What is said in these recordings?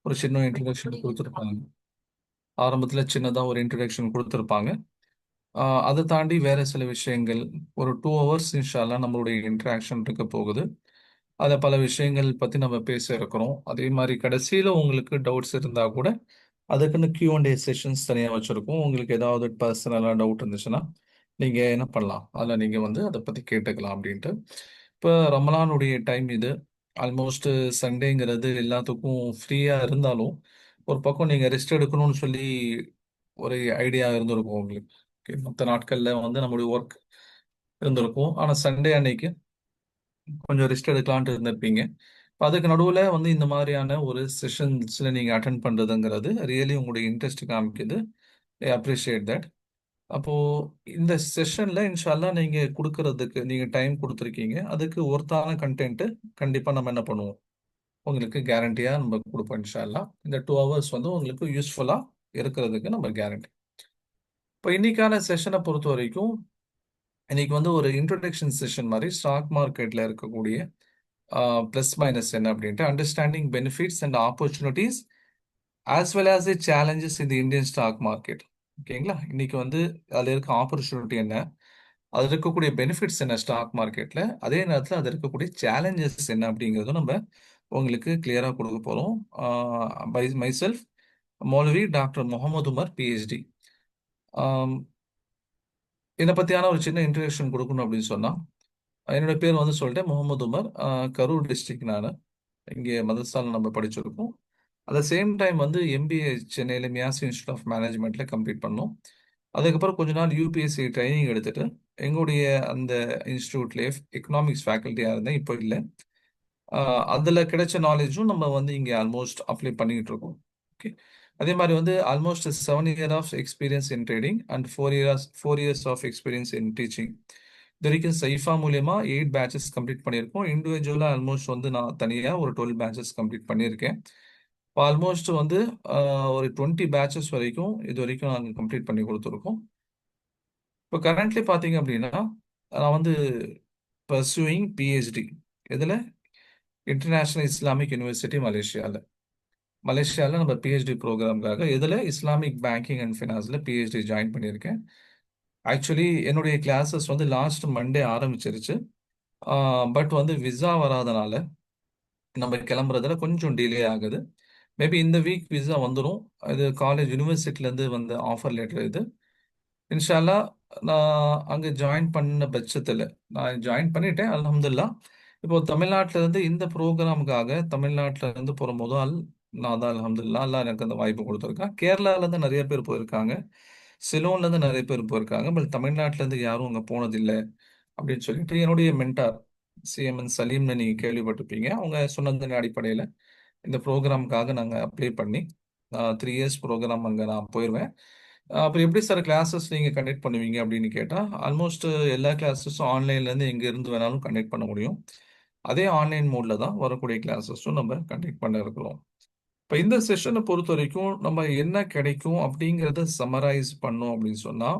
ஒரு சின்ன இன்ட்ரடக்ஷன் கொடுத்துருப்பாங்க. ஆரம்பத்துல சின்னதா ஒரு இன்ட்ரடக்ஷன் கொடுத்துருப்பாங்க. அதை தாண்டி வேற சில விஷயங்கள் ஒரு 2 ஹவர்ஸ் இன்ஷால்லா நம்மளுடைய இன்ட்ராக்ஷன் இருக்க போகுது. அதை பல விஷயங்கள் பத்தி நம்ம பேச இருக்கிறோம். அதே மாதிரி கடைசியில உங்களுக்கு டவுட்ஸ் இருந்தா கூட அதுக்குன்னு Q&A செஷன்ஸ் தனியாக வச்சிருக்கோம். உங்களுக்கு ஏதாவது பர்சனலாக டவுட் இருந்துச்சுன்னா நீங்க என்ன பண்ணலாம், அதில் நீங்க வந்து அதை பத்தி கேட்டுக்கலாம் அப்படின்ட்டு. இப்போ ரமலானுடைய டைம் இது. ஆல்மோஸ்ட் சண்டேங்கிறது எல்லாத்துக்கும் ஃப்ரீயா இருந்தாலும் ஒரு பக்கம் நீங்க ரெஸ்ட் எடுக்கணும்னு சொல்லி ஒரு ஐடியா இருந்திருக்கும் உங்களுக்கு. மற்ற நாட்கள்ல வந்து நம்மளுடைய ஒர்க் இருந்திருக்கும். ஆனா சண்டே அன்னைக்கு கொஞ்சம் ரெஸ்ட் எடுக்கலான்ட்டு இருந்திருப்பீங்க. இப்ப அதுக்கு நடுவுல வந்து இந்த மாதிரியான ஒரு செஷன்ஸ்ல நீங்க அட்டென்ட் பண்றதுங்கிறது ரியலி உங்களுடைய இன்ட்ரெஸ்ட் காமிக்குது. I appreciate that. அப்போ இந்த செஷன்ல இன்ஷால்லா நீங்க கொடுக்கறதுக்கு நீங்க டைம் கொடுத்துருக்கீங்க. அதுக்கு ஒர்த்தான கண்டென்ட் கண்டிப்பா நம்ம என்ன பண்ணுவோம், உங்களுக்கு கேரண்டியா நம்ம கொடுப்போம் இன்ஷால்லா. இந்த 2 ஹவர்ஸ் வந்து உங்களுக்கு யூஸ்ஃபுல்லா இருக்கிறதுக்கு நம்ம கேரண்டி. இப்போ இன்னைக்கான செஷனை பொறுத்த வரைக்கும் இன்னைக்கு வந்து ஒரு இன்ட்ரோடக்ஷன் செஷன் மாதிரி ஸ்டாக் மார்க்கெட்ல இருக்கக்கூடிய ப்ளஸ் மைனஸ் என்ன அப்படின்ட்டு understanding benefits and opportunities as well as the challenges இந்த இந்தியன் ஸ்டாக் மார்க்கெட். ஓகேங்களா? இன்னைக்கு வந்து அதில் இருக்க ஆப்பர்ச்சுனிட்டி என்ன, அதில் இருக்கக்கூடிய பெனிஃபிட்ஸ் என்ன ஸ்டாக் மார்க்கெட்ல, அதே நேரத்தில் அதில் இருக்கக்கூடிய சேலஞ்சஸ் என்ன அப்படிங்கிறதும் நம்ம உங்களுக்கு கிளியராக கொடுக்க போகிறோம். By myself Moulavi doctor Mohammed Umar PhD. என்னை பற்றியான ஒரு சின்ன இன்ட்ரடக்ஷன் கொடுக்கணும் அப்படின்னு சொன்னா, என்னோட பேர் வந்து சொல்லிட்டேன், முகமது உமர். கரூர் டிஸ்ட்ரிக்ட் நான். இங்கே மதரசால நம்ம படிச்சிருக்கோம். அட் த சேம் டைம் வந்து MBA சென்னையில் மியாசி இன்ஸ்டியூட் ஆஃப் மேனேஜ்மெண்ட்ல கம்ப்ளீட் பண்ணோம். அதுக்கப்புறம் கொஞ்ச நாள் UPSC ட்ரைனிங் எடுத்துட்டு எங்களுடைய அந்த இன்ஸ்டியூட்லேயே எக்கனாமிக்ஸ் ஃபேக்கல்ட்டியாக இருந்தேன். இப்போ இல்லை. அதில் கிடைச்ச நாலேஜும் நம்ம வந்து இங்கே ஆல்மோஸ்ட் அப்ளை பண்ணிட்டு இருக்கோம். ஓகே. அதே மாதிரி வந்து almost 7 years of experience in trading and 4 years of experience in teaching. இது வரைக்கும் சைஃபா மூலியமா 8 பேட்சஸ் கம்ப்ளீட் பண்ணியிருக்கோம். இண்டிவிஜுவலாக ஆல்மோஸ்ட் வந்து நான் தனியாக ஒரு 12 பேட்சஸ் கம்ப்ளீட் பண்ணியிருக்கேன். இப்போ ஆல்மோஸ்ட் வந்து ஒரு 20 பேட்சஸ் வரைக்கும் இது வரைக்கும் நாங்கள் கம்ப்ளீட் பண்ணி கொடுத்துருக்கோம். இப்போ கரண்ட்லி பார்த்தீங்க அப்படின்னா நான் வந்து பர்சூயிங் PhD இதில் இன்டர்நேஷனல் இஸ்லாமிக் யூனிவர்சிட்டி மலேசியாவில் நம்ம PhD ப்ரோக்ராம்காக இதில் இஸ்லாமிக் பேங்கிங் அண்ட் ஃபினான்ஸில் PhD ஜாயின் பண்ணியிருக்கேன். ஆக்சுவலி என்னுடைய கிளாஸஸ் வந்து லாஸ்ட் மண்டே ஆரம்பிச்சிருச்சு. பட் வந்து விசா வராதனால நம்ம கிளம்புறதுல கொஞ்சம் டிலே ஆகுது. மேபி இந்த வீக் விசா வந்துடும். இது காலேஜ் யூனிவர்சிட்டிலேருந்து வந்த ஆஃபர் லெட்டர் இது. இன்ஷால்லா நான் அங்கே ஜாயின் பண்ண பட்சத்தில் நான் ஜாயின் பண்ணிட்டேன் அல்ஹம்துலில்லாஹ். இப்போ தமிழ்நாட்டில இருந்து இந்த ப்ரோக்ராமுக்காக தமிழ்நாட்டில இருந்து போகிற முதல் நான் தான் அல்ஹம்துலில்லாஹ். அல்லாஹ் எனக்கு அந்த வாய்ப்பு கொடுத்துருக்கான். கேரளாலேருந்து நிறைய பேர் போயிருக்காங்க, சிலோன்லேருந்து நிறைய பேர் போயிருக்காங்க. பட் தமிழ்நாட்டிலேருந்து யாரும் அங்கே போனதில்லை அப்படின்னு சொல்லிட்டு என்னுடைய மென்டார் CMN சலீம்னு நீங்கள் கேள்விப்பட்டிருப்பீங்க. அவங்க சொன்னதன் அடிப்படையில் இந்த ப்ரோக்ராமுக்காக நாங்கள் அப்ளை பண்ணி 3 years ப்ரோக்ராம் அங்கே நான் போயிடுவேன். அப்புறம் எப்படி சார் கிளாஸஸ் நீங்கள் கண்டக்ட் பண்ணுவீங்க அப்படின்னு கேட்டால், ஆல்மோஸ்ட் எல்லா கிளாஸஸும் ஆன்லைன்லேருந்து எங்கே இருந்து வேணாலும் கண்டக்ட் பண்ண முடியும். அதே ஆன்லைன் மோடில் தான் வரக்கூடிய கிளாஸஸும் நம்ம கண்டக்ட் பண்ண இருக்கிறோம். இப்போ இந்த செஷனை பொறுத்த வரைக்கும் நம்ம என்ன கிடைக்கும் அப்படிங்கிறத சம்மரைஸ் பண்ணோம் அப்படின்னு சொன்னால்,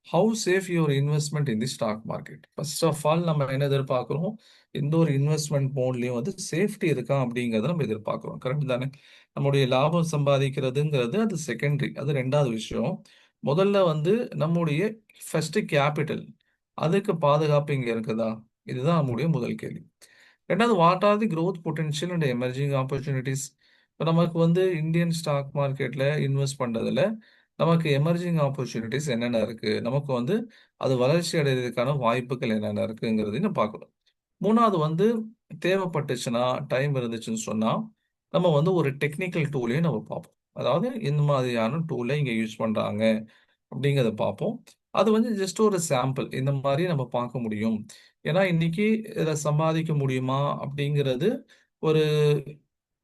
how safe your investment in the stock market. First of all நம்ம என்ன எதிர்பார்க்குறோம், எந்த ஒரு இன்வெஸ்ட்மெண்ட் மோட்லையும் வந்து சேஃப்டி இருக்கா அப்படிங்கிறத நம்ம எதிர்பார்க்குறோம். கரெக்ட் தானே? நம்முடைய லாபம் சம்பாதிக்கிறதுங்கிறது அது செகண்டரி, அது ரெண்டாவது விஷயம். முதல்ல வந்து நம்முடைய ஃபர்ஸ்ட் கேபிட்டல், அதுக்கு பாதுகாப்பு இங்கே இருக்குதா, இதுதான் நம்முடைய முதல் கேள்வி. ரெண்டாவது, what are the growth potential and emerging opportunities. இப்போ நமக்கு வந்து இந்தியன் ஸ்டாக் மார்க்கெட்டில் இன்வெஸ்ட் பண்ணுறதுல நமக்கு எமர்ஜிங் ஆப்பர்ச்சுனிட்டிஸ் என்னென்ன இருக்குது, நமக்கு வந்து அது வளர்ச்சி அடைகிறதுக்கான வாய்ப்புகள் என்னென்ன இருக்குங்கிறதையும் பார்க்கணும். மூணாவது வந்து தேவைப்பட்டுச்சுன்னா, டைம் இருந்துச்சுன்னு சொன்னால் நம்ம வந்து ஒரு டெக்னிக்கல் டூலையும் நம்ம பார்ப்போம். அதாவது இந்த மாதிரியான டூலை இங்கே யூஸ் பண்ணுறாங்க அப்படிங்கிறத பார்ப்போம். அது வந்து ஜஸ்ட் ஒரு சாம்பிள், இந்த மாதிரி நம்ம பார்க்க முடியும். ஏன்னா இன்னைக்கு இதை சம்பாதிக்க முடியுமா அப்படிங்கிறது ஒரு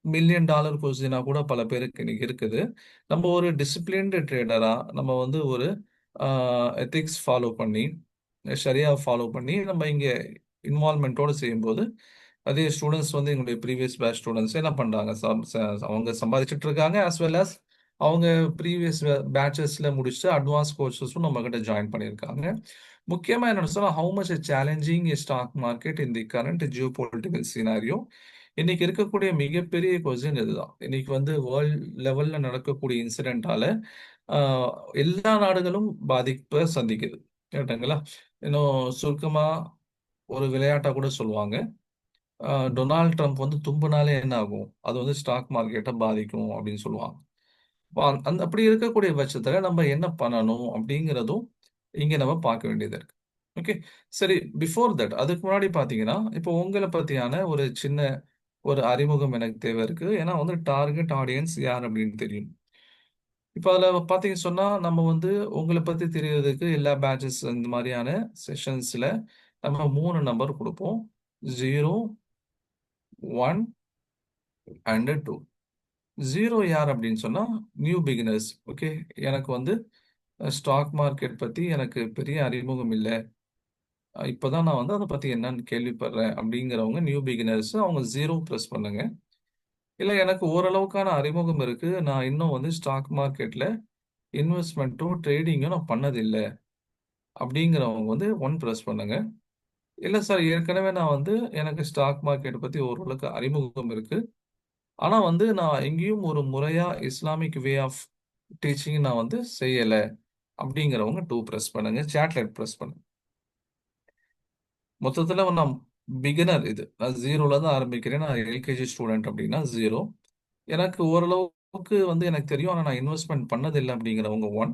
$1,000,000 கொஸ்டினா கூட பல பேருக்கு இன்னைக்கு இருக்குது. நம்ம ஒரு டிசிப்ளின்டு ட்ரேடரா நம்ம வந்து ஒரு எத்திக்ஸ் ஃபாலோ பண்ணி ஷரியா ஃபாலோ பண்ணி நம்ம இங்கே இன்வால்மெண்ட்டோட செய்யும்போது அதே ஸ்டூடெண்ட்ஸ் வந்து எங்களுடைய ப்ரீவியஸ் பேட்ச் ஸ்டூடெண்ட்ஸ் என்ன பண்ணுறாங்க, அவங்க சம்பாதிச்சுட்டு இருக்காங்க. ஆஸ் வெல் as அவங்க ப்ரீவியஸ் பேட்சஸில் முடிச்சுட்டு அட்வான்ஸ் கோர்சஸும் நம்ம கிட்ட ஜாயின் பண்ணியிருக்காங்க. முக்கியமாக என்ன சொன்னால், how much challenging stock market in the current geopolitical scenario. இன்னைக்கு இருக்கக்கூடிய மிகப்பெரிய கொஸ்டின் இதுதான். இன்னைக்கு வந்து வேர்ல்ட் லெவல்ல நடக்கக்கூடிய இன்சிடென்ட்டால எல்லா நாடுகளும் பாதிப்பை சந்திக்குது. கேட்டுங்களா? இன்னும் சுருக்கமா ஒரு விளையாட்டா கூட சொல்லுவாங்க. டொனால்ட் ட்ரம்ப் வந்து தும்புனாலே என்ன ஆகும்? அது வந்து ஸ்டாக் மார்க்கெட்டை பாதிக்கும் அப்படின்னு சொல்லுவாங்க. அந்த அப்படி இருக்கக்கூடிய பட்சத்துல நம்ம என்ன பண்ணணும் அப்படிங்கிறதும் இங்க நம்ம பார்க்க வேண்டியது இருக்கு. ஓகே. சரி, பிஃபோர் தட் அதுக்கு முன்னாடி பார்த்தீங்கன்னா, இப்போ உங்கள பத்தியான ஒரு சின்ன ஒரு அறிமுகம் எனக்கு தேவை இருக்கு. ஏன்னா வந்து டார்கெட் ஆடியன்ஸ் யார் அப்படின்னு தெரியும். இப்ப அதுல பார்த்தீங்கன்னு சொன்னா, நம்ம வந்து உங்கள பத்தி தெரியறதுக்கு எல்லா பேட்சஸ் இந்த மாரியான செஷன்ஸ்ல நம்ம 3 நம்பர் குடுப்போம். 0, 1 அண்ட் 2. 0 யார் அப்படின்னு சொன்னா, நியூ பிகினர்ஸ். ஓகே. எனக்கு வந்து ஸ்டாக் மார்க்கெட் பத்தி எனக்கு பெரிய அறிமுகம் இல்ல. இப்பதான் நான் வந்து அத பத்தி என்னன்னு கேள்விப்படுறேன் அப்படிங்கிறவங்க நியூ பிகினர்ஸ். அவங்க 0 பிரஸ் பண்ணுங்க. இல்ல எனக்கு ஓரளவுக்கான அறிமுகம் இருக்கு. நான் இன்னும் வந்து ஸ்டாக் மார்க்கெட்ல இன்வெஸ்ட்மென்ட்டும், ட்ரேடிங்கும் நான் பண்ணதில்ல. அப்படிங்கிறவங்க வந்து 1 பிரஸ் பண்ணுங்க. இல்ல சார், ஏற்கனவே நான் வந்து எனக்கு ஸ்டாக் மார்க்கெட் பத்தி ஓரளவுக்கு அறிமுகம் இருக்கு. ஆனா வந்து நான் எங்கேயும் ஒரு முறையா இஸ்லாமிக் வே ஆஃப் டீச்சிங் நான் வந்து செய்யல. அப்படிங்கிறவங்க 2 பிரஸ் பண்ணுங்க. சாட்ல பிரஸ் பண்ணுங்க. மொத்தத்துல நான் பிகினர் இது. நான் 0ல இருந்து ஆரம்பிக்கிறேன். நான் எல்கேஜி ஸ்டூடண்ட் அப்படின்னா 0. எனக்கு ஓரளவுக்கு வந்து எனக்கு தெரியும். ஆனா நான் இன்வெஸ்ட்மென்ட் பண்ணதில்ல அப்படிங்கிறவங்க 1.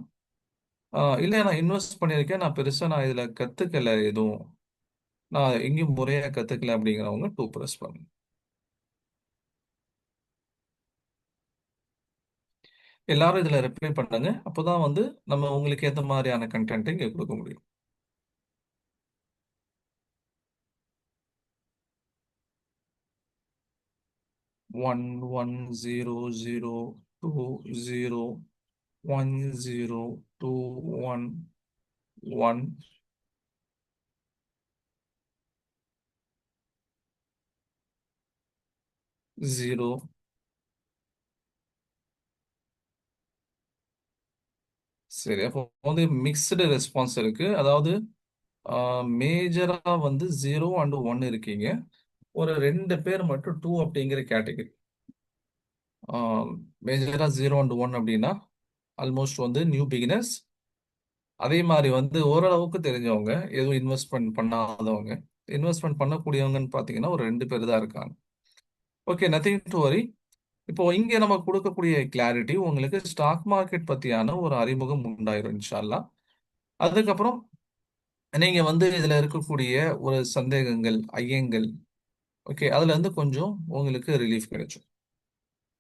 இல்ல நான் இன்வெஸ்ட் பண்ணியிருக்கேன். நான் பெருசா நான் இதுல கத்துக்கல எதுவும். நான் எங்கேயும் முறையா கத்துக்கல அப்படிங்கிறவங்க 2 பிரஸ் பண்ணுங்க. எல்லாரும் இதுல ரிப்ளை பண்ணுங்க. அப்பதான் வந்து நம்ம உங்களுக்கு ஏத்த மாதிரியான கன்டென்ட் இங்க கொடுக்க முடியும். 1 1 0 0 2 0 1 0 2 1 1 0. சரி. அப்போ வந்து மிக்ஸ்டு ரெஸ்பான்ஸ் இருக்கு. அதாவது மேஜரா வந்து 0 அண்ட் 1 இருக்கீங்க. ஒரு 2 பேர் மட்டும் 2 அப்படிங்கிற கேட்டகரி. மேஜரா 0 அண்ட் 1 அப்படின்னா ஆல்மோஸ்ட் வந்து நியூ பிகினர்ஸ். அதே மாதிரி வந்து ஓரளவுக்கு தெரிஞ்சவங்க, எதுவும் இன்வெஸ்ட்மென்ட் பண்ணாதவங்க. இன்வெஸ்ட்மென்ட் பண்ணக்கூடியவங்கன்னு பார்த்தீங்கன்னா ஒரு 2 பேர் தான் இருக்காங்க. Okay, nothing to worry. இப்போ இங்க நம்ம கொடுக்கக்கூடிய கிளாரிட்டி உங்களுக்கு ஸ்டாக் மார்க்கெட் பத்தியான ஒரு அறிமுகம் உண்டாயிரும் இன்ஷா அல்லாஹ். அதுக்கப்புறம் நீங்க வந்து இதுல இருக்கக்கூடிய ஒரு சந்தேகங்கள், ஐயங்கள், ஓகே, அதுல இருந்து கொஞ்சம் உங்களுக்கு ரிலீஃப் கிடைச்சும்.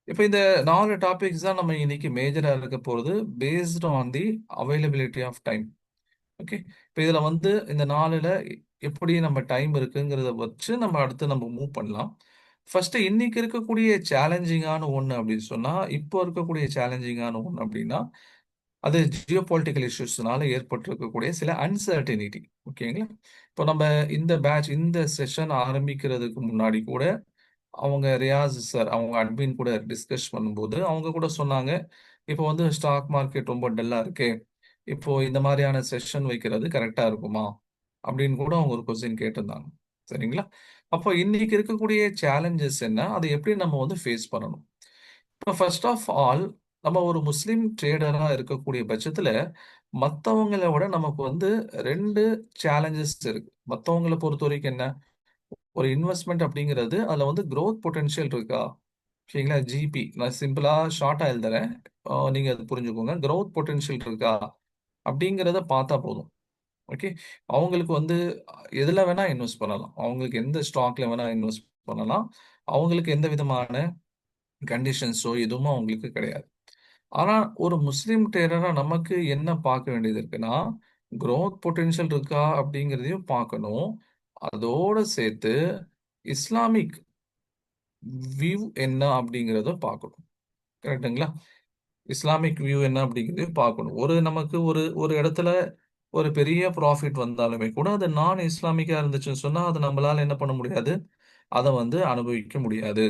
இப்ப இந்த 4 டாபிக்ஸ் தான் நம்ம இன்னைக்கு மேஜரா இருக்க போறது. Based on the availability of time. Okay. இப்ப இதுல வந்து இந்த 4ல எப்படி நம்ம டைம் இருக்குங்கிறத வச்சு நம்ம அடுத்து நம்ம மூவ் பண்ணலாம். ஃபர்ஸ்ட் இன்னைக்கு இருக்கக்கூடிய சேலஞ்சிங்கான ஒண்ணு அப்படின்னு சொன்னா, இப்போ இருக்கக்கூடிய சேலஞ்சிங்கான ஒண்ணு அப்படின்னா, அது ஜியோ பொலிட்டிக்கல் இஷ்யூஸ்னால ஏற்பட்டிருக்கக்கூடிய சில அன்சர்டினிட்டி. ஓகேங்களா? இப்போ நம்ம இந்த பேட்ச் இந்த செஷன் ஆரம்பிக்கிறதுக்கு முன்னாடி கூட அவங்க ரியாஸ் சார் அவங்க அட்மின் கூட டிஸ்கஸ் பண்ணும்போது அவங்க கூட சொன்னாங்க, இப்போ வந்து ஸ்டாக் மார்க்கெட் ரொம்ப டல்லா இருக்கு. இப்போ இந்த மாதிரியான செஷன் வைக்கிறது கரெக்டா இருக்குமா? அப்படின்னு கூட அவங்க ஒரு கொஸ்டின் கேட்டிருந்தாங்க. சரிங்களா? அப்போ இன்னைக்கு இருக்கக்கூடிய சேலஞ்சஸ் என்ன? அதை எப்படி நம்ம வந்து ஃபேஸ் பண்ணணும்? இப்போ ஃபர்ஸ்ட் ஆஃப் ஆல் நம்ம ஒரு முஸ்லிம் ட்ரேடரா இருக்கக்கூடிய பட்சத்துல மத்தவங்கள விட நமக்கு வந்து 2 சேலஞ்சஸ் இருக்கு. மத்தவங்கள பொறுத்தவரைக்கும் என்ன? ஒரு இன்வெஸ்ட்மென்ட் அப்படிங்கிறது அதுல வந்து குரோத் பொட்டன்ஷியல் இருக்கா? சரிங்களா? ஜிபி நான் சிம்பிளா ஷார்ட்டா எழுதுறேன். நீங்க அது புரிஞ்சுக்கோங்க. குரோத் பொட்டன்ஷியல் இருக்கா? அப்படிங்கிறத பார்த்தா போதும். ஓகே. அவங்களுக்கு வந்து எதுல வேணா இன்வெஸ்ட் பண்ணலாம். அவங்களுக்கு எந்த ஸ்டாக்ல வேணா இன்வெஸ்ட் பண்ணலாம். அவங்களுக்கு எந்த விதமான கண்டிஷன்ஸோ எதுவும் அவங்களுக்கு கிடையாது. ஆனா ஒரு முஸ்லிம் ட்ரேடரா நமக்கு என்ன பார்க்க வேண்டியது இருக்குன்னா, குரோத் பொட்டன்ஷியல் இருக்கா அப்படிங்கிறதையும் பார்க்கணும். அதோட சேர்த்து இஸ்லாமிக் வியூ என்ன அப்படிங்கிறத பார்க்கணும். கரெக்ட்டுங்களா? இஸ்லாமிக் வியூ என்ன அப்படிங்கிறதையும் பார்க்கணும். ஒரு நமக்கு ஒரு ஒரு இடத்துல ஒரு பெரிய ப்ராஃபிட் வந்தாலுமே கூட அது நான் இஸ்லாமிக்கா இருந்துச்சுன்னு சொன்னா, அது நம்மளால என்ன பண்ண முடியாது? அத வந்து அனுபவிக்க முடியாது.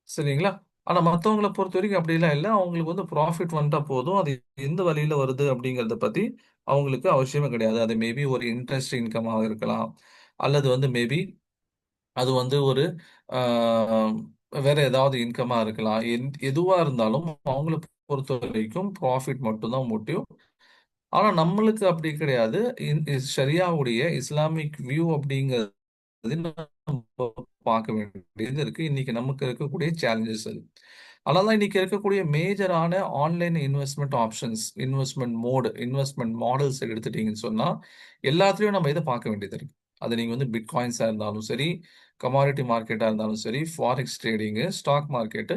சரிங்களா? ஆனா மத்தவங்கள பொறுத்தவரைக்கும் அப்படிலாம் இல்ல. அவங்களுக்கு வந்து ப்ராஃபிட் வந்துட்டா போதும். அது எந்த வழியில வருது அப்படிங்கிறத பத்தி அவங்களுக்கு அவசியமே கிடையாது. அது மேபி ஒரு இன்ட்ரெஸ்ட் இன்கம்மா இருக்கலாம். அல்லது வந்து மேபி அது வந்து ஒரு ஆஹ், வேற ஏதாவது இன்கமா இருக்கலாம். எதுவா இருந்தாலும் அவங்கள பொறுத்த வரைக்கும் ப்ராஃபிட் மட்டும்தான் மோட்டிவ். ஆனா நம்மளுக்கு அப்படி கிடையாது. ஷரியாவுடைய இஸ்லாமிக் வியூ அப்படிங்கிறது நம்ம பார்க்க வேண்டியது இருக்கு. இன்னைக்கு நமக்கு இருக்கக்கூடிய சேலஞ்சஸ் அது. அதனால இன்னைக்கு இருக்கக்கூடிய மேஜரான online investment options, investment mode, investment models எடுத்துட்டீங்கன்னு சொன்னா எல்லாத்துலயும் நம்ம இதை பார்க்க வேண்டியது இருக்கு. அது நீங்க வந்து பிட்காயின்ஸா இருந்தாலும் சரி, கமாடிட்டி மார்க்கெட்டா இருந்தாலும் சரி, ஃபாரெக்ஸ் ட்ரேடிங்கு, ஸ்டாக் மார்க்கெட்டு,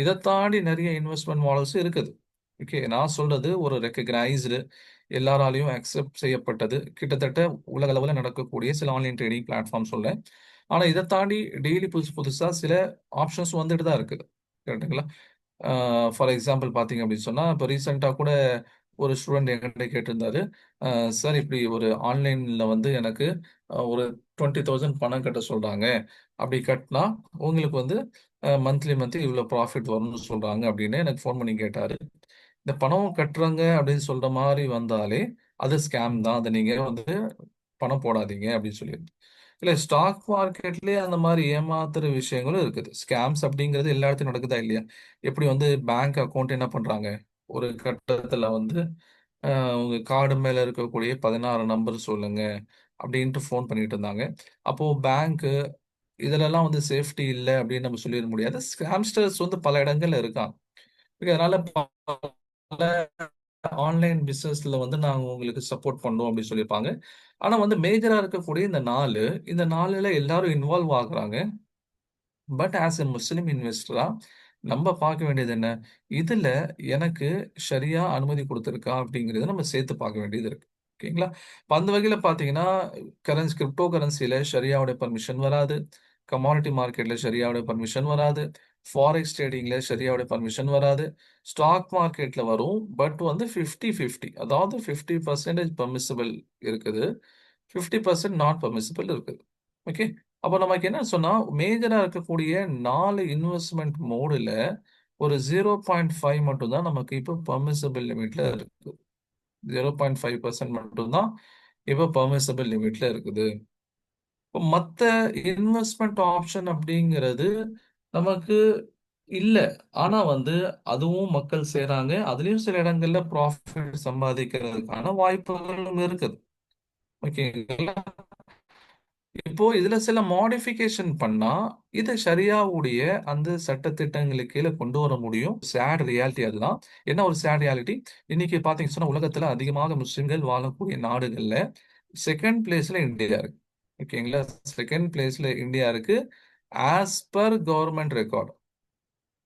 இதை தாண்டி நிறைய இன்வெஸ்ட்மெண்ட் மாடல்ஸ் இருக்குது. ஓகே, நான் சொல்றது ஒரு ரெக்கக்னைஸ்டு, எல்லாராலையும் அக்செப்ட் செய்யப்பட்டது, கிட்டத்தட்ட உலக அளவில் நடக்கக்கூடிய சில ஆன்லைன் ட்ரேடிங் பிளாட்ஃபார்ம் சொல்ல. ஆனா இதை தாண்டி டெய்லி புதுசு புதுசா சில ஆப்ஷன்ஸ் வந்துட்டு தான் இருக்குது. கரெக்டுங்களா? ஃபார் எக்ஸாம்பிள் பார்த்தீங்க அப்படின்னு சொன்னா, இப்போ ரீசெண்டாக கூட ஒரு ஸ்டூடெண்ட் என்கிட்ட கேட்டிருந்தாரு, சார் இப்படி ஒரு ஆன்லைன்ல வந்து எனக்கு ஒரு 20,000 பணம் கட்ட சொல்றாங்க. அப்படி கட்டினா உங்களுக்கு வந்து மந்த்லி மந்த்லி இவ்வளோ ப்ராஃபிட் வரும்னு சொல்றாங்க அப்படின்னு எனக்கு ஃபோன் பண்ணி கேட்டாரு. இந்த பணம் கட்டுறாங்க அப்படின்னு சொல்ற மாதிரி வந்தாலே அது ஸ்கேம் தான். அதை நீங்க வந்து பணம் போடாதீங்க அப்படின்னு சொல்லி. இல்ல, ஸ்டாக் மார்க்கெட்லயே அந்த மாதிரி ஏமாத்துற விஷயங்களும் இருக்குது. ஸ்கேம்ஸ் அப்படிங்கிறது எல்லா இடத்துலயும் நடக்குதா இல்லையா? எப்படி வந்து பேங்க் அக்கவுண்ட் என்ன பண்றாங்க, ஒரு கட்டத்துல வந்து உங்க கார்டு மேல இருக்கக்கூடிய 16 நம்பர் சொல்லுங்க அப்படின்ட்டு ஃபோன் பண்ணிட்டு இருந்தாங்க. அப்போ பேங்க் இதுலலாம் வந்து சேஃப்டி இல்லை அப்படின்னு நம்ம சொல்லிட முடியாது. ஸ்கேம்ஸ்டர்ஸ் வந்து பல இடங்கள்ல இருக்காங்க. Okay, அதனால பல ஆன்லைன் பிசினஸ்ல வந்து நாங்க உங்களுக்கு சப்போர்ட் பண்றோம் அப்படின்னு சொல்லியிருப்பாங்க. ஆனா வந்து மேஜரா இருக்கக்கூடிய இந்த நாலுல எல்லாரும் இன்வால்வ் ஆகுறாங்க. பட் ஆஸ் எ முஸ்லிம் இன்வெஸ்டரா நம்ம பார்க்க வேண்டியது என்ன? இதுல எனக்கு ஷரியா அனுமதி கொடுத்திருக்கா அப்படிங்கறத நம்ம சேர்த்து பார்க்க வேண்டியது இருக்கு. ஓகேங்களா? இப்ப அந்த வகையில பாத்தீங்கன்னா, கிரிப்டோ கரன்சில ஷரியாவுடைய பர்மிஷன் வராது. கமாடிட்டி மார்க்கெட்ல ஷரியாவுடைய பர்மிஷன் வராது. ஃபாரெக்ஸ் ட்ரேடிங்ல ஷரியாவுடைய பர்மிஷன் வராது. ஸ்டாக் மார்க்கெட்ல வரும். பட் வந்து 50-50, அதாவது 50% பெர்மிசிபிள் இருக்குது, 50% நாட் பெர்மிசிபிள் இருக்குது. ஓகே. அப்போ நமக்கு என்ன சொன்னா, மேஜரா இருக்கக்கூடிய 4 இன்வெஸ்ட்மெண்ட் மோடுல ஒரு 0.5 மட்டும் தான் நமக்கு இப்போ பெர்மிசிபிள் லிமிட்ல இருக்கு. 0.5% மட்டும் தான் இப்போ பெர்மிசிபிள் லிமிட்ல இருக்குது. இப்போ மத்த இன்வெஸ்ட்மெண்ட் ஆப்ஷன் அப்படிங்கிறது நமக்கு இல்ல. ஆனா வந்து அதுவும் மக்கள் செய்றாங்க. அதுலயும் சில இடங்கள்ல ப்ராஃபிட் சம்பாதிக்கிறதுக்கான வாய்ப்புகளும் இருக்குது. ஓகேங்களா? இப்போ இதுல சில மாடிஃபிகேஷன் பண்ணா இதை ஷரியாவுடைய அந்த சட்டதிட்டங்களுக்கு கீழே கொண்டு வர முடியும். சேட் ரியாலிட்டி அதுதான். என்ன ஒரு சேட் ரியாலிட்டி? இன்னைக்கு பாத்தீங்கன்னு சொன்னா உலகத்துல அதிகமாக முஸ்லிம்கள் வாழக்கூடிய நாடுகள்ல செகண்ட் பிளேஸ்ல இந்தியா இருக்கு. ஓகேங்களா? செகண்ட் பிளேஸ்ல இந்தியா இருக்கு. As per government record.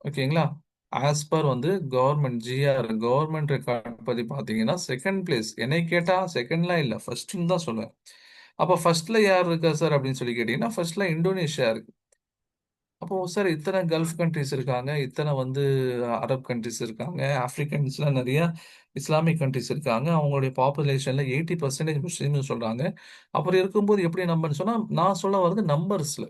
ஓகேங்களா? ஆஸ் பர் வந்து கவர்மெண்ட் ஜிஆர் கவர்மெண்ட் ரெக்கார்ட் பத்தி பாத்தீங்கன்னா செகண்ட் பிளேஸ். என்னை கேட்டா செகண்ட்லாம் இல்ல, ஃபர்ஸ்ட்னு தான் சொல்லுவேன். அப்ப ஃபர்ஸ்ட்ல யார் இருக்கா சார் அப்படின்னு சொல்லி கேட்டீங்கன்னா, ஃபர்ஸ்ட்ல இந்தோனேஷியா இருக்கு. அப்போ சார் இத்தனை கல்ஃப் கண்ட்ரிஸ் இருக்காங்க, இத்தனை வந்து அரப் கண்ட்ரிஸ் இருக்காங்க, ஆப்பிரிக்கன்ஸ்ல நிறைய இஸ்லாமிக் கண்ட்ரிஸ் இருக்காங்க, அவங்களுடைய பாப்புலேஷன்ல 80% முஸ்லீம்னு சொல்றாங்க. அப்படி இருக்கும்போது எப்படி நம்பர்னு சொன்னா, நான் சொல்ல வர்றது நம்பர்ஸ்ல.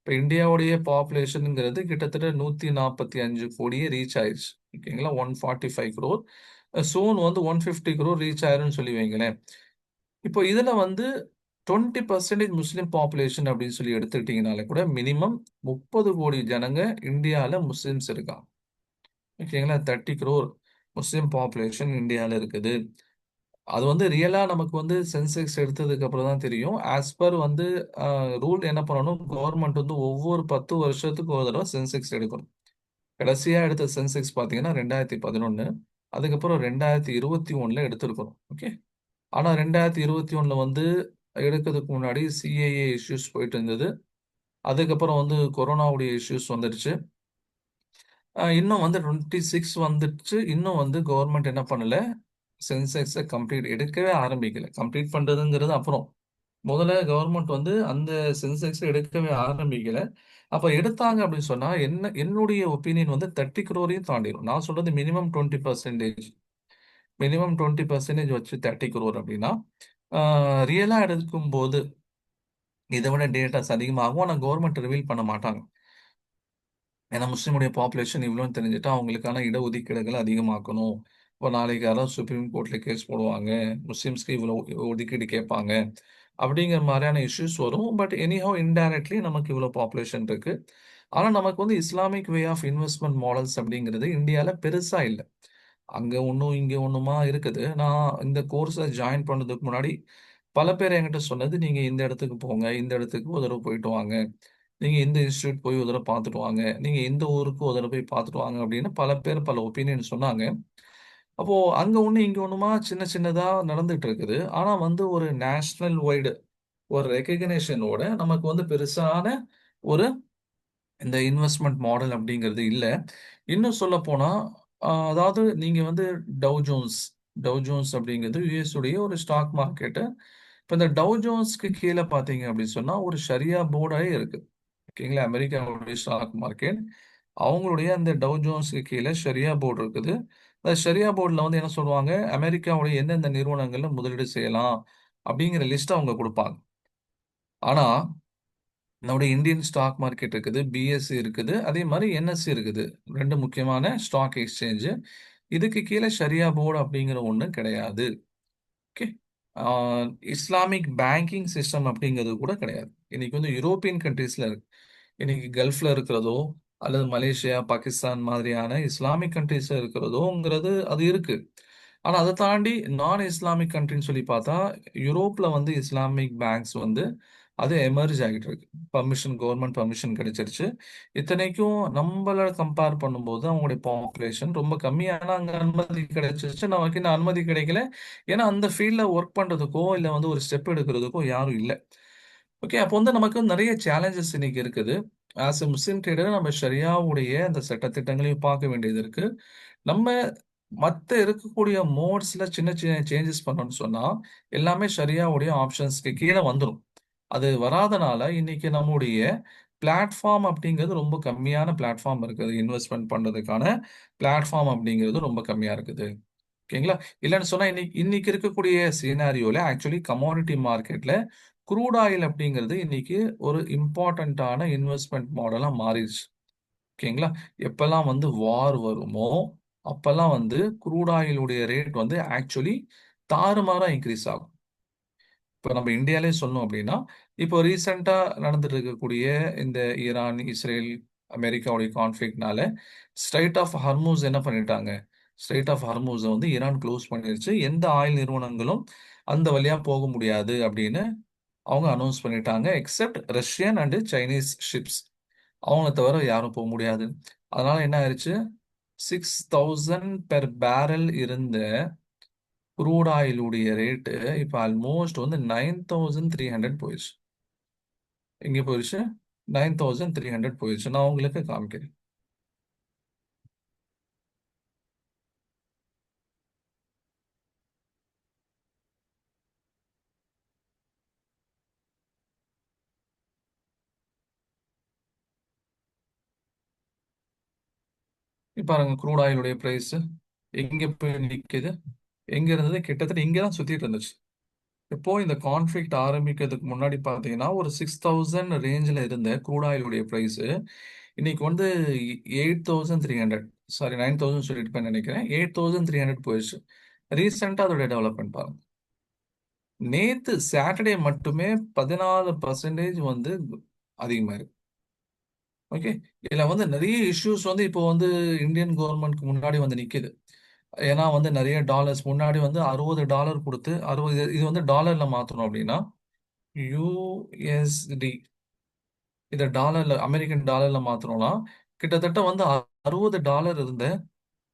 இப்போ இந்தியாவுடைய பாப்புலேஷனுங்கிறது கிட்டத்தட்ட 145 கோடியே ரீச் ஆயிடுச்சு. ஓகேங்களா? 145 crore. சூன் வந்து 150 crore ரீச் ஆயிரும்னு சொல்லி வைங்களேன். இப்போ இதுல வந்து 20% முஸ்லிம் பாப்புலேஷன் அப்படின்னு சொல்லி எடுத்துக்கிட்டீங்கனாலே கூட மினிமம் 30 கோடி ஜனங்க இந்தியால முஸ்லிம்ஸ் இருக்காங்க. ஓகேங்களா? 30 crore முஸ்லிம் பாப்புலேஷன் இந்தியால இருக்குது. அது வந்து ரியலா நமக்கு வந்து சென்செக்ஸ் எடுத்ததுக்கு அப்புறம் தான் தெரியும். ஆஸ் பர் வந்து ரூல் என்ன பண்ணணும், கவர்மெண்ட் வந்து ஒவ்வொரு 10 வருஷத்துக்கு ஒரு தடவை சென்செக்ஸ் எடுக்கணும். கடைசியா எடுத்த சென்செக்ஸ் பார்த்தீங்கன்னா 2011. அதுக்கப்புறம் 2021ல எடுத்திருக்கணும். ஓகே. ஆனா 2021ல வந்து எடுக்கிறதுக்கு முன்னாடி சிஏஏ இஷ்யூஸ் போயிட்டு இருந்தது. அதுக்கப்புறம் வந்து கொரோனாவுடைய இஷ்யூஸ் வந்துடுச்சு. இன்னும் வந்து 26 வந்துடுச்சு. இன்னும் வந்து கவர்மெண்ட் என்ன பண்ணல, சென்செக்ஸை கம்ப்ளீட் எடுக்கவே ஆரம்பிக்கல. கம்ப்ளீட் பண்றதுங்கிறது அப்புறம். முதல்ல கவர்மெண்ட் வந்து அந்த சென்செக்ஸை எடுக்கவே ஆரம்பிக்கல. அப்ப எடுத்தாங்க அப்படின்னு சொன்னா என்னுடைய ஒப்பீனியன் வந்து 30 crore தாண்டிடும். நான் சொல்றது மினிமம் 20%. மினிமம் 20% வச்சு 30 crore அப்படின்னா ரியலா எடுக்கும்போது இதை விட டேட்டாஸ் அதிகமாகும். ஆனா கவர்மெண்ட் ரிவீல் பண்ண மாட்டாங்க. ஏன்னா முஸ்லிமுடைய பாப்புலேஷன் இவ்வளோன்னு தெரிஞ்சுட்டா அவங்களுக்கான இடஒதுக்கீடுகள் அதிகமாக்கணும். இப்போ நாளைக்கு யாராவது சுப்ரீம் கோர்ட்ல கேஸ் போடுவாங்க, முஸ்லிம்ஸ்க்கு இவ்வளோ ஒதுக்கீடு கேட்பாங்க அப்படிங்கிற மாதிரியான இஷ்யூஸ் வரும். பட் எனிஹவ் இன்டைரக்ட்லி நமக்கு இவ்வளோ பாப்புலேஷன் இருக்கு. ஆனா நமக்கு வந்து Islamic way of investment models அப்படிங்கிறது இந்தியால பெருசா இல்ல. அங்க ஒண்ணும், இங்க ஒண்ணுமா இருக்குது. நான் இந்த கோர்ஸ ஜாயின் பண்ணதுக்கு முன்னாடி பல பேர் என்கிட்ட சொன்னது, "நீங்க இந்த இடத்துக்கு போங்க. இந்த இடத்துக்கு ஒரு தடவ போயிட்டு வாங்க. நீங்க இந்த இன்ஸ்டிடியூட் போய் ஒரு தடவ பார்த்துட்டு வாங்க. நீங்க இந்த ஊருக்கு ஒரு தடவ போய் பார்த்துட்டு வாங்க." அப்படின்னு பல பேர் பல ஒப்பீனியன் சொன்னாங்க. அப்போ அங்க ஒண்ணு, இங்க ஒண்ணுமா சின்ன சின்னதா நடந்துட்டு இருக்குது. ஆனா வந்து ஒரு நேஷனல் வைடு ஒரு ரெகக்னிஷனோட நமக்கு வந்து பெருசான ஒரு இந்த இன்வெஸ்ட்மென்ட் மாடல் அப்படிங்கிறது இல்ல. இன்னும் சொல்லப்போனா, அதாவது நீங்க வந்து டவ் ஜோன்ஸ் டவ் ஜோன்ஸ் அப்படிங்கிறது யுஎஸ் உடைய ஒரு ஸ்டாக் மார்க்கெட்டு. இப்ப இந்த டவ் ஜோன்ஸ்க்கு கீழ பார்த்தீங்க அப்படின்னு சொன்னா, ஒரு ஷரியா போர்டே இருக்கு. ஓகேங்களா? அமெரிக்காவுடைய ஸ்டாக் மார்க்கெட். அவங்களுடைய அந்த டவ் ஜோன்ஸ்க்கு கீழ ஷரியா போர்டு இருக்குது. அந்த ஷரியா போர்டுல வந்து என்ன சொல்லுவாங்க, அமெரிக்காவுடைய எந்தெந்த நிறுவனங்கள்ல முதலீடு செய்யலாம் அப்படிங்கிற லிஸ்ட் அவங்க குடுப்பாங்க. ஆனா நம்முடைய இந்தியன் ஸ்டாக் மார்க்கெட் இருக்குது. பிஎஸ்சி இருக்குது. அதே மாரி என்எஸ்சி இருக்குது. 2 முக்கியமான ஸ்டாக் எக்ஸ்சேஞ்ச். இதுக்கு கீழ ஷரியா போர்டு அப்படிங்கிற ஒண்ணு கிடையாது. ஓகே. ஆ இஸ்லாமிக் பேங்கிங் சிஸ்டம் அப்படிங்கிறது கூட கிடையாது. இன்னைக்கு வந்து யூரோப்பியன் கண்ட்ரீஸ்ல இருக்கு. இன்னைக்கு கல்ஃப்ல இருக்கிறதோ, அல்லது மலேசியா, பாகிஸ்தான் மாதிரியான இஸ்லாமிக் கண்ட்ரீஸ்ல இருக்கிறதோங்கிறது அது இருக்கு. ஆனா அத தாண்டி நான் இஸ்லாமிக் கண்ட்ரின்னு சொல்லி பார்த்தா, யூரோப்ல வந்து இஸ்லாமிக் பேங்க்ஸ் வந்து அது எமர்ஜ் ஆகிட்டு இருக்கு. கவர்ன்மென்ட் பெர்மிஷன் கிடைச்சிருச்சு. இத்தனைக்கும் நம்மள கம்பேர் பண்ணும்போது அவங்களுடைய பாப்புலேஷன் ரொம்ப கம்மி. ஆனா அங்க அனுமதி கிடைச்சிருச்சு. நமக்கு இன்னும் அனுமதி கிடைக்கல. ஏன்னா அந்த ஃபீல்ட்ல ஒர்க் பண்றதுக்கோ, இல்ல வந்து ஒரு ஸ்டெப் எடுக்கிறதுக்கோ யாரும் இல்ல. ஓகே. அப்போ வந்து நமக்கு நெறைய சேலஞ்சஸ் இன்னைக்கு இருக்குது. ஆஸ் எ முஸ்லிம் ட்ரேடர் நம்ம ஷரியாவுடைய அந்த சட்ட திட்டங்களையும் பார்க்க வேண்டியது இருக்கு. நம்ம மத்த இருக்கக்கூடிய மோட்ஸ்ல சின்ன சின்ன சேஞ்சஸ் பண்ணோம்னு சொன்னா, எல்லாமே ஷரியாவுடைய ஆப்ஷன்ஸ்க்கு கீழ வந்துரும். அது வராதனால இன்னைக்கு நம்முடைய பிளாட்ஃபார்ம் அப்படிங்கிறது ரொம்ப கம்மியான பிளாட்ஃபார்ம் இருக்குது. இன்வெஸ்ட்மென்ட் பண்றதுக்கான பிளாட்ஃபார்ம் அப்படிங்கிறது ரொம்ப கம்மியா இருக்குது. ஓகேங்களா? இல்லன்னு சொன்னா இன்னைக்கு இன்னைக்கு இருக்கக்கூடிய சினாரியோல ஆக்சுவலி கமோடிட்டி மார்க்கெட்ல க்ரூட் ஆயில் அப்படிங்கிறது இன்னைக்கு ஒரு இம்பார்ட்டன்ட்டான இன்வெஸ்ட்மென்ட் மாடலா மாறிருச்சு. ஓகேங்களா? எப்பல்லாம் வந்து வார் வருமோ, அப்பல்லாம் வந்து க்ரூட் ஆயிலுடைய ரேட் வந்து ஆக்சுவலி தாறுமாறா இன்கிரீஸ் ஆகும். இப்ப நம்ம இந்தியாலயே சொல்லணும் அப்படின்னா, இப்போ ரீசென்ட்டா நடந்துட்டு இருக்கக்கூடிய இந்த ஈரான், இஸ்ரேல், அமெரிக்காவுடைய கான்ஃப்ளிக்ட்னால ஸ்ட்ரெய்ட் ஆஃப் ஹர்மூஸ் என்ன பண்ணிட்டாங்க? ஸ்ட்ரெய்ட் ஆஃப் ஹர்மூஸ வந்து ஈரான் குளோஸ் பண்ணிருச்சு. எந்த ஆயில் நிறுவனங்களும் அந்த வழியா போக முடியாது அப்படின்னு அவங்க அனௌன்ஸ் பண்ணிட்டாங்க. Except Russian and Chinese ships. அவங்கள தவிர யாரும் போ முடியாது. அதனால என்ன ஆயிருச்சு? 6000 பெர் பேரல் இருந்த க்ரூட் ஆயிலுடைய ரேட்டு இப்ப ஆல்மோஸ்ட் வந்து 9300 போயிருச்சு. எங்க போயிருச்சு? 9300 போயிருச்சு. நான் உங்களுக்கு காமிக்கிறேன். இப்ப பாருங்க க்ரூட் ஆயிலுடைய பிரைஸ் எங்க போய் நிக்குது? எங்க இருந்தது? கிட்டத்தட்ட இங்க தான் சுத்திட்டு இருந்துச்சு. இப்போ இந்த கான்ஃப்ளிக்ட் ஆரம்பிக்கிறதுக்கு முன்னாடி பார்த்தீங்கன்னா, ஒரு 6000 ரேஞ்சில இருந்த க்ரூட் ஆயிலுடைய பிரைஸ் இன்னைக்கு வந்து 8300 சாரி 9000 சொல்லியிருப்பேன்னு நினைக்கிறேன். 8300 போயிருச்சு. ரீசென்ட்டா அதோட டெவலப்மென்ட் பாருங்க. நேத்து சாட்டர்டே மட்டுமே 14% வந்து அதிகமாயிருக்கு. ஓகே. இதுல வந்து நெறைய இஷ்யூஸ் வந்து இப்போ வந்து இந்தியன் கவர்ன்மெண்ட்க்கு முன்னாடி வந்து நிக்குது. ஏன்னா வந்து நெறைய டாலர்ஸ் முன்னாடி வந்து $60 குடுத்து 60 இது வந்து டாலர்ல மாத்தணும் அப்படின்னா, யுஎஸ்டி இத டாலர்ல அமெரிக்கன் டாலர்ல மாத்தணும்னா, கிட்டத்தட்ட வந்து $60 இருந்த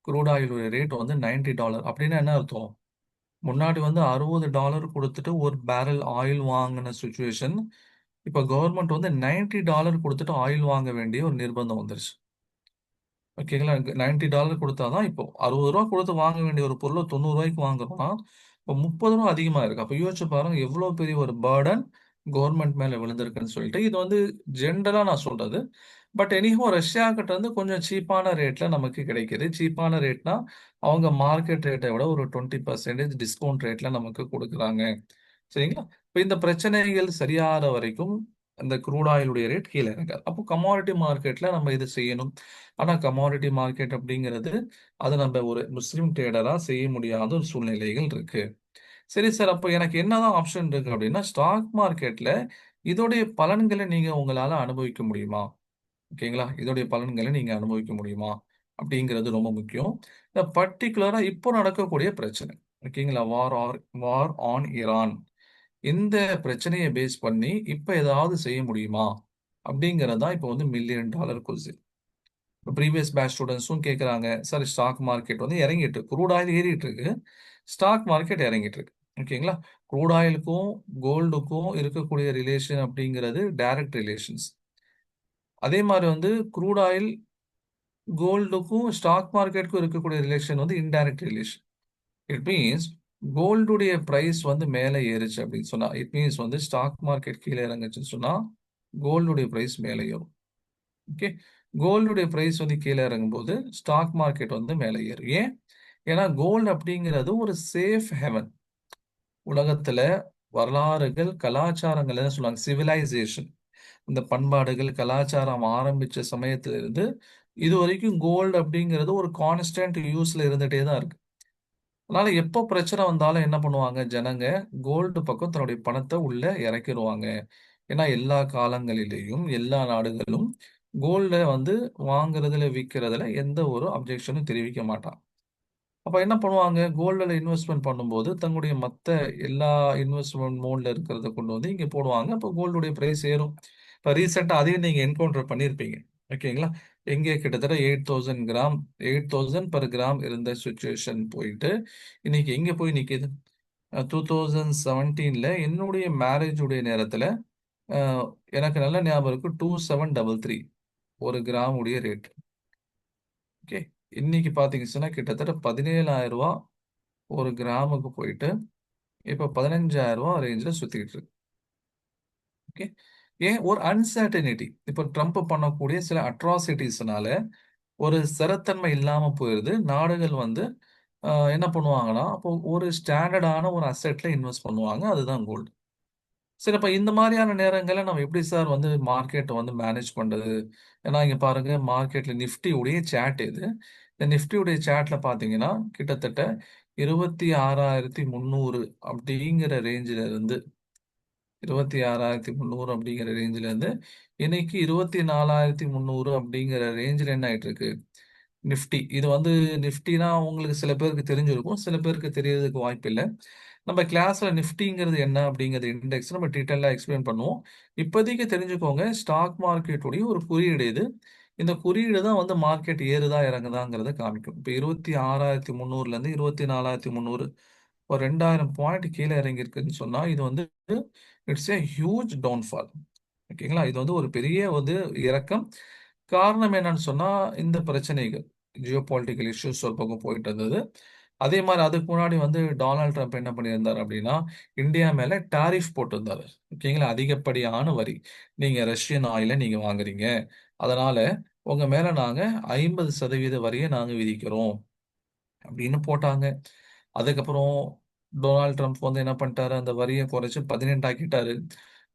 க்ரூட் ஆயில் ரேட் வந்து $90. அப்படின்னா என்ன அர்த்தம்? முன்னாடி வந்து $60 குடுத்துட்டு ஒரு பேரல் ஆயில் வாங்குன சிச்சுவேஷன், இப்ப கவர்ன்மெண்ட் வந்து $90 குடுத்துட்டு ஆயில் வாங்க வேண்டிய ஒரு நிர்பந்தம் வந்துருச்சு. ஓகேங்களா? $90 குடுத்தா தான் இப்போ ரூ. 60 குடுத்து வாங்க வேண்டிய ஒரு பொருள ரூ. 90க்கு வாங்குறோம்னா, இப்போ ரூ. 30 அதிகமா இருக்கு. அப்ப யோசிச்சு பாருங்க எவ்வளோ பெரிய ஒரு பர்டன் கவர்ன்மெண்ட் மேல விழுந்திருக்குன்னு சொல்லிட்டு. இது வந்து ஜென்ரலா நான் சொல்றது. பட் எனிஹோ ரஷ்யா கிட்ட இருந்து கொஞ்சம் சீப்பான ரேட்ல நமக்கு கிடைக்குது. சீப்பான ரேட்னா, அவங்க மார்க்கெட் ரேட்ட விட ஒரு 20% டிஸ்கவுண்ட் ரேட்ல நமக்கு குடுக்குறாங்க. சரிங்களா? இப்ப இந்த பிரச்சனைகள் சரியாற வரைக்கும் அந்த க்ரூட் ஆயிலுடைய ரேட் கீழ இறங்காது. அப்போ கமாடிட்டி மார்க்கெட்ல நம்ம இது செய்யணும். ஆனா கமாடிட்டி மார்க்கெட் அப்படிங்கிறது, அத நம்ம ஒரு முஸ்லீம் ட்ரேடரா செய்ய முடியாத ஒரு சூழ்நிலைகள் இருக்கு. சரி சார், அப்போ எனக்கு என்னதான் ஆப்ஷன் இருக்கு அப்படின்னா, ஸ்டாக் மார்க்கெட்ல இதோடைய பலன்களை நீங்க உங்களால அனுபவிக்க முடியுமா? ஓகேங்களா? இதோடைய பலன்களை நீங்க அனுபவிக்க முடியுமா? அப்படிங்கிறது ரொம்ப முக்கியம். பர்ட்டிகுலரா இப்போ நடக்கக்கூடிய பிரச்சனை. ஓகேங்களா? வார் ஆன் ஈரான். இந்த பிரச்சனையை பேஸ் பண்ணி இப்ப ஏதாவது செய்ய முடியுமா? அப்படிங்கிறது தான் இப்போ வந்து $1,000,000 கொஸ்டின். ப்ரீவியஸ் பேட்ச் ஸ்டூடெண்ட்ஸும் கேட்குறாங்க, சார் ஸ்டாக் மார்க்கெட் வந்து இறங்கிட்டு இருக்கு. க்ரூட் ஆயில் ஏறிட்டு இருக்கு. ஸ்டாக் மார்க்கெட் இறங்கிட்டு இருக்கு. ஓகேங்களா? க்ரூட் ஆயிலுக்கும் கோல்டுக்கும் இருக்கக்கூடிய ரிலேஷன் அப்படிங்கிறது டைரக்ட் ரிலேஷன்ஸ். அதே மாதிரி வந்து க்ரூட் ஆயில் கோல்டுக்கும் ஸ்டாக் மார்க்கெட்டுக்கும் இருக்கக்கூடிய ரிலேஷன் வந்து இன்டைரக்ட் ரிலேஷன். இட் மீன்ஸ் கோல்டுடைய பிரைஸ் வந்து மேலே ஏறுச்சு அப்படின்னு சொன்னா, இட் மீன்ஸ் வந்து ஸ்டாக் மார்க்கெட் கீழே இறங்குச்சுன்னு சொன்னா கோல்டுடைய பிரைஸ் மேலே ஏறும். ஓகே. கோல்டுடைய பிரைஸ் வந்து கீழே இறங்கும்போது ஸ்டாக் மார்க்கெட் வந்து மேலே ஏறும். ஏன்? ஏன்னா கோல்டு அப்படிங்கிறது ஒரு சேஃப் ஹெவன். உலகத்துல வரலாறுகள், கலாச்சாரங்கள் என்ன சொல்லுவாங்க? சிவிலைசேஷன். இந்த பண்பாடுகள், கலாச்சாரம் ஆரம்பிச்ச சமயத்துல இருந்து இதுவரைக்கும் கோல்டு அப்படிங்கிறது ஒரு கான்ஸ்டன்ட் யூஸ்ல இருந்துட்டே தான் இருக்கு. அதனால எப்போ பிரச்சனை வந்தாலும் என்ன பண்ணுவாங்க ஜனங்க? கோல்டு பக்கம் தன்னுடைய பணத்தை உள்ள இறக்கிருவாங்க. ஏன்னா எல்லா காலங்களிலேயும் எல்லா நாடுகளும் கோல்ட வந்து வாங்குறதுல, விக்கிறதுல எந்த ஒரு அப்ஜெக்ஷனும் தெரிவிக்க மாட்டாங்க. அப்ப என்ன பண்ணுவாங்க? கோல்டுல இன்வெஸ்ட்மென்ட் பண்ணும்போது, தங்களுடைய மத்த எல்லா இன்வெஸ்ட்மென்ட் மோட்ல இருக்கிறத கொண்டு வந்து இங்க போடுவாங்க. அப்ப கோல்டுடைய பிரைஸ் ஏறும். இப்ப ரீசென்ட்டா அதையும் நீங்க என்கவுண்டர் பண்ணியிருப்பீங்க. ஓகேங்களா? எங்கே கிட்டத்தட்ட 8,000 கிராம் 8,000 பெர் கிராம் இருந்த சிச்சுவேஷன் போயிட்டு, இன்னைக்கு எங்க போய் நிக்குது? 2017ல என்னுடைய மேரேஜ் உடைய நேரத்துல, அ எனக்கு நல்ல ஞாபகம் இருக்கு. 2733 1 கிராம் உடைய ரேட். ஓகே. இன்னைக்கு பார்த்தீங்கன்னா கிட்டத்தட்ட ரூ. 17,000 ஒரு கிராமுக்கு போயிட்டு, இப்ப ரூ. 15,000 ரேஞ்ச்ல சுத்திட்டு இருக்கு. ஓகே. ஏன்? ஒரு அன்சர்டனிட்டி. இப்ப ட்ரம்ப் பண்ணக்கூடிய சில அட்ராசிட்டீஸ்னால ஒரு ஸ்திரத்தன்மை இல்லாம போயிருது. நாடுகள் வந்து என்ன பண்ணுவாங்கன்னா, அப்போ ஒரு ஸ்டாண்டர்டான ஒரு அசெட்ல இன்வெஸ்ட் பண்ணுவாங்க. அதுதான் கோல்டு. சரி, அப்ப இந்த மாரியான நேரங்கள்ல நம்ம எப்படி சார் வந்து மார்க்கெட்ட வந்து மேனேஜ் பண்றது? ஏன்னா இங்க பாருங்க, மார்க்கெட்ல நிஃப்டி உடைய சார்ட் இது. இந்த நிஃப்டி உடைய சார்ட்ல பார்த்தீங்கன்னா, கிட்டத்தட்ட 26,300 அப்படிங்கிற ரேஞ்சில இருந்து 26,300 அப்படிங்கிற ரேஞ்சில இருந்து இன்னைக்கு 24,300 அப்படிங்கிற ரேஞ்சில என்ன ஆயிட்டு இருக்கு? நிஃப்டி. இது வந்து நிஃப்டினா உங்களுக்கு சில பேருக்கு தெரிஞ்சிருக்கும். சில பேருக்கு தெரியறதுக்கு வாய்ப்பில்ல. நம்ம கிளாஸ்ல நிஃப்டிங்கிறது என்ன அப்படிங்கிறது இண்டெக்ஸ் நம்ம டீட்டெயிலா எக்ஸ்பிளைன் பண்ணுவோம். இப்போதைக்கு தெரிஞ்சுக்கோங்க, ஸ்டாக் மார்க்கெட்டுடைய ஒரு குறியீடு இது. இந்த குறியீடு தான் வந்து மார்க்கெட் ஏறுதா இறங்குதாங்கிறத காமிக்கும். இப்போ 26,300லேருந்து 24,300 ஒரு 2000 பாயிண்ட் கீழே இறங்கியிருக்குன்னு சொன்னா, இது வந்து இட்ஸ் ஏ ஹியூஜ் டவுன்ஃபால். ஓகேங்களா? இது வந்து ஒரு பெரிய வந்து இறக்கம். காரணம் என்னன்னு சொன்னா, இந்த பிரச்சனைகள். ஜியோ பொலிட்டிக்கல் இஷ்யூஸ் ஒரு பக்கம் போயிட்டு இருந்தது. அதே மாரி அதுக்கு முன்னாடி வந்து டொனால்ட் ட்ரம்ப் என்ன பண்ணியிருந்தாரு அப்படின்னா, இந்தியா மேல டாரிஃப் போட்டிருந்தாரு. ஓகேங்களா? அதிகப்படியான வரி. நீங்க ரஷ்யன் ஆயில நீங்க வாங்குறீங்க. அதனால உங்க மேல நாங்க 50% வரிய நாங்க விதிக்கிறோம். அப்படின்னு போட்டாங்க. அதுக்கப்புறம் டொனால்ட் ட்ரம்ப் வந்து என்ன பண்ணிட்டாரு, அந்த வரிய குறைச்சு 18 ஆக்கிட்டாரு.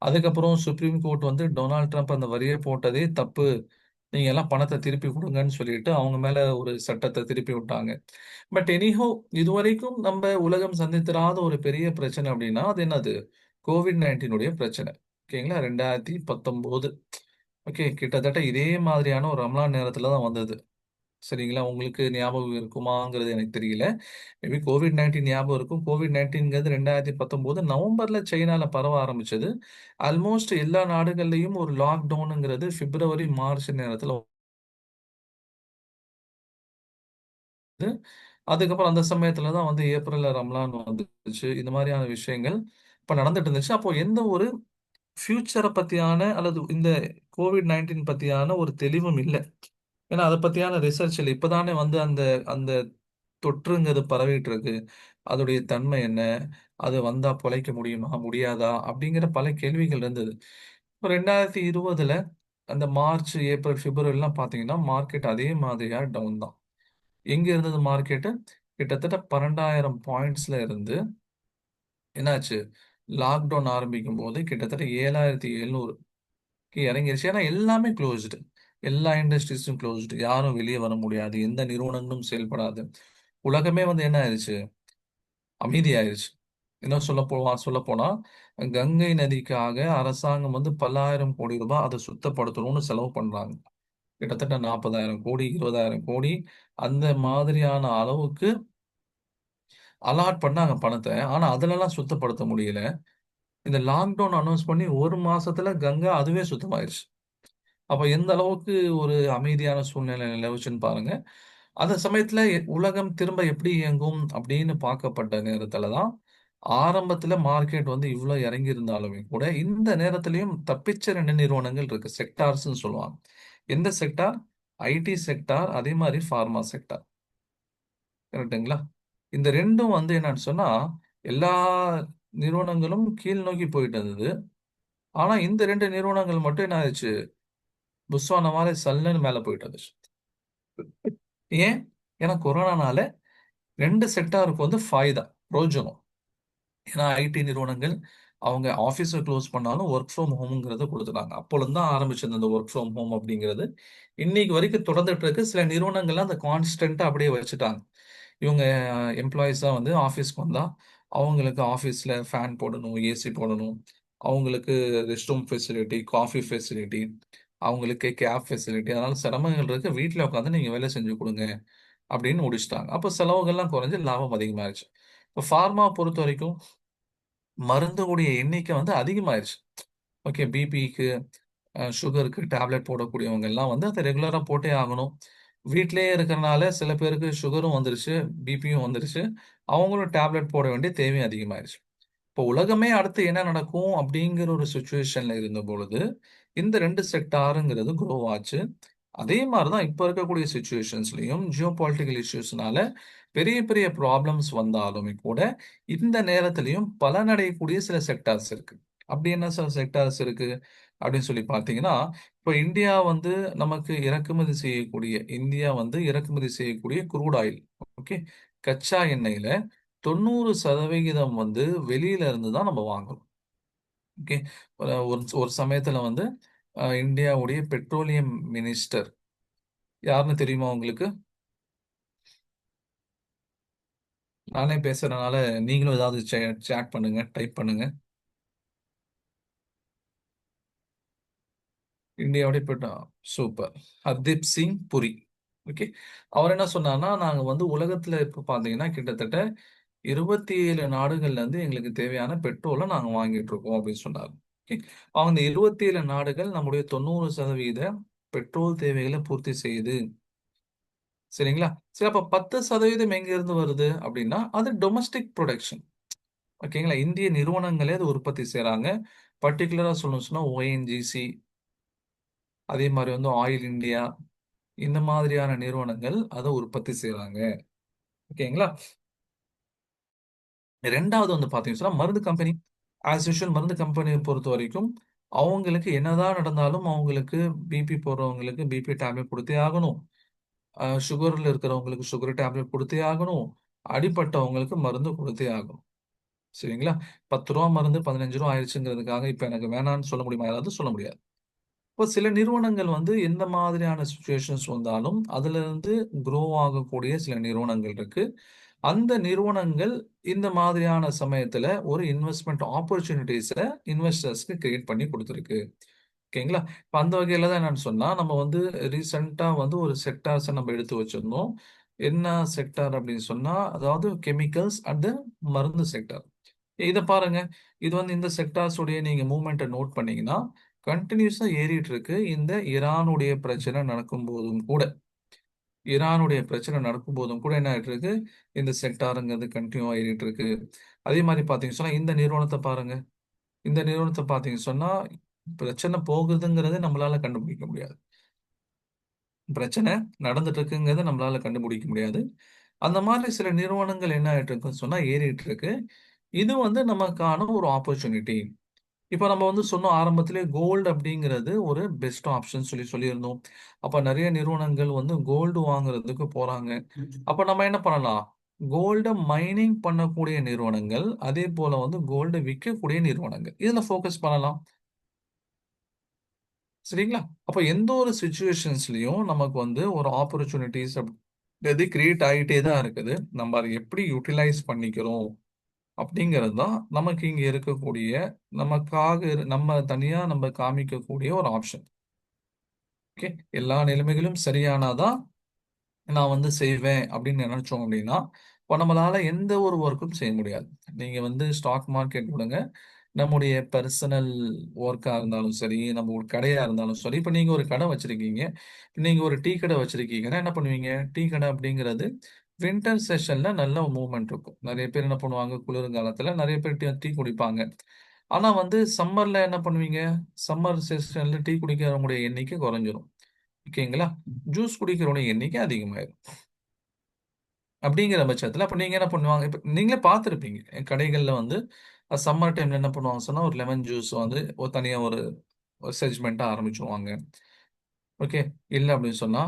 அதுக்கப்புறம் சுப்ரீம் கோர்ட் வந்து டொனால்ட் ட்ரம்ப் அந்த வரிய போட்டதே தப்பு. நீங்க எல்லாம் பணத்த திருப்பி குடுங்கன்னு சொல்லிட்டு அவங்க மேல ஒரு சட்டத்த திருப்பி விட்டாங்க. பட் எனிஹோ இதுவரைக்கும் நம்ம உலகம் சந்தித்திராத ஒரு பெரிய பிரச்சனை அப்படின்னா, அது என்னது? கோவிட்-19 உடைய பிரச்சனை. ஓகேங்களா? 2019. ஓகே. கிட்டத்தட்ட இதே மாதிரியான ஒரு ரமலான் நேரத்துல தான் வந்தது. சரிங்களா? உங்களுக்கு ஞாபகம் இருக்குமாங்கிறது எனக்கு தெரியல. மேபி கோவிட்-19 ஞாபகம் இருக்கும். கோவிட்-19ங்கிறது 2019 நவம்பர்ல சைனால பரவ ஆரம்பிச்சது. ஆல்மோஸ்ட் எல்லா நாடுகள்லயும் ஒரு லாக்டவுன்ங்கிறது பிப்ரவரி, மார்ச் நேரத்துல வந்து அதுக்கப்புறம் அந்த சமயத்துல தான் வந்து ஏப்ரல்ல ரமலான் வந்துச்சு. இந்த மாதிரியான விஷயங்கள் இப்ப நடந்துட்டு இருந்துச்சு. அப்போ எந்த ஒரு ஃபியூச்சர பத்தியான அல்லது இந்த கோவிட்-19 பத்தியான ஒரு தெளிவும் இல்ல. ஏன்னா அத பத்தியான ரிசர்ச் இல்ல. இப்பதானே வந்து அந்த அந்த தொற்றுங்கிறது பரவிட்டு இருக்கு. அதோடைய தன்மை என்ன? அது வந்தா பொழைக்க முடியுமா? முடியாதா? அப்படிங்கிற பல கேள்விகள் இருந்தது. இப்ப 2020ல அந்த மார்ச், ஏப்ரல், பிப்ரவரிலாம் பார்த்தீங்கன்னா, மார்க்கெட் அதே மாதிரியா டவுன் தான். எங்க இருந்தது மார்க்கெட்டு? கிட்டத்தட்ட 12,000 பாயிண்ட்ஸ்ல இருந்து என்னாச்சு? லாக்டவுன் ஆரம்பிக்கும்போது கிட்டத்தட்ட 7,700க்கு இறங்கிருச்சு. ஏன்னா எல்லாமே குளோஸ்டு. எல்லா இண்டஸ்ட்ரீஸும் குளோஸ்டு. யாரும் வெளிய வர முடியாது. எந்த நிறுவனங்களும் செயல்படாது. உலகமே வந்து என்ன ஆயிருச்சு? அமைதியாயிருச்சு. இன்னும் சொல்ல போனா கங்கை நதிக்காக அரசாங்கம் வந்து பல்லாயிரம் கோடி ரூபாய் அதை சுத்தப்படுத்தணும்னு செலவு பண்றாங்க. கிட்டத்தட்ட 40,000 கோடி, 20,000 கோடி அந்த மாதிரியான அளவுக்கு அலாட் பண்ணாங்க பணத்தை. ஆனா அதுலலாம் சுத்தப்படுத்த முடியல. இந்த லாக்டவுன் அனௌன்ஸ் பண்ணி ஒரு மாசத்துல கங்கா அதுவே சுத்தமாயிருச்சு. அப்ப எந்த அளவுக்கு ஒரு அமைதியான சூழ்நிலை நிலவுச்சுன்னு பாருங்க. அந்த சமயத்துல உலகம் திரும்ப எப்படி இயங்கும் அப்படின்னு பார்க்கப்பட்ட நேரத்துல தான் ஆரம்பத்துல மார்க்கெட் வந்து இவ்ளோ இறங்கி இருந்தாலுமே கூட இந்த நேரத்திலயும் தப்பிச்ச 2 நிறுவனங்கள் இருக்கு. செக்டார்ஸ்ன்னு சொல்லுவாங்க. எந்த செக்டார்? ஐடி செக்டார், அதே மாதிரி ஃபார்மா செக்டார். கரெக்ட்டுங்களா? இந்த 2ம் வந்து என்னன்னு சொன்னா, எல்லா நிறுவனங்களும் கீழ் நோக்கி போயிட்டு இருந்தது. ஆனா இந்த 2 நிறுவனங்கள் மட்டும் என்ன ஆச்சு? புஸ்வானா மாரி சல்லுன்னு மேல போயிட்டு இருந்துச்சு. ஏன்? ஏன்னா கொரோனானால 2 செக்டாருக்கு வந்து ஃபாய்தா, பிரோஜனம். ஏன்னா ஐடி நிறுவனங்கள் அவங்க ஆஃபீஸை க்ளோஸ் பண்ணாலும் ஒர்க் ஃப்ரம் ஹோம்ங்கிறத கொடுத்துட்டாங்க. அப்பொழுது தான் ஆரம்பிச்சது அந்த ஒர்க் ஃப்ரம் ஹோம் அப்படிங்கிறது. இன்னைக்கு வரைக்கும் தொடர்ந்துட்டு இருக்கு. சில நிறுவனங்கள்லாம் அந்த கான்ஸ்டன்ட்டா அப்படியே வச்சுட்டாங்க. இவங்க எம்ப்ளாயீஸா வந்து ஆஃபீஸ்க்கு வந்தா, அவங்களுக்கு ஆஃபீஸ்ல ஃபேன் போடணும், ஏசி போடணும். அவங்களுக்கு rest room facility, coffee facility, அவங்களுக்கு கேப் ஃபெசிலிட்டி. அதனால சிரமங்கள் இருக்கு. வீட்ல உட்காந்து நீங்க வேலை செஞ்சு குடுங்க அப்படின்னு முடிச்சுட்டாங்க. அப்போ செலவுகள்லாம் குறைஞ்சு லாபம் அதிகமாயிருச்சு. இப்போ ஃபார்மா பொறுத்தவரைக்கும் மருந்துகளுடைய எண்ணிக்கை வந்து அதிகமாயிருச்சு. ஓகே, பிபிக்கு, சுகருக்கு டேப்லெட் போடக்கூடியவங்க எல்லாம் வந்து அதை ரெகுலரா போட்டே ஆகணும். வீட்டிலேயே இருக்கிறனால சில பேருக்கு சுகரும் வந்துருச்சு, பிபியும் வந்துருச்சு. அவங்களும் டேப்லெட் போட வேண்டிய தேவையும் அதிகமாயிருச்சு. இப்போ உலகமே அடுத்து என்ன நடக்கும் அப்படிங்கிற ஒரு சுச்சுவேஷன்ல இருந்த பொழுது இந்த 2 செக்டாருங்கிறது குரோ ஆச்சு. அதே மாதிரி தான் இப்போ இருக்கக்கூடிய சுச்சுவேஷன்ஸ்லயும் ஜியோ பொலிட்டிக்கல் இஷ்யூஸ்னால பெரிய பெரிய ப்ராப்ளம்ஸ் வந்தாலுமே கூட இந்த நேரத்திலையும் பலனடையக்கூடிய சில செக்டார்ஸ் இருக்கு. அப்படி என்ன சில செக்டார்ஸ் இருக்கு அப்படின்னு சொல்லி பார்த்தீங்கன்னா, இப்போ இந்தியா வந்து இறக்குமதி செய்யக்கூடிய குரூட் ஆயில், ஓகே, கச்சா எண்ணெயில 90% வந்து வெளியில இருந்து தான் நம்ம வாங்குறோம். ஓகே. ஒரு ஒரு சமயத்துல வந்து இந்தியாவுடைய பெட்ரோலியம் மினிஸ்டர் யாருன்னு தெரியுமா உங்களுக்கு? நானே பேசுறதுனால நீங்களும் ஏதாவது சேட் பண்ணுங்க, டைப் பண்ணுங்க. இந்தியாவுடைய சூப்பர். ஹர்தீப் சிங் புரி. ஓகே. அவர் என்ன சொன்னார்னா, நாங்க வந்து உலகத்துல இப்ப பாத்தீங்கன்னா கிட்டத்தட்ட 27 நாடுகள்ல இருந்து எங்களுக்கு தேவையான பெட்ரோலை நாங்க வாங்கிட்டு இருக்கோம் அப்படின்னு சொன்னார். ஓகே. அவங்க 27 நாடுகள் நம்முடைய 90% பெட்ரோல் தேவைகளை பூர்த்தி செய்யுது. சரிங்களா? சரி, அப்ப 10% எங்க இருந்து வருது அப்படின்னா, அது டொமஸ்டிக் புரொடக்ஷன். ஓகேங்களா? இந்திய நிறுவனங்களே அது உற்பத்தி செய்றாங்க. பர்ட்டிகுலரா சொல்லணும்னு சொன்னா ஓஎன்ஜிசி, அதே மாரி வந்து ஆயில் இந்தியா, இந்த மாதிரியான நிறுவனங்கள் அத உற்பத்தி செய்றாங்க. ஓகேங்களா? 2வது வந்து பார்த்தீங்கன்னு சொன்னா, மருந்து கம்பெனி. ஆஸ் யூசுவல் மருந்து கம்பெனிய பொறுத்தவரைக்கும், அவங்களுக்கு என்னதான் நடந்தாலும் அவங்களுக்கு பிபி போடுறவங்களுக்கு பிபி டேப்லெட் குடுத்தே ஆகணும். சுகர்ல இருக்கிறவங்களுக்கு சுகர் டேப்லெட் குடுத்தே ஆகணும். அடிபட்டவங்களுக்கு மருந்து குடுத்தே ஆகணும். சரிங்களா? ரூ. 10 மருந்து ரூ. 15 ஆயிருச்சுங்கிறதுக்காக, இப்ப எனக்கு வேணான்னு சொல்ல முடியுமா? யாராவது சொல்ல முடியாது. இப்போ சில நிறுவனங்கள் வந்து எந்த மாதிரியான சிச்சுவேஷன்ஸ் வந்தாலும், அதிலிருந்து குரோ ஆகக்கூடிய சில நிறுவனங்கள் இருக்கு. அந்த நிறுவனங்கள் இந்த மாதிரியான சமயத்துல ஒரு இன்வெஸ்ட்மென்ட் ஆப்பர்ச்சுனிட்டீஸ இன்வெஸ்டர்ஸ்க்கு கிரியேட் பண்ணி குடுத்திருக்கு. ஓகேங்களா? இப்ப அந்த வகையில தான் என்னன்னு சொன்னா, நம்ம வந்து ரீசென்ட்டா வந்து ஒரு செக்டார்ஸ நம்ம எடுத்து வச்சிருந்தோம். என்ன செக்டார் அப்படின்னு சொன்னா, அதாவது கெமிக்கல்ஸ் அண்ட் மருந்து செக்டார். இத பாருங்க. இது வந்து இந்த செக்டார்ஸ் உடைய நீங்க மூவ்மெண்ட்ட நோட் பண்ணீங்கன்னா, கன்டினியூஸா ஏறிட்டு இருக்கு. இந்த ஈரானுடைய பிரச்சனை நடக்கும்போதும் கூட. ஈரானுடைய பிரச்சனை நடக்கும்போதும் கூட என்ன ஆயிட்டு இருக்கு, இந்த செக்டார்ங்கிறது கன்டினியூவா ஏறிட்டு இருக்கு. அதே மாரி பார்த்தீங்கன்னு சொன்னா, இந்த நிறுவனத்த பாருங்க. இந்த நிறுவனத்த பார்த்தீங்கன்னு சொன்னா, பிரச்சனை போகுதுங்கிறத நம்மளால கண்டுபிடிக்க முடியாது. பிரச்சனை நடந்துட்டு இருக்குங்கிறத நம்மளால கண்டுபிடிக்க முடியாது. அந்த மாதிரி சில நிறுவனங்கள் என்ன ஆயிட்டு இருக்குன்னு சொன்னா ஏறிட்டு இருக்கு. இது வந்து நமக்கான ஒரு ஆப்பர்ச்சுனிட்டி. இப்ப நம்ம வந்து சொன்னோம் ஆரம்பத்திலே கோல்டு அப்படிங்கிறது ஒரு பெஸ்ட் ஆப்ஷன் சொல்லியிருந்தோம். அப்ப நெறைய நிறுவனங்கள் வந்து கோல்டு வாங்குறதுக்கு போறாங்க. அப்ப நம்ம என்ன பண்ணலாம்? கோல்ட மைனிங் பண்ணக்கூடிய நிறுவனங்கள், அதே போல வந்து கோல்ட விக்கக்கூடிய நிறுவனங்கள். இதுல ஃபோக்கஸ் பண்ணலாம். சரிங்களா? அப்ப எந்த ஒரு சிச்சுவேஷன்ஸ்லயும் நமக்கு வந்து ஒரு ஆப்பர்ச்சுனிட்டீஸ் அப்படின்றது கிரியேட் ஆயிட்டே தான் இருக்குது. நம்ம அத எப்படி யுட்டிலைஸ் பண்ணிக்கிறோம் அப்படிங்கிறது தான் நமக்கு இங்க இருக்கக்கூடிய நம்ம தனியா நம்ம காமிக்கக்கூடிய ஒரு ஆப்ஷன். ஓகே. எல்லா நிலைமைகளும் சரியானாதான் நான் வந்து செய்வேன் அப்படின்னு நினைச்சோம் அப்படின்னா இப்போ நம்மளால எந்த ஒரு ஒர்க்கும் செய்ய முடியாது. நீங்க வந்து ஸ்டாக் மார்க்கெட் விடுங்க, நம்முடைய பர்சனல் ஒர்க்கா இருந்தாலும் சரி, நம்ம ஒரு கடையா இருந்தாலும் சரி. இப்போ நீங்க ஒரு கடை வச்சிருக்கீங்க, நீங்க ஒரு டீ கடை வச்சிருக்கீங்கன்னா என்ன பண்ணுவீங்க? டீ கடை அப்படிங்கிறது வின்டர் செஷன்ல நல்ல மூவ்மெண்ட் இருக்கும். நிறைய பேர் என்ன பண்ணுவாங்க, குளிர்காலத்துல நிறைய பேர் டீ டீ குடிப்பாங்க. ஆனா வந்து சம்மர்ல என்ன பண்ணுவீங்க? சம்மர் செஷன்ல டீ குடிக்கிறவங்களுடைய எண்ணிக்கை குறைஞ்சிரும். ஓகேங்களா? ஜூஸ் குடிக்கிறவங்களுடைய எண்ணிக்கை அதிகமாயிரும். அப்படிங்கிற பட்சத்துல அப்ப நீங்க என்ன பண்ணுவாங்க? இப்ப நீங்களே பார்த்திருப்பீங்க. கடைகள்ல வந்து சம்மர் டைம்ல என்ன பண்ணுவாங்க சொன்னா, ஒரு லெமன் ஜூஸ் வந்து ஒரு தனியா ஒரு செக்மென்ட்டா ஆரம்பிச்சுருவாங்க. ஓகே. இல்ல அப்படின்னு சொன்னா,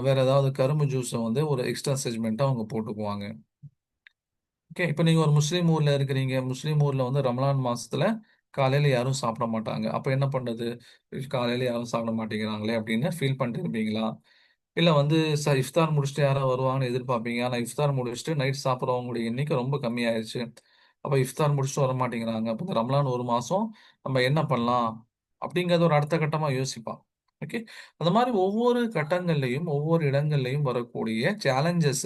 வேற ஏதாவது கரும்பு ஜூஸ வந்து ஒரு எக்ஸ்ட்ரா செக்மென்ட்டா அவங்க போட்டுக்குவாங்க. ஓகே. இப்ப நீங்க ஒரு முஸ்லீம் ஊர்ல இருக்கிறீங்க. முஸ்லீம் ஊர்ல வந்து ரமலான் மாசத்துல காலையில யாரும் சாப்பிட மாட்டாங்க. அப்ப என்ன பண்றது? காலையில யாரும் சாப்பிட மாட்டேங்கிறாங்களே அப்படின்னு ஃபீல் பண்ணிட்டு இருப்பீங்களா? இல்ல வந்து இஃப்தார் முடிச்சுட்டு யாரோ வருவாங்கன்னு எதிர்பார்ப்பீங்க. ஆனா இஃப்தார் முடிச்சுட்டு நைட் சாப்பிடுறவங்களுடைய எண்ணிக்கை ரொம்ப கம்மியாயிருச்சு. அப்ப இஃப்தார் முடிச்சுட்டு வரமாட்டேங்கிறாங்க. அப்ப இந்த ரமலான் 1 மாசம் நம்ம என்ன பண்ணலாம்? அப்படிங்கிறத ஒரு அடுத்த கட்டமா யோசிப்பான். ஓகே. அந்த மாரி ஒவ்வொரு கட்டங்கள்லயும், ஒவ்வொரு இடங்கள்லயும் வரக்கூடிய சேலஞ்சஸ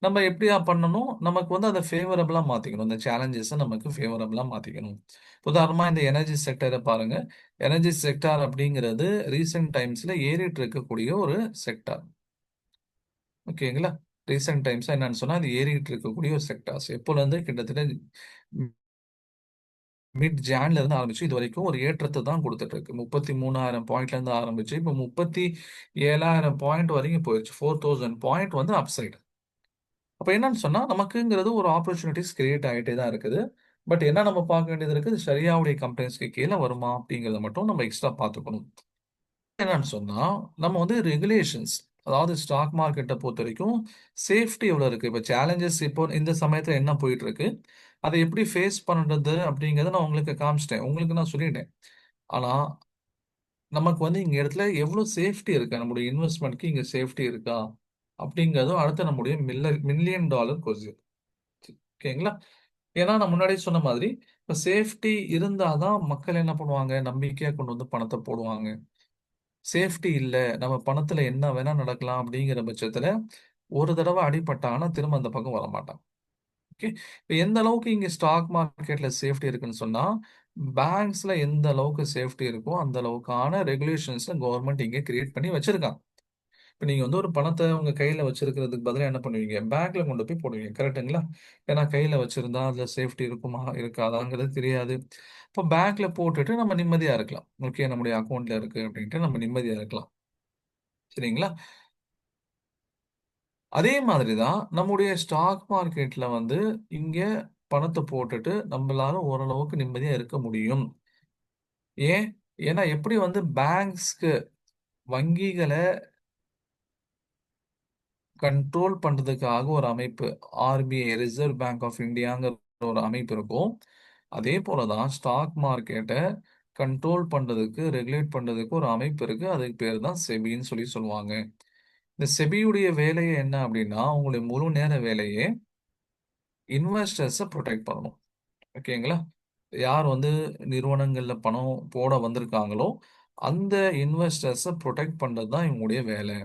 நம்ம எப்படியா பண்ணணும்? நமக்கு வந்து அத ஃபேவரபிளா மாத்திக்கணும். இந்த சேலஞ்சஸ நமக்கு ஃபேவரபிளா மாத்திக்கணும். உதாரணமா இந்த எனர்ஜி செக்டார பாருங்க. எனர்ஜி செக்டார் அப்படிங்கிறது ரீசென்ட் டைம்ஸ்ல ஏறிட்டு இருக்கக்கூடிய ஒரு செக்டார். ஓகேங்களா? ரீசென்ட் டைம்ஸா என்னன்னு சொன்னா, அது ஏறிட்டு இருக்கக்கூடிய ஒரு செக்டார்ஸ். எப்போலருந்து கிட்டத்தட்ட மிட் ஜான்ல இருந்து ஆரம்பிச்சு இதுவரைக்கும் ஒரு ஏற்றத்த தான் குடுத்துட்டு இருக்கு. 33,000 பாயிண்ட்ல இருந்து ஆரம்பிச்சு, இப்ப 37,000 பாயிண்ட் வரைக்கும் போயிருச்சு. 4,000 பாயிண்ட் வந்து அப் சைடு. அப்ப என்னன்னு சொன்னா, நமக்குங்கிறது ஒரு ஆப்பர்ச்சுனிட்டீஸ் கிரியேட் ஆயிட்டே தான் இருக்குது. பட் என்ன நம்ம பார்க்க வேண்டியது இருக்கு, ஷரியாவுடைய கம்பெனிஸ்க்கு கீழ வருமா? அப்படிங்கிறத மட்டும் நம்ம எக்ஸ்ட்ரா பார்த்துக்கணும். என்னன்னு சொன்னா, நம்ம வந்து ரெகுலேஷன்ஸ், அதாவது ஸ்டாக் மார்க்கெட்ட பொறுத்தவரைக்கும் சேஃப்டி எவ்வளோ இருக்கு? இப்ப சேலஞ்சஸ் இப்போ இந்த சமயத்துல என்ன போயிட்டு இருக்கு? அத எப்படி ஃபேஸ் பண்றது அப்படிங்கிறத நான் உங்களுக்கு காமிச்சுட்டேன். உங்களுக்கு நான் சொல்லிட்டேன். ஆனா, நமக்கு வந்து இங்க இடத்துல எவ்வளோ சேஃப்டி இருக்கு? நம்முடைய இன்வெஸ்ட்மென்ட்க்கு இங்க சேஃப்டி இருக்கா? அப்படிங்கிறதும் அடுத்து நம்முடைய மில்லியன் டாலர் கொஸ்டின். ஓகேங்களா? ஏன்னா நான் முன்னாடியே சொன்ன மாதிரி, இப்ப சேஃப்டி இருந்தா தான் மக்கள் என்ன பண்ணுவாங்க? நம்பிக்கையா கொண்டு வந்து பணத்த போடுவாங்க. சேஃப்டி இல்ல, நம்ம பணத்துல என்ன வேணா நடக்கலாம் அப்படிங்கிற பட்சத்துல, ஒரு தடவ அடிபட்டாங்கன்னா திரும்ப அந்த பக்கம் வரமாட்டாங்க. ஓகே. இப்ப எந்த அளவுக்கு இங்க ஸ்டாக் மார்க்கெட்ல சேஃப்டி இருக்குன்னு சொன்னா, பேங்க்ஸ்ல எந்த அளவுக்கு சேஃப்டி இருக்கோ, அந்த அளவுக்கான ரெகுலேஷன்ஸ கவர்ன்மெண்ட் இங்க கிரியேட் பண்ணி வச்சிருக்காங்க. இப்ப நீங்க வந்து ஒரு பணத்த உங்க கையில வச்சிருக்கிறதுக்கு பதிலா என்ன பண்ணுவீங்க? பேங்க்ல கொண்டு போய் போடுவீங்க. கரெக்ட்டுங்களா? ஏன்னா கையில வச்சிருந்தா அதுல சேஃப்டி இருக்குமா? இருக்காதாங்கிறது தெரியாது. அப்ப பேங்க்ல போட்டுட்டு நம்ம நிம்மதியா இருக்கலாம். ஓகே, நம்முடைய அக்கவுண்ட்ல இருக்கு அப்படின்ட்டு நம்ம நிம்மதியா இருக்கலாம். சரிங்களா? அதே மாதிரி தான் நம்முடைய ஸ்டாக் மார்க்கெட்ல வந்து இங்க பணத்த போட்டுட்டு நம்மளால ஓரளவுக்கு நிம்மதியா இருக்க முடியும். ஏன்? ஏன்னா எப்படி வந்து பேங்க்ஸ்க்கு வங்கிகள கண்ட்ரோல் பண்றதுக்காக ஒரு அமைப்பு, ஆர்பிஐ ரிசர்வ் பேங்க் ஆஃப் இந்தியாங்கிற ஒரு அமைப்பு இருக்கும். அதே போல தான் ஸ்டாக் மார்க்கெட்ட கண்ட்ரோல் பண்றதுக்கு, ரெகுலேட் பண்றதுக்கு ஒரு அமைப்பு இருக்கு. அதுக்கு பேரு தான் செபின்னு சொல்லி சொல்லுவாங்க. இந்த செபியுடைய வேலையே என்ன அப்படின்னா, அவங்களுடைய முழு நேர வேலையே இன்வெஸ்டர்ஸ புரொடெக்ட் பண்ணணும். ஓகேங்களா? யார் வந்து நிறுவனங்கள்ல பணம் போட வந்திருக்காங்களோ, அந்த இன்வெஸ்டர்ஸ புரொடெக்ட் பண்றது தான் இவங்களுடைய வேலை.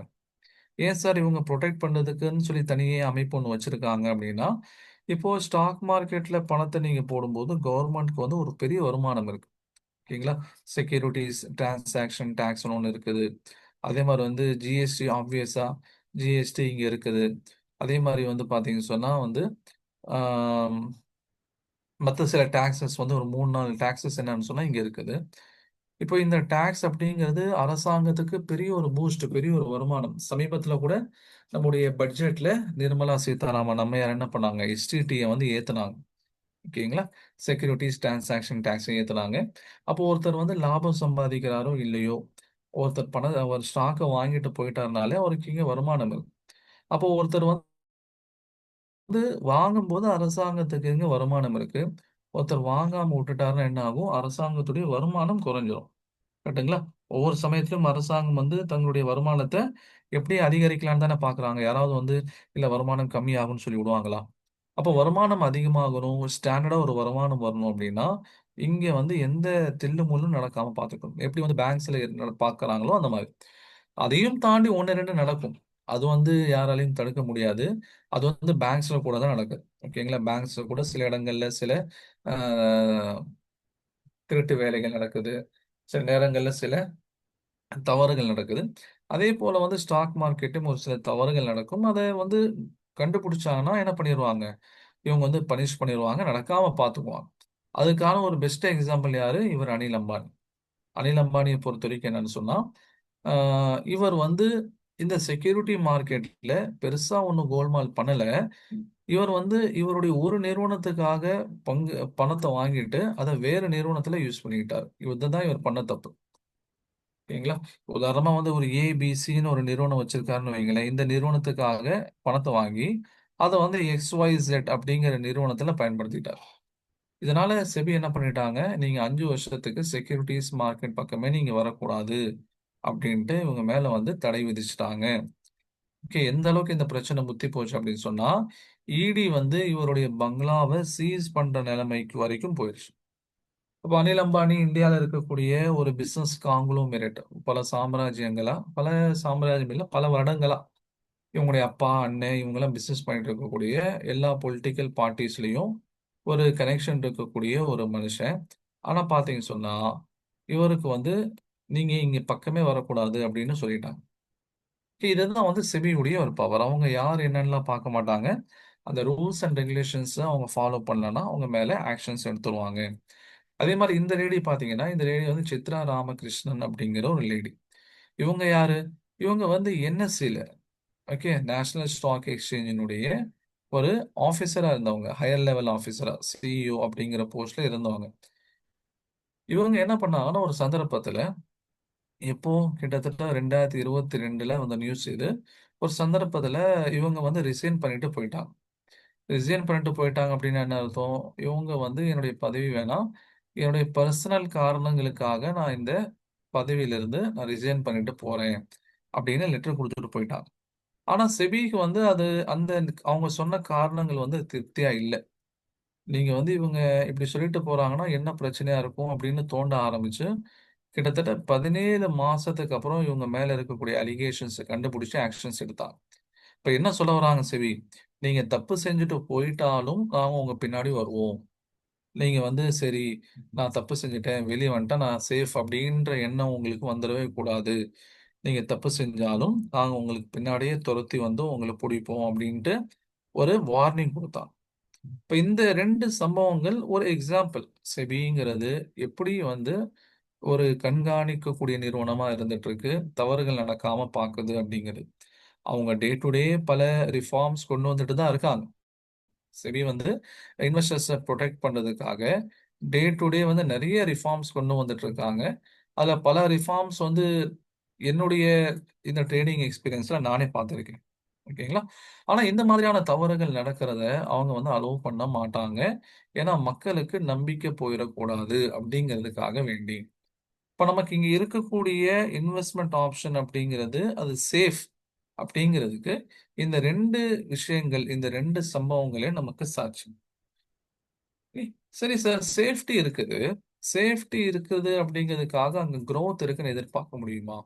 ஏன் சார் இவங்க புரொடெக்ட் பண்றதுக்குன்னு சொல்லி தனியே அமைப்பு ஒண்ணு வச்சிருக்காங்க அப்படின்னா, இப்போ ஸ்டாக் மார்க்கெட்ல பணத்த நீங்க போடும்போது கவர்ன்மெண்ட்க்கு வந்து ஒரு பெரிய வருமானம் இருக்கு. ஓகேங்களா? செக்யூரிட்டீஸ் டிரான்சாக்ஷன் டாக்ஸ்ன்னு ஒண்ணு இருக்குது. அதே மாரி வந்து ஜிஎஸ்டி ஆப்வியஸா ஜிஎஸ்டி இங்க இருக்குது. அதே மாரி வந்து பார்த்தீங்கன்னு சொன்னா வந்து, ஆம் மத்த சில டாக்ஸஸ் வந்து ஒரு 3, 4 டாக்ஸஸ் என்னன்னு சொன்னா இங்க இருக்குது. இப்போ இந்த டாக்ஸ் அப்படிங்கிறது அரசாங்கத்துக்கு பெரிய ஒரு பூஸ்ட், பெரிய ஒரு வருமானம். சமீபத்தில கூட நம்முடைய பட்ஜெட்ல நிர்மலா சீதாராமன் அம்மையார் என்ன பண்ணாங்க? எஸ்டிடிய வந்து ஏத்துனாங்க. ஓகேங்களா? செக்யூரிட்டீஸ் டிரான்சாக்ஷன் டாக்ஸ ஏத்துனாங்க. அப்போ ஒருத்தர் வந்து லாபம் சம்பாதிக்கிறாரோ இல்லையோ, ஒருத்தர் அவர் ஸ்டாக்க வாங்கிட்டு போயிட்டாருனாலே அவருக்கு இங்க வருமானம் இருக்கு. அப்போ ஒருத்தர் வந்து வாங்கும்போது அரசாங்கத்துக்கு இங்க வருமானம் இருக்கு. ஒருத்தர் வாங்காம விட்டுட்டாருன்னா என்ன ஆகும்? அரசாங்கத்துடைய வருமானம் குறைஞ்சிரும். கரெக்ட்டுங்களா? ஒவ்வொரு சமயத்திலும் அரசாங்கம் வந்து தங்களுடைய வருமானத்த எப்படி அதிகரிக்கலான்னு தானே பார்க்குறாங்க. யாராவது வந்து இல்ல வருமானம் கம்மியாகும்ன்னு சொல்லி விடுவாங்களா? அப்போ வருமானம் அதிகமாகணும், ஸ்டாண்டர்டா ஒரு வருமானம் வரணும் அப்படின்னா, இங்க வந்து எந்த தில்லு முள்ளும் நடக்காம பார்த்துக்கணும். எப்படி வந்து பேங்க்ஸ்ல பார்க்குறாங்களோ அந்த மாரி. அதையும் தாண்டி 1, 2 நடக்கும். அது வந்து யாராலயும் தடுக்க முடியாது. அது வந்து பேங்க்ஸ்ல கூட தான் நடக்குது. ஓகேங்களா? பேங்க்ஸ்ல கூட சில இடங்கள்ல சில அ திருட்டு வேலைகள் நடக்குது. சில நேரங்கள்ல சில தவறுகள் நடக்குது. அதேபோல வந்து ஸ்டாக் மார்க்கெட்டும் ஒரு சில தவறுகள் நடக்கும். அத வந்து கண்டுபிடிச்சாங்கன்னா என்ன பண்ணிருவாங்க, இவங்க வந்து பனிஷ் பண்ணிருவாங்க. நடக்காம பார்த்துக்குவாங்க. அதுக்கான ஒரு பெஸ்ட் எக்ஸாம்பிள் யாரு? இவர் அனில் அம்பானி. அனில் அம்பானிய பொறுத்தவரைக்கும் என்னன்னு சொன்னா, ஆ இவர் வந்து இந்த செக்யூரிட்டி மார்க்கெட்ல பெருசா ஒண்ணும் கோல்மால் பண்ணல. இவர் வந்து இவருடைய ஒரு நிறுவனத்துக்காக பணத்த வாங்கிட்டு, அத வேற நிறுவனத்துல யூஸ் பண்ணிக்கிட்டாரு. இதுதான் இவர் பண்ண தப்பு. ஓகேங்களா? உதாரணமா வந்து ஒரு ஏபிசின்னு ஒரு நிறுவனம் வச்சிருக்காருன்னு வைங்களேன். இந்த நிறுவனத்துக்காக பணத்த வாங்கி, அத வந்து எக்ஸ்ஒய்இசட் அப்படிங்கிற நிறுவனத்துல பயன்படுத்திட்டார். இதனால செபி என்ன பண்ணிட்டாங்க, நீங்க 5 வருஷத்துக்கு செக்யூரிட்டீஸ் மார்க்கெட் பக்கமே நீங்க வரக்கூடாது அப்படின்ட்டு இவங்க மேல வந்து தடை விதிச்சுட்டாங்க. ஓகே, எந்த அளவுக்கு இந்த பிரச்சனை முத்தி போச்சு அப்படின்னு சொன்னா, இடி வந்து இவருடைய பங்களாவ சீஸ் பண்ற நிலைமைக்கு வரைக்கும் போயிருச்சு. அப்ப அனில் அம்பானி இந்தியால இருக்கக்கூடிய ஒரு பிசினஸ் காங்க்ளோமெரேட். பல சாம்ராஜ்யம் இல்ல, பல வருடங்களா இவங்களுடைய அப்பா, அண்ணன் இவங்கலாம் பிசினஸ் பண்ணிட்டு இருக்கக்கூடிய எல்லா பொலிட்டிக்கல் பார்ட்டிஸ்லயும் ஒரு கனெக்ஷன் இருக்கக்கூடிய ஒரு மனுஷன். ஆனா பார்த்தீங்கன்னு சொன்னா, இவருக்கு வந்து நீங்க இங்க பக்கமே வரக்கூடாது அப்படின்னு சொல்லிட்டாங்க. இதுதான் வந்து செபியுடைய ஒரு பவர். அவங்க யார் என்னன்னுலாம் பார்க்க மாட்டாங்க. அந்த ரூல்ஸ் அண்ட் ரெகுலேஷன்ஸ அவங்க ஃபாலோ பண்ணலன்னா, அவங்க மேல ஆக்ஷன்ஸ் எடுத்துருவாங்க. அதே மாரி இந்த லேடி பார்த்தீங்கன்னா, இந்த லேடி வந்து சித்ரா ராமகிருஷ்ணன் அப்படிங்கிற ஒரு லேடி. இவங்க யாரு? இவங்க வந்து என்எஸ்சில ஓகே நேஷனல் ஸ்டாக் எக்ஸ்சேஞ்சினுடைய ஒரு ஆஃபீஸரா இருந்தவங்க. ஹையர் லெவல் ஆஃபீஸரா சிஇஓ அப்படிங்கிற போஸ்ட்ல இருந்தவங்க. இவங்க என்ன பண்ணாங்கன்னா, ஒரு சந்தர்ப்பத்துல எப்போ கிட்டத்தட்ட 2022ல வந்த நியூஸ் இது. ஒரு சந்தர்ப்பத்துல இவங்க வந்து ரிசைன் பண்ணிட்டு போயிட்டாங்க. ரிசைன் பண்ணிட்டு போயிட்டாங்க அப்படின்னா என்ன அர்த்தம்? இவங்க வந்து என்னுடைய பதவி வேணாம். என்னுடைய பர்சனல் காரணங்களுக்காக நான் இந்த பதவியிலிருந்து நான் ரிசைன் பண்ணிட்டு போறேன். அப்படின்னு லெட்டர் குடுத்துட்டு போயிட்டாங்க. ஆனா செபிக்கு வந்து அது அந்த அவங்க சொன்ன காரணங்கள் வந்து திருப்தியா இல்ல. நீங்க வந்து இவங்க இப்படி சொல்லிட்டு போறாங்கன்னா, என்ன பிரச்சனையா இருக்கும் அப்படின்னு தோண்ட ஆரம்பிச்சு, கிட்டத்தட்ட 17 மாசத்துக்கு அப்புறம் இவங்க மேல இருக்கக்கூடிய அலிகேஷன்ஸ கண்டுபிடிச்சு ஆக்ஷன்ஸ் எடுத்தாங்க. இப்ப என்ன சொல்ல வராங்க செபி? நீங்க தப்பு செஞ்சுட்டு போயிட்டாலும், நாங்க உங்க பின்னாடி வருவோம். நீங்க வந்து சரி, நான் தப்பு செஞ்சுட்டேன், வெளிய வந்துட்டேன், நான் சேஃப் அப்படின்ற எண்ணம் உங்களுக்கு வந்துடவே கூடாது. நீங்க தப்பு செஞ்சாலும், நாங்க உங்களுக்கு பின்னாடியே துரத்தி வந்து உங்கள புடிப்போம் அப்படின்ட்டு ஒரு வார்னிங் குடுத்தாங்க. இப்ப இந்த 2 சம்பவங்கள் ஒரு எக்ஸாம்பிள். செபிங்கிறது எப்படி வந்து ஒரு கண்காணிக்கக்கூடிய நிறுவனமா இருந்துட்டு இருக்கு. தவறுகள் நடக்காம பாக்குது அப்படிங்கிறது. அவங்க டே டு டே பல ரிஃபார்ம்ஸ் கொண்டு வந்துட்டு தான் இருக்காங்க. செபி வந்து இன்வெஸ்டர்ஸ புரொடெக்ட் பண்றதுக்காக டே டு டே வந்து நெறைய ரிஃபார்ம்ஸ் கொண்டு வந்துட்டு இருக்காங்க. அதுல பல ரிஃபார்ம்ஸ் வந்து என்னுடைய இந்த ட்ரேடிங் எக்ஸ்பீரியன்ஸ்ல நானே பார்த்திருக்கேன். ஓகேங்களா? ஆனா இந்த மாதிரியான தவறுகள் நடக்கிறத அவங்க வந்து அலோவ் பண்ண மாட்டாங்க. ஏன்னா மக்களுக்கு நம்பிக்கை போயிறக்கூடாது அப்படிங்கிறதுக்காக வேண்டி. இப்ப நமக்கு இங்க இருக்கக்கூடிய இன்வெஸ்ட்மென்ட் ஆப்ஷன் அப்படிங்கிறது அது சேஃப் அப்படிங்கிறதுக்கு இந்த 2 விஷயங்கள், இந்த 2 சம்பவங்களே நமக்கு சாட்சி. ஏய், சரி சார், சேஃப்டி இருக்குது. சேஃப்டி இருக்குது அப்படிங்கிறதுக்காக அங்க குரோத் இருக்குன்னு எதிர்பார்க்க முடியுமா?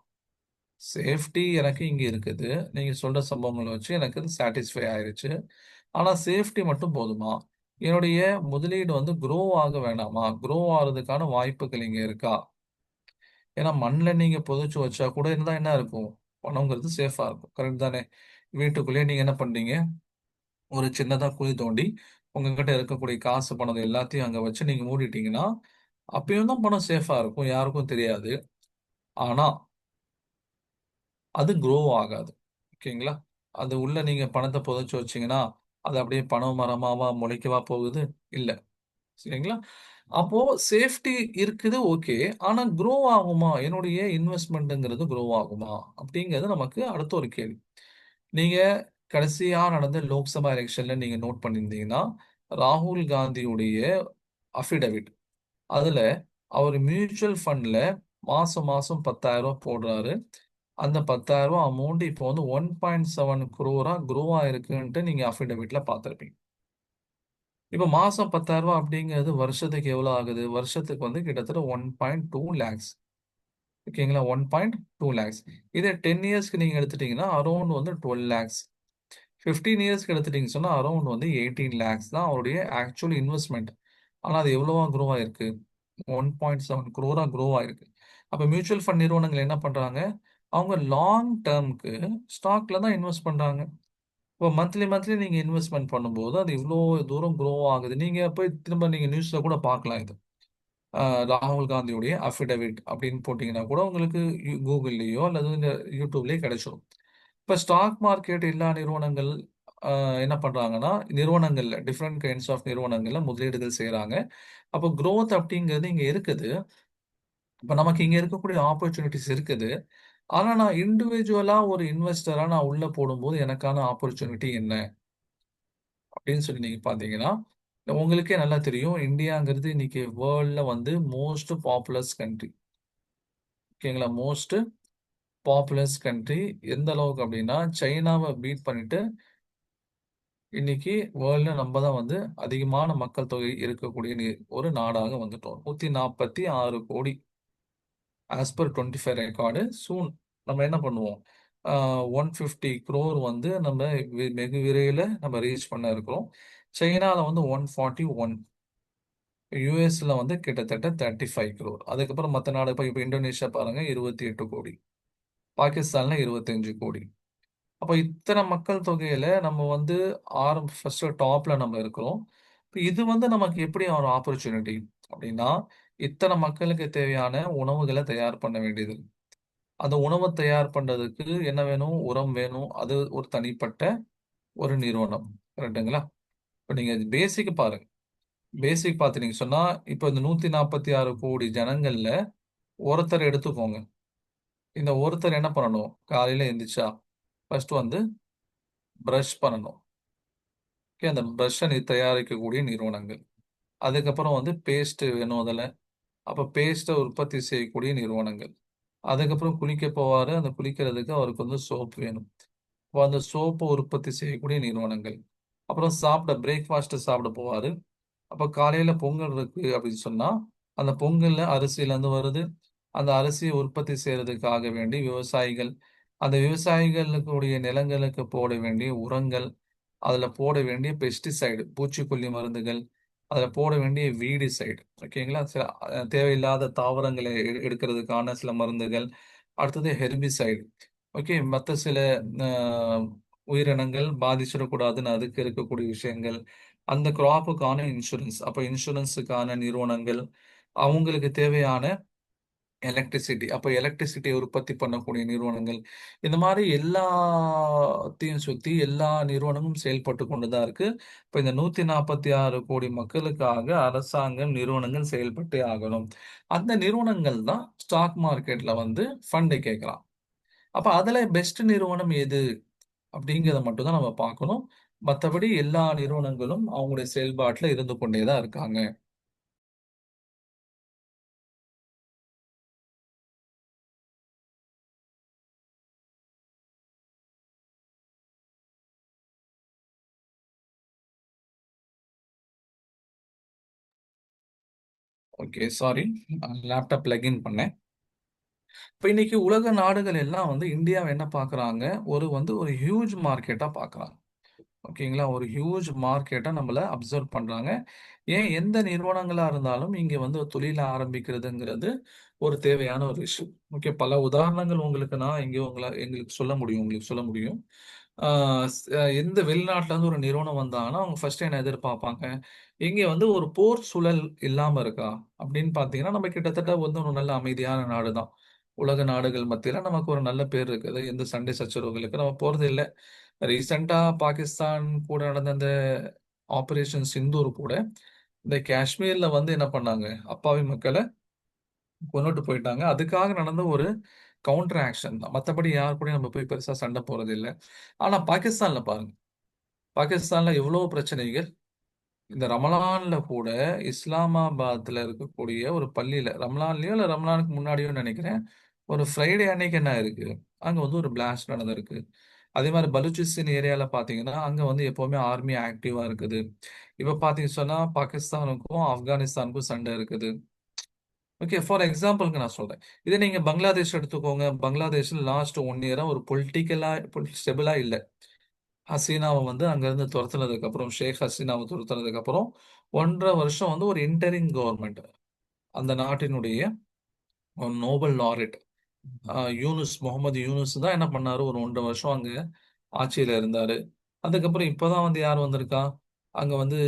சேஃப்டி எனக்கு இங்க இருக்குது. நீங்க சொல்ற சம்பவங்கள வச்சு எனக்கு அது சாட்டிஸ்ஃபை ஆயிருச்சு. ஆனா சேஃப்டி மட்டும் போதுமா? என்னுடைய முதலீடு வந்து குரோ ஆக வேணாமா? குரோ ஆகுறதுக்கான வாய்ப்புகள் இங்க இருக்கா? ஏன்னா மண்ல நீங்க புதைச்சு வச்சா கூட இருந்தா என்ன இருக்கும்? பணம்ங்கிறது சேஃபா இருக்கும். கரெக்ட் தானே? வீட்டுக்குள்ளேயே நீங்க என்ன பண்றீங்க? ஒரு சின்னதா குழி தோண்டி உங்ககிட்ட இருக்கக்கூடிய காசு, பணம் எல்லாத்தையும் அங்க வச்சு நீங்க மூடிட்டீங்கன்னா, அப்பயும் தான் பணம் சேஃபா இருக்கும். யாருக்கும் தெரியாது. ஆனா அது குரோ ஆகாது. ஓகேங்களா? அது உள்ள நீங்க பணத்த புதைச்சு வச்சீங்கன்னா, அது அப்படியே பனை மரமாவா முளைக்கவா போகுது? இல்ல. சரிங்களா? அப்போ சேஃப்டி இருக்குது ஓகே. ஆனா குரோ ஆகுமா? என்னுடைய இன்வெஸ்ட்மென்ட்ங்கிறது குரோ ஆகுமா? அப்படிங்கிறது நமக்கு அடுத்த ஒரு கேள்வி. நீங்க கடைசியா நடந்த லோக்சபா எலக்ஷன்ல நீங்க நோட் பண்ணியிருந்தீங்கன்னா, ராகுல் காந்தியுடைய அஃபிடவிட். அதுல அவர் மியூச்சுவல் ஃபண்ட்ல மாசம் மாசம் 10,000 போடுறாரு. அந்த 10,000 அமௌண்ட் இப்போ வந்து 1.7 குரோரா குரோ ஆயிருக்குன்ட்டு நீங்க அஃபிடவிட்ல பார்த்திருப்பீங்க. இப்போ மாசம் 10,000 அப்படிங்கிறது வருஷத்துக்கு எவ்வளோ ஆகுது? வருஷத்துக்கு வந்து கிட்டத்தட்ட 1.2 லேக்ஸ். ஓகேங்களா? 1.2 லேக்ஸ். இதே 10 இயர்ஸ்க்கு நீங்க எடுத்துட்டீங்கன்னா அரௌண்ட் வந்து 12 லேக்ஸ். 15 இயர்ஸ்க்கு எடுத்துட்டீங்கன்னு சொன்னா அரௌண்ட் வந்து 18 லேக்ஸ் தான் அவருடைய ஆக்சுவல் இன்வெஸ்ட்மெண்ட். ஆனா அது எவ்வளவா க்ரோ ஆயிருக்கு? 1.7 crore க்ரோ ஆயிருக்கு. அப்ப மியூச்சுவல் ஃபண்ட் நிறுவனங்கள் என்ன பண்றாங்க? அவங்க லாங் டேர்ம்க்கு ஸ்டாக்ல தான் இன்வெஸ்ட் பண்றாங்க. இப்போ மந்த்லி மந்த்லி நீங்க இன்வெஸ்ட்மென்ட் பண்ணும்போது அது இவ்வளோ தூரம் க்ரோ ஆகுது. நீங்க போய் திரும்ப நீங்க நியூஸ்ல கூட பார்க்கலாம் இது. ராகுல் காந்தியுடைய அஃபிடவிட் அப்படின்னு போட்டீங்கன்னா கூட உங்களுக்கு கூகுள்லயோ அல்லது இந்த யூடியூப்லயே கிடைச்சிடும். இப்போ ஸ்டாக் மார்க்கெட் எல்லா நிறுவனங்கள் என்ன பண்றாங்கன்னா, நிறுவனங்கள்ல டிஃப்ரெண்ட் கைண்ட்ஸ் ஆஃப் நிறுவனங்கள்ல முதலீடுகள் செய்றாங்க. அப்போ growth அப்படிங்கிறது இங்க இருக்குது. இப்ப நமக்கு இங்க இருக்கக்கூடிய ஆப்பர்ச்சுனிட்டீஸ் இருக்குது. ஆனா நான் இண்டிவிஜுவலா ஒரு இன்வெஸ்டரா நான் உள்ள போடும்போது எனக்கான ஆப்பர்ச்சுனிட்டி என்ன? அப்படின்னு சொல்லி நீங்க பார்த்தீங்கன்னா, உங்களுக்கே நல்லா தெரியும். இந்தியாங்கிறது இன்னைக்கு வேர்ல்ட்ல வந்து மோஸ்ட் பாப்புலஸ் கண்ட்ரி. ஓகேங்களா? மோஸ்ட் பாப்புலஸ் கண்ட்ரி எந்த அளவுக்கு அப்படின்னா, சைனாவ பீட் பண்ணிட்டு இன்னைக்கு வேர்ல்ட்ல நம்ம தான் வந்து அதிகமான மக்கள் தொகை இருக்கக்கூடிய ஒரு நாடாக வந்துட்டோம். 146 கோடி ஆஸ் பர் 25 ரெக்கார்டு. சூன் நம்ம என்ன பண்ணுவோம்? 150 crore வந்து நம்ம வெகு விரைவில் நம்ம ரீச் பண்ண இருக்கிறோம். சைனால வந்து 141, யூஎஸ்ல வந்து கிட்டத்தட்ட 35 crore. அதுக்கப்புறம் மற்ற நாடு இப்போ இந்தோனேஷியா பாருங்க 28 கோடி, பாகிஸ்தான்ல 25 கோடி. அப்போ இத்தனை மக்கள் தொகையில நம்ம வந்து ஃபர்ஸ்ட் டாப்ல நம்ம இருக்கிறோம். இப்ப இது வந்து நமக்கு எப்படி ஒரு ஆப்பர்ச்சுனிட்டி அப்படின்னா, இத்தனை மக்களுக்கு தேவையான உணவுகளை தயார் பண்ண வேண்டியது. அந்த உணவை தயார் பண்றதுக்கு என்ன வேணும்? உரம் வேணும். அது ஒரு தனிப்பட்ட ஒரு நிறுவனம். கரெக்ட்டுங்களா? இப்ப நீங்க பேசிக் பாருங்க. பேசிக் பாத்தீங்க சொன்னா, இப்ப இந்த 146 கோடி ஜனங்கள்ல ஒருத்தர் எடுத்துக்கோங்க. இந்த ஒருத்தர் என்ன பண்ணணும்? காலையில எந்திரிச்சா, ஃபர்ஸ்ட் வந்து பிரஷ் பண்ணணும். ஓகே, அந்த பிரஷ்ஷ தயாரிக்கக்கூடிய நிறுவனங்கள். அதுக்கப்புறம் வந்து பேஸ்ட் வேணும் அதுல. அப்ப பேஸ்ட்ட உற்பத்தி செய்யக்கூடிய நிறுவனங்கள். அதுக்கப்புறம் குளிக்க போவாரு. அந்த குளிக்கிறதுக்கு அவருக்கு வந்து சோப் வேணும். அப்ப அந்த சோப்பு உற்பத்தி செய்யக்கூடிய நிறுவனங்கள். அப்புறம் பிரேக்ஃபாஸ்ட் சாப்பிட போவாரு. அப்ப காலையில பொங்கல் இருக்கு அப்படின்னு சொன்னா, அந்த பொங்கல்ல அரிசியிலேருந்து வருது. அந்த அரிசியை உற்பத்தி செய்யறதுக்காக வேண்டி விவசாயிகள், அந்த விவசாயிகளுக்குடைய நிலங்களுக்கு போட வேண்டிய உரங்கள், அதுல போட வேண்டிய பெஸ்டிசைடு பூச்சிக்கொல்லி மருந்துகள், அதுல போட வேண்டிய வீடிசைடு, ஓகேங்களா? சில தேவையில்லாத தாவரங்களை எடுக்கிறதுக்கான சில மருந்துகள். அடுத்தது ஹெர்பிசைடு. ஓகே, மற்ற சில அஹ், உயிரினங்கள் பாதிச்சிடக்கூடாதுன்னு அதுக்கு இருக்கக்கூடிய விஷயங்கள். அந்த கிராப்புக்கான இன்சூரன்ஸ். அப்ப இன்சூரன்ஸுக்கான நிறுவனங்கள், அவங்களுக்கு தேவையான எலக்ட்ரிசிட்டி. அப்ப எலக்ட்ரிசிட்டியை உற்பத்தி பண்ணக்கூடிய நிறுவனங்கள். இந்த மாரி எல்லாத்தையும் சுத்தி எல்லா நிறுவனமும் செயல்பட்டு கொண்டு தான் இருக்கு. இப்ப இந்த 146 கோடி மக்களுக்காக அரசாங்கம், நிறுவனங்கள் செயல்பட்டே ஆகணும். அந்த நிறுவனங்கள் தான் ஸ்டாக் மார்க்கெட்ல வந்து ஃபண்டை கேட்கலாம். அப்ப அதுல பெஸ்ட் நிறுவனம் எது? அப்படிங்கிறத மட்டும் தான் நம்ம பார்க்கணும். மத்தபடி எல்லா நிறுவனங்களும் அவங்களுடைய செயல்பாட்டுல இருந்து கொண்டே தான் இருக்காங்க. Okay, sorry. லேப்டாப் பிளக்இன் பண்ணேன். இப்ப இன்னைக்கு உலக நாடுகள் எல்லாம் வந்து இந்தியாவை என்ன பார்க்கறாங்க? ஒரு ஹியூஜ் மார்க்கெட்டா பார்க்கறாங்க. ஓகேங்களா? ஒரு ஹியூஜ் மார்க்கெட்டா நம்மள அப்சர்வ் பண்றாங்க. ஏன் எந்த நிறுவனங்களா இருந்தாலும் இங்க வந்து ஒரு தொழில ஆரம்பிக்கிறதுங்கிறது ஒரு தேவையான ஒரு விஷயம். ஓகே, பல உதாரணங்கள் உங்களுக்கு நான் இங்க உங்களுக்கு சொல்ல முடியும். ஆ, எந்த வெளிநாட்டுல இருந்து ஒரு நிறுவனம் வந்தாங்கன்னா, அவங்க ஃபர்ஸ்ட் என்ன எதிர்பார்ப்பாங்க? இங்க வந்து ஒரு போர் சூழல் இல்லாம இருக்கா? அப்படின்னு பார்த்தீங்கன்னா, நம்ம கிட்டத்தட்ட வந்து ஒரு நல்ல அமைதியான நாடு தான். உலக நாடுகள் மத்தியில நமக்கு ஒரு நல்ல பேர் இருக்குது. எந்த சண்டை சச்சரவுகளுக்கு நம்ம போறது இல்ல. ரீசெண்டா பாகிஸ்தான் கூட நடந்த அந்த ஆபரேஷன் சிந்தூர் கூட இந்த காஷ்மீர்ல வந்து என்ன பண்ணாங்க? அப்பாவி மக்கள கொன்னுட்டு போயிட்டாங்க. அதுக்காக நடந்த ஒரு கவுண்டர் ஆக்ஷன் தான். மத்தபடி யார் கூடயும் நம்ம போய் பெருசா சண்டை போறது இல்ல. ஆனா பாகிஸ்தான்ல பாருங்க. பாகிஸ்தான்ல எவ்வளவு பிரச்சனைகள். இந்த ரமலான்ல கூட இஸ்லாமாபாத்ல இருக்கக்கூடிய ஒரு பள்ளியில ரமலான்லயோ இல்ல ரமலானுக்கு முன்னாடியோ நினைக்கிறேன். ஒரு ஃப்ரைடே அன்னைக்கு என்ன இருக்கு? அங்க வந்து ஒரு பிளாஸ்ட் நடந்திருக்கு. அதே மாதிரி பலூச்சிஸ்தான் ஏரியால பாத்தீங்கன்னா அங்க வந்து எப்பவுமே ஆர்மி ஆக்டிவா இருக்குது. இப்ப பாத்தீங்க சொன்னா பாகிஸ்தானுக்கும் ஆப்கானிஸ்தானுக்கும் சண்டை இருக்குது. ஓகே, ஃபார் எக்ஸாம்பிளுக்கு நான் சொல்றேன். இதே நீங்க பங்களாதேஷ் எடுத்துக்கோங்க. பங்களாதேஷ்ல லாஸ்ட் 1 இயரா ஒரு பொலிட்டிக்கலா ஸ்டெபிளா இல்ல. ஹசீனாவை வந்து அங்கிருந்து துரத்துனதுக்கு அப்புறம், ஷேக் ஹசீனாவை துரத்துனதுக்கு அப்புறம் 1.5 வருஷம் வந்து ஒரு இன்டரிங் கவர்மெண்ட், அந்த நாட்டினுடைய ஒரு நோபல் லாரெட் யூனுஸ், முகமது யூனுஸ் தான் என்ன பண்ணாரு, ஒரு 1.5 வருஷம் அங்க ஆட்சியில இருந்தாரு. அதுக்கப்புறம் இப்பதான் வந்து யார் வந்திருக்கா, அங்க வந்து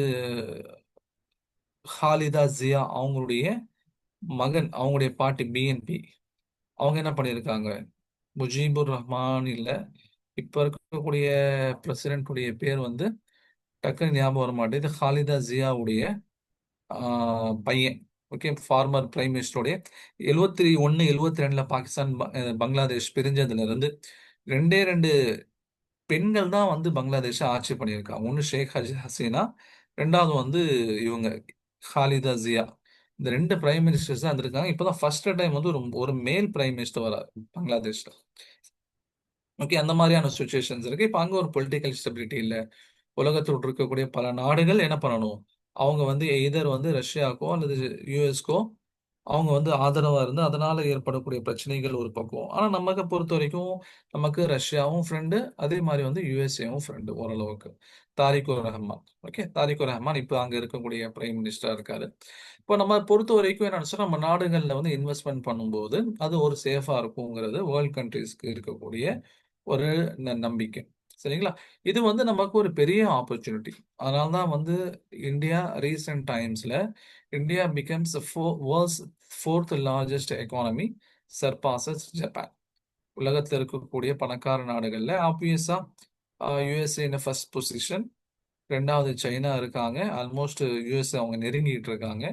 ஹாலிதா ஜியா அவங்களுடைய மகன், அவங்களுடைய பாட்டி பிஎன்பி, அவங்க என்ன பண்ணியிருக்காங்க, முஜீபுர் ரஹ்மான் இல்ல, இப்ப இருக்கக்கூடிய பிரசிடென்ட் உடைய பேர் வந்து டக்குன்னு ஞாபகம் வர மாட்டேது. ஹாலிதா ஜியாவுடைய பையன். ஓகே, ஃபார்மர் பிரைம் மினிஸ்டருடைய 71 72 பாகிஸ்தான் பங்களாதேஷ் பிரிஞ்சதுல இருந்து ரெண்டே ரெண்டு பெண்கள் தான் வந்து பங்களாதேஷை ஆட்சி பண்ணியிருக்காங்க. ஒன்று ஷேக் ஹசீனா, ரெண்டாவது வந்து இவங்க ஹாலிதா ஜியா. இந்த ரெண்டு பிரைம் மினிஸ்டர்ஸ் தான் இருந்திருக்காங்க. இப்போதான் ஃபர்ஸ்ட் டைம் வந்து ஒரு மேல் பிரைம் மினிஸ்டர் வராரு பங்களாதேஷ்ல. ஓகே, அந்த மாதிரியான சுச்சுவேஷன்ஸ் இருக்கு. இப்போ அங்க ஒரு பொலிட்டிக்கல் ஸ்டெபிலிட்டி இல்ல. உலகத்தோடு இருக்கக்கூடிய பல நாடுகள் என்ன பண்ணணும், அவங்க வந்து எய்தர் வந்து ரஷ்யாக்கோ அல்லது யுஎஸ்க்கோ அவங்க வந்து ஆதரவா இருந்து அதனால ஏற்படக்கூடிய பிரச்சனைகள் ஒரு பக்கம். ஆனா நமக்கு பொறுத்த வரைக்கும் நமக்கு ரஷ்யாவும் ஃப்ரெண்டு, அதே மாதிரி வந்து யுஎஸ்ஏவும் ஃப்ரெண்டு ஓரளவுக்கு. தாரிகுர் ரஹ்மான். ஓகே, தாரிகுர் ரஹ்மான் இப்போ அங்க இருக்கக்கூடிய பிரைம் மினிஸ்டரா இருக்காரு. இப்போ நம்ம பொறுத்த வரைக்கும் என்ன சொன்னா, நம்ம நாடுகள்ல வந்து இன்வெஸ்ட்மெண்ட் பண்ணும்போது அது ஒரு சேஃபா இருக்குங்கிறது வேர்ல்ட் கண்ட்ரீஸ்க்கு இருக்கக்கூடிய ஒரு நம்பிக்கை. சரிங்களா? இது வந்து நமக்கு ஒரு பெரிய ஆப்பர்ச்சுனிட்டி. அதனால தான் வந்து இந்தியா ரீசென்ட் டைம்ஸ்ல India becomes world's fourth largest economy, surpasses Japan. உலகத்தில் இருக்கக்கூடிய பணக்கார நாடுகள்ல ஆப்வியஸா யுஎஸ்ஏ இன் ஃபர்ஸ்ட் பொசிஷன். ரெண்டாவது சைனா இருக்காங்க, ஆல்மோஸ்ட் யுஎஸ்ஏ அவங்க நெருங்கிட்டு இருக்காங்க.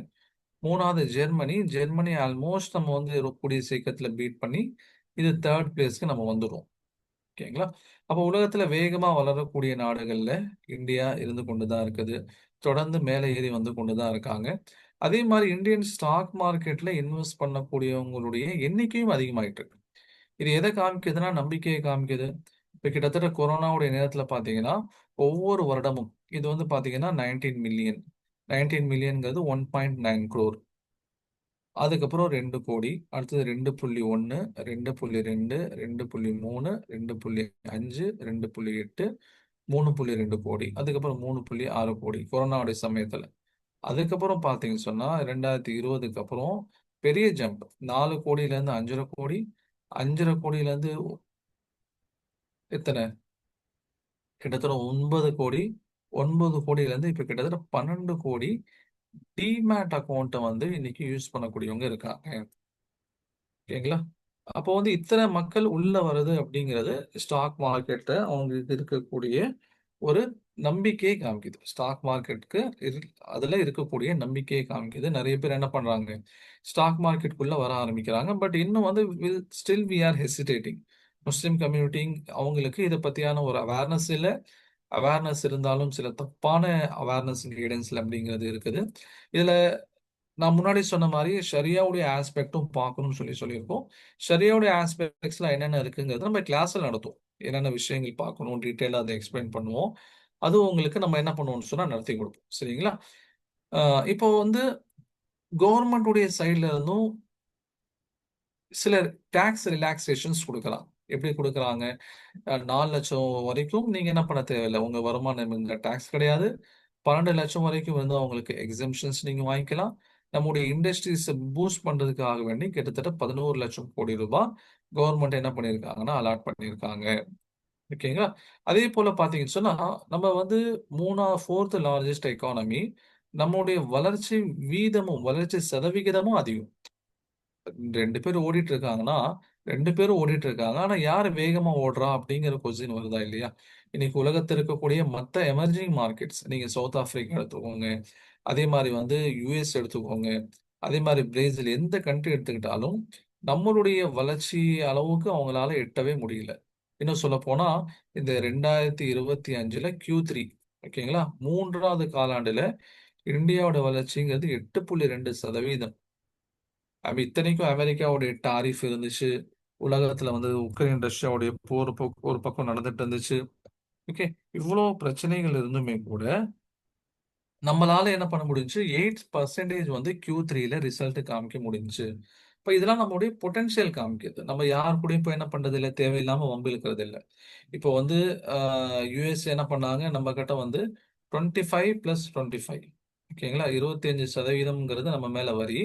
மூணாவது ஜெர்மனி. ஜெர்மனி ஆல்மோஸ்ட் நம்ம வந்து கூடிய சீக்கிரத்தில் பீட் பண்ணி இது தேர்ட் பிளேஸ்க்கு நம்ம வந்துடும். ஓகேங்களா? அப்போ உலகத்துல வேகமா வளரக்கூடிய நாடுகள்ல இந்தியா இருந்து கொண்டுதான் இருக்குது. தொடர்ந்து மேலே ஏறி வந்து கொண்டுதான் இருக்காங்க. அதே மாதிரி இந்தியன் ஸ்டாக் மார்க்கெட்ல இன்வெஸ்ட் பண்ணக்கூடியவங்களுடைய எண்ணிக்கையும் அதிகமாயிட்டு இருக்கு. இது எதை காமிக்குதுன்னா நம்பிக்கையை காமிக்குது. இப்ப கிட்டத்தட்ட கொரோனாவுடைய நேரத்துல பாத்தீங்கன்னா ஒவ்வொரு வருடமும் இது வந்து பாத்தீங்கன்னா 19 மில்லியன். 19 மில்லியன்ங்கிறது 1.9 crore. அதுக்கப்புறம் 2 கோடி, அடுத்தது 2.1, 2.2, 2.3, 2.5, 2.8, 3.2 கோடி, அதுக்கப்புறம் 3.6 கோடி கொரோனாவுடைய சமயத்துல. அதுக்கப்புறம் பார்த்தீங்கன்னு சொன்னா 2020க்கு அப்புறம் பெரிய ஜம்ப், 4 கோடியில இருந்து 5.5 கோடி, 5.5 கோடியில இருந்து எத்தனை, கிட்டத்தட்ட 9 கோடி, 9 கோடியில இருந்து இப்ப கிட்டத்தட்ட 12 கோடி டிமேட் அக்கௌண்ட்டை வந்து இன்னைக்கு யூஸ் பண்ணக்கூடியவங்க இருக்காங்க. ஓகேங்களா? அப்போ வந்து இத்தனை மக்கள் உள்ள வருது அப்படிங்கிறது ஸ்டாக் மார்க்கெட்டை அவங்களுக்கு இருக்கக்கூடிய ஒரு நம்பிக்கையை காமிக்குது. ஸ்டாக் மார்க்கெட்டுக்கு அதுல இருக்கக்கூடிய நம்பிக்கையை காமிக்குது. நிறைய பேர் என்ன பண்றாங்க, ஸ்டாக் மார்க்கெட்டுக்குள்ள வர ஆரம்பிக்கிறாங்க. பட் இன்னும் வந்து still we are hesitating. Muslim community அவங்களுக்கு இதை பத்தியான ஒரு அவேர்னஸ் இல்லை. அவேர்னஸ் இருந்தாலும் சில தப்பான அவேர்னஸ் கைடன்ஸ்ல அப்படிங்கிறது இருக்குது. இதுல நான் முன்னாடி சொன்ன மாதிரி ஷரியாவுடைய ஆஸ்பெக்டும் பார்க்கணும்னு சொல்லியிருக்கோம். ஷரியாவுடைய ஆஸ்பெக்ட்ஸ்ல என்னென்ன இருக்குங்கிறது நம்ம கிளாஸ்ல நடத்துவோம். என்னென்ன விஷயங்கள் பார்க்கணும் டீட்டெயிலாக அதை எக்ஸ்பிளைன் பண்ணுவோம். அது உங்களுக்கு நம்ம என்ன பண்ணுவோம்னு சொன்னா நடத்தி கொடுப்போம். சரிங்களா? இப்போ வந்து கவர்மெண்டுடைய சைட்ல இருந்தும் சில டாக்ஸ் ரிலாக்ஸேஷன்ஸ் கொடுக்கலாம். எப்படி கொடுக்குறாங்க? 4 லட்சம் வரைக்கும் நீங்க என்ன பண்ண தேவையில்லை. உங்க வருமானம் இந்த டாக்ஸ் கிடையாது. 12 லட்சம் வரைக்கும் வந்து அவங்களுக்கு எக்ஸம்ஷன்ஸ் நீங்க வாங்கிக்கலாம். நம்முடைய இண்டஸ்ட்ரீஸ் பூஸ்ட் பண்றதுக்காக வேண்டி கிட்டத்தட்ட 11 லட்சம் கோடி ரூபாய் கவர்மெண்ட் என்ன பண்ணியிருக்காங்கன்னா அலாட் பண்ணியிருக்காங்க. ஓகேங்களா? அதே போல பாத்தீங்கன்னு சொன்னா நம்ம வந்து ஃபோர்த் லார்ஜஸ்ட் எக்கானமி. நம்முடைய வளர்ச்சி வீதமும் வளர்ச்சி சதவிகிதமும் அதிகம். 2 பேர் ஓடிட்டு இருக்காங்கன்னா 2 பேரும் ஓடிட்டு இருக்காங்க. ஆனா யார் வேகமா ஓடுறா அப்படிங்கிற கொஸ்டின் வருதா இல்லையா? இன்னைக்கு உலகத்தில் இருக்கக்கூடிய மற்ற எமர்ஜிங் மார்க்கெட்ஸ், நீங்க சவுத் ஆப்பிரிக்கா எடுத்துக்கோங்க, அதே மாதிரி வந்து யுஎஸ் எடுத்துக்கோங்க, அதே மாதிரி பிரேசில், எந்த கண்ட்ரி எடுத்துக்கிட்டாலும் நம்மளுடைய வளர்ச்சி அளவுக்கு அவங்களால எட்டவே முடியல. இன்னும் சொல்ல போனா இந்த 2025ல Q3, ஓகேங்களா, மூன்றாவது காலாண்டுல இந்தியாவோட வளர்ச்சிங்கிறது 8.2%. இத்தனைக்கும் அமெரிக்காவோட டாரிஃப் இருந்துச்சு. உலகத்துல வந்து உக்ரைன் ரஷ்யாவுடைய போர் ஒரு பக்கம் நடந்துட்டு இருந்துச்சு. ஓகே. இவ்வளோ பிரச்சனைகள் இருந்துமே கூட நம்மளால என்ன பண்ண முடிஞ்சுச்சு, 8% வந்து Q3ல ரிசல்ட் காமிக்க முடிஞ்சுச்சு. இப்ப இதெல்லாம் நம்மளுடைய பொட்டன்ஷியல் காமிக்குது. நம்ம யார் கூடயும் போய் என்ன பண்றது இல்ல, தேவையில்லாம வம்பு இழுக்கிறது இல்ல. இப்போ வந்து யுஎஸ் என்ன பண்ணாங்க, நம்ம கிட்ட வந்து 25+25, ஓகேங்களா? 25%ங்கிறது நம்ம மேல வரி.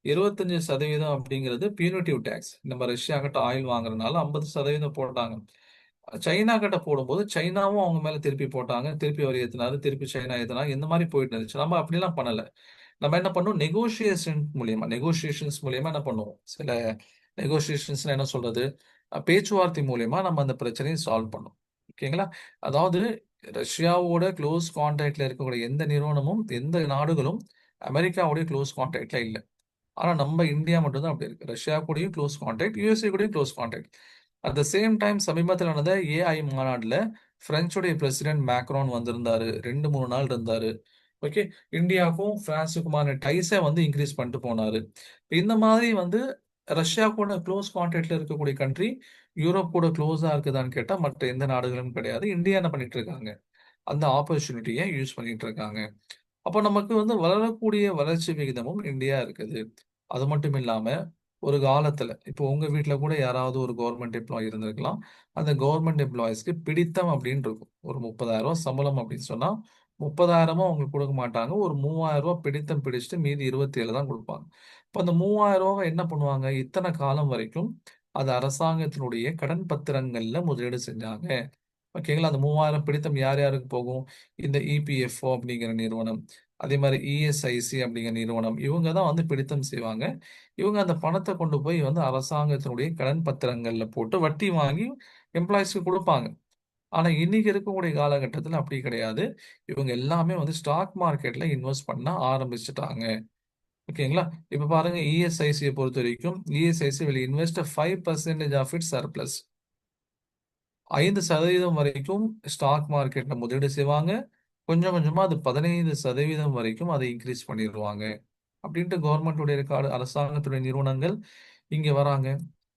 25% அப்படிங்கிறது பியூனிட்டிவ் டேக்ஸ். நம்ம ரஷ்யா கிட்ட ஆயில் வாங்குறதுனால 50% போட்டாங்க. சைனா கிட்ட போடும்போது சைனாவும் அவங்க மேல திருப்பி போட்டாங்க. திருப்பி அவர் ஏத்துனாரு. திருப்பி சைனா ஏத்துனாங்க. இந்த மாதிரி போயிட்டு இருந்துச்சு. நம்ம அப்படிலாம் பண்ணல. நம்ம என்ன பண்ணோம், நெகோசியேஷன்ஸ் மூலியமா என்ன பண்ணுவோம், சில நெகோசியேஷன்ஸ்னா என்ன சொல்றது, பேச்சுவார்த்தை மூலியமா நம்ம அந்த பிரச்சனையை சால்வ் பண்ணோம். ஓகேங்களா? அதாவது ரஷ்யாவோட க்ளோஸ் கான்டாக்ட்ல இருக்கக்கூடிய எந்த நிறுவனமும், எந்த நாடுகளும் அமெரிக்காவுடைய க்ளோஸ் கான்டாக்ட்ல இல்ல. ஆனா நம்ம இந்தியா மட்டும் தான் அப்படி இருக்கு. ரஷ்யா கூடயும் க்ளோஸ் கான்டாக்ட், யுஎஸ்ஏ கூடயும் close contact. At the same time சமீபத்தில் நடந்த ஏஐ மாநாடுல பிரெஞ்சுடைய பிரசிடென்ட் மேக்ரான் வந்திருந்தாரு. 2 3 நாள் இருந்தாரு. ஓகே. இந்தியாவுக்கும் பிரான்ஸுக்குமான டைஸை வந்து இன்க்ரீஸ் பண்ணிட்டு போனாரு. இந்த மாதிரி வந்து ரஷ்யா கூட க்ளோஸ் கான்டாக்ட்ல இருக்கக்கூடிய கண்ட்ரி யூரோப் கூட க்ளோஸா இருக்குதான்னு கேட்டா மற்ற எந்த நாடுகளும் கிடையாது. இந்தியா என்ன பண்ணிட்டு இருக்காங்க, அந்த ஆப்பர்ச்சுனிட்டியை யூஸ் பண்ணிட்டு இருக்காங்க. அப்போ நமக்கு வந்து வளரக்கூடிய வளர்ச்சி விகிதமும் இந்தியா இருக்குது. அது மட்டும் இல்லாம ஒரு காலத்துல இப்போ உங்க வீட்ல கூட யாராவது ஒரு கவர்மெண்ட் எம்ப்ளாயி இருந்திருக்கலாம். அந்த கவர்மெண்ட் எம்ப்ளாயிஸ்க்கு பிடித்தம் அப்படின்னு இருக்கும். ஒரு 30,000 சம்பளம் அப்படின்னு சொன்னா 30,000 அவங்களுக்கு கொடுக்க மாட்டாங்க. ஒரு 3,000 பிடித்தம் பிடிச்சிட்டு மீதி 27 தான் கொடுப்பாங்க. இப்போ அந்த 3,000 என்ன பண்ணுவாங்க, இத்தனை காலம் வரைக்கும் அது அரசாங்கத்தினுடைய கடன் பத்திரங்கள்ல முதலீடு செஞ்சாங்க. ஓகேங்களா? அந்த 3,000 பிடித்தம் யார் யாருக்கு போகும்? இந்த இபிஎஃப்ஓ அப்படிங்கிற நிறுவனம், அதே மாதிரி இஎஸ்ஐசி அப்படிங்கிற நிறுவனம், இவங்க தான் வந்து பிடித்தம் செய்வாங்க. இவங்க அந்த பணத்தை கொண்டு போய் வந்து அரசாங்கத்தினுடைய கடன் பத்திரங்கள்ல போட்டு வட்டி வாங்கி எம்ப்ளாயிஸ்க்கு கொடுப்பாங்க. ஆனா இன்னைக்கு இருக்கக்கூடிய காலகட்டத்தில் அப்படி கிடையாது. இவங்க எல்லாமே வந்து ஸ்டாக் மார்க்கெட்ல இன்வெஸ்ட் பண்ண ஆரம்பிச்சுட்டாங்க. ஓகேங்களா? இப்ப பாருங்க, இஎஸ்ஐசியை பொறுத்த வரைக்கும் ESIC will invest 5% of its surplus. 5% வரைக்கும் ஸ்டாக் மார்க்கெட்ல முதலீடு செய்வாங்க. கொஞ்சம் கொஞ்சமா அது 15% வரைக்கும் அதை இன்க்ரீஸ் பண்ணிடுவாங்க. அப்படின்ட்டு கவர்மெண்ட்டுடைய ரெக்கார்டு, அரசாங்கத்துடைய நிறுவனங்கள் இங்க வராங்க.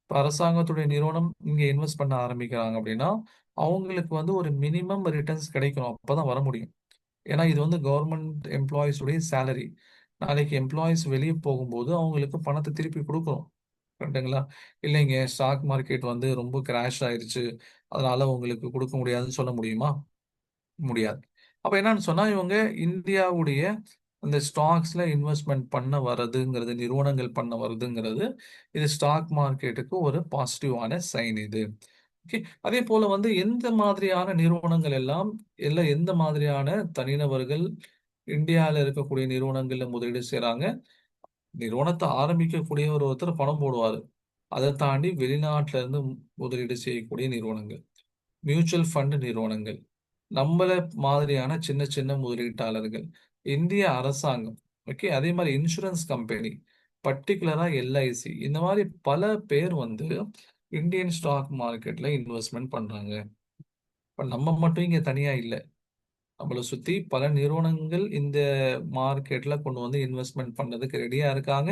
இப்ப அரசாங்கத்துடைய நிறுவனம் இங்க இன்வெஸ்ட் பண்ண ஆரம்பிக்கிறாங்க அப்படின்னா, அவங்களுக்கு வந்து ஒரு மினிமம் ரிட்டர்ன்ஸ் கிடைக்கணும். அப்பதான் வர முடியும். ஏன்னா இது வந்து கவர்மெண்ட் எம்ப்ளாயிஸ் உடைய சேலரி. நாளைக்கு எம்ப்ளாயிஸ் வெளியே போகும்போது அவங்களுக்கு பணத்தை திருப்பி கொடுக்கணும். கரெக்ட்டுங்களா? இல்லைங்க, ஸ்டாக் மார்க்கெட் வந்து ரொம்ப கிராஷ் ஆயிருச்சு, அதனால உங்களுக்கு கொடுக்க முடியாதுன்னு சொல்ல முடியுமா? முடியாது. அப்ப என்னன்னு சொன்னா, இவங்க இந்தியாவுடைய அந்த ஸ்டாக்ஸ்ல இன்வெஸ்ட்மெண்ட் பண்ண வர்றதுங்கிறது, நிறுவனங்கள் பண்ண வருதுங்கிறது, இது ஸ்டாக் மார்க்கெட்டுக்கு ஒரு பாசிட்டிவான சைன் இது. ஓகே. அதே போல வந்து எந்த மாதிரியான நிறுவனங்கள் எல்லாம், இல்ல எந்த மாதிரியான தனிநபர்கள் இந்தியால இருக்கக்கூடிய நிறுவனங்கள்ல முதலீடு செய்றாங்க. நிறுவனத்தை ஆரம்பிக்கக்கூடிய ஒருத்தர் பணம் போடுவாரு. அதை தாண்டி வெளிநாட்டுல இருந்து முதலீடு செய்யக்கூடிய நிறுவனங்கள், மியூச்சுவல் ஃபண்ட் நிறுவனங்கள், நம்மள மாதிரியான சின்ன சின்ன முதலீட்டாளர்கள், இந்திய அரசாங்கம், ஓகே, அதே மாதிரி இன்சூரன்ஸ் கம்பெனி, பர்டிகுலரா எல்ஐசி, இந்த மாதிரி பல பேர் வந்து இந்தியன் ஸ்டாக் மார்க்கெட்ல இன்வெஸ்ட்மெண்ட் பண்றாங்க. இப்ப நம்ம மட்டும் இங்க தனியா இல்ல. நம்மளை சுத்தி பல நிறுவனங்கள் இந்த மார்க்கெட்ல கொண்டு வந்து இன்வெஸ்ட்மெண்ட் பண்ணதுக்கு ரெடியா இருக்காங்க,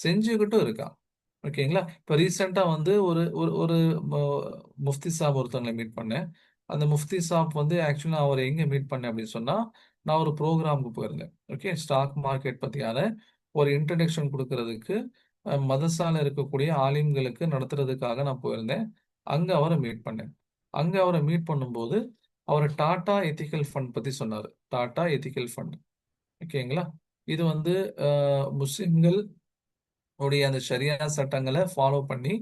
செஞ்சுக்கிட்டும் இருக்காங்க. ஓகேங்களா? இப்போ ரீசெண்டா வந்து ஒரு ஒரு ஒரு முஃப்தி சாப் ஒருத்தவங்களை மீட் பண்ணேன். அந்த முஃப்தி சாப் வந்து ஆக்சுவலி நான் அவரை எங்க மீட் பண்ணேன் அப்படின்னு சொன்னா, நான் ஒரு ப்ரோக்ராமுக்கு போயிருந்தேன். ஓகே. ஸ்டாக் மார்க்கெட் பத்தியான ஒரு இன்ட்ரடக்ஷன் கொடுக்கறதுக்கு மதரசால இருக்கக்கூடிய ஆலிம்களுக்கு நடத்துறதுக்காக நான் போயிருந்தேன். அங்க அவரை மீட் பண்ணேன். அங்க அவரை மீட் பண்ணும்போது அவர் டாடா எத்திக்கல் ஃபண்ட் பத்தி சொன்னாரு. Tata ethical fund. ஓகேங்களா? இது வந்து முஸ்லிம்கள் உடைய அந்த ஷரியா சட்டங்களை ஃபாலோ பண்ணி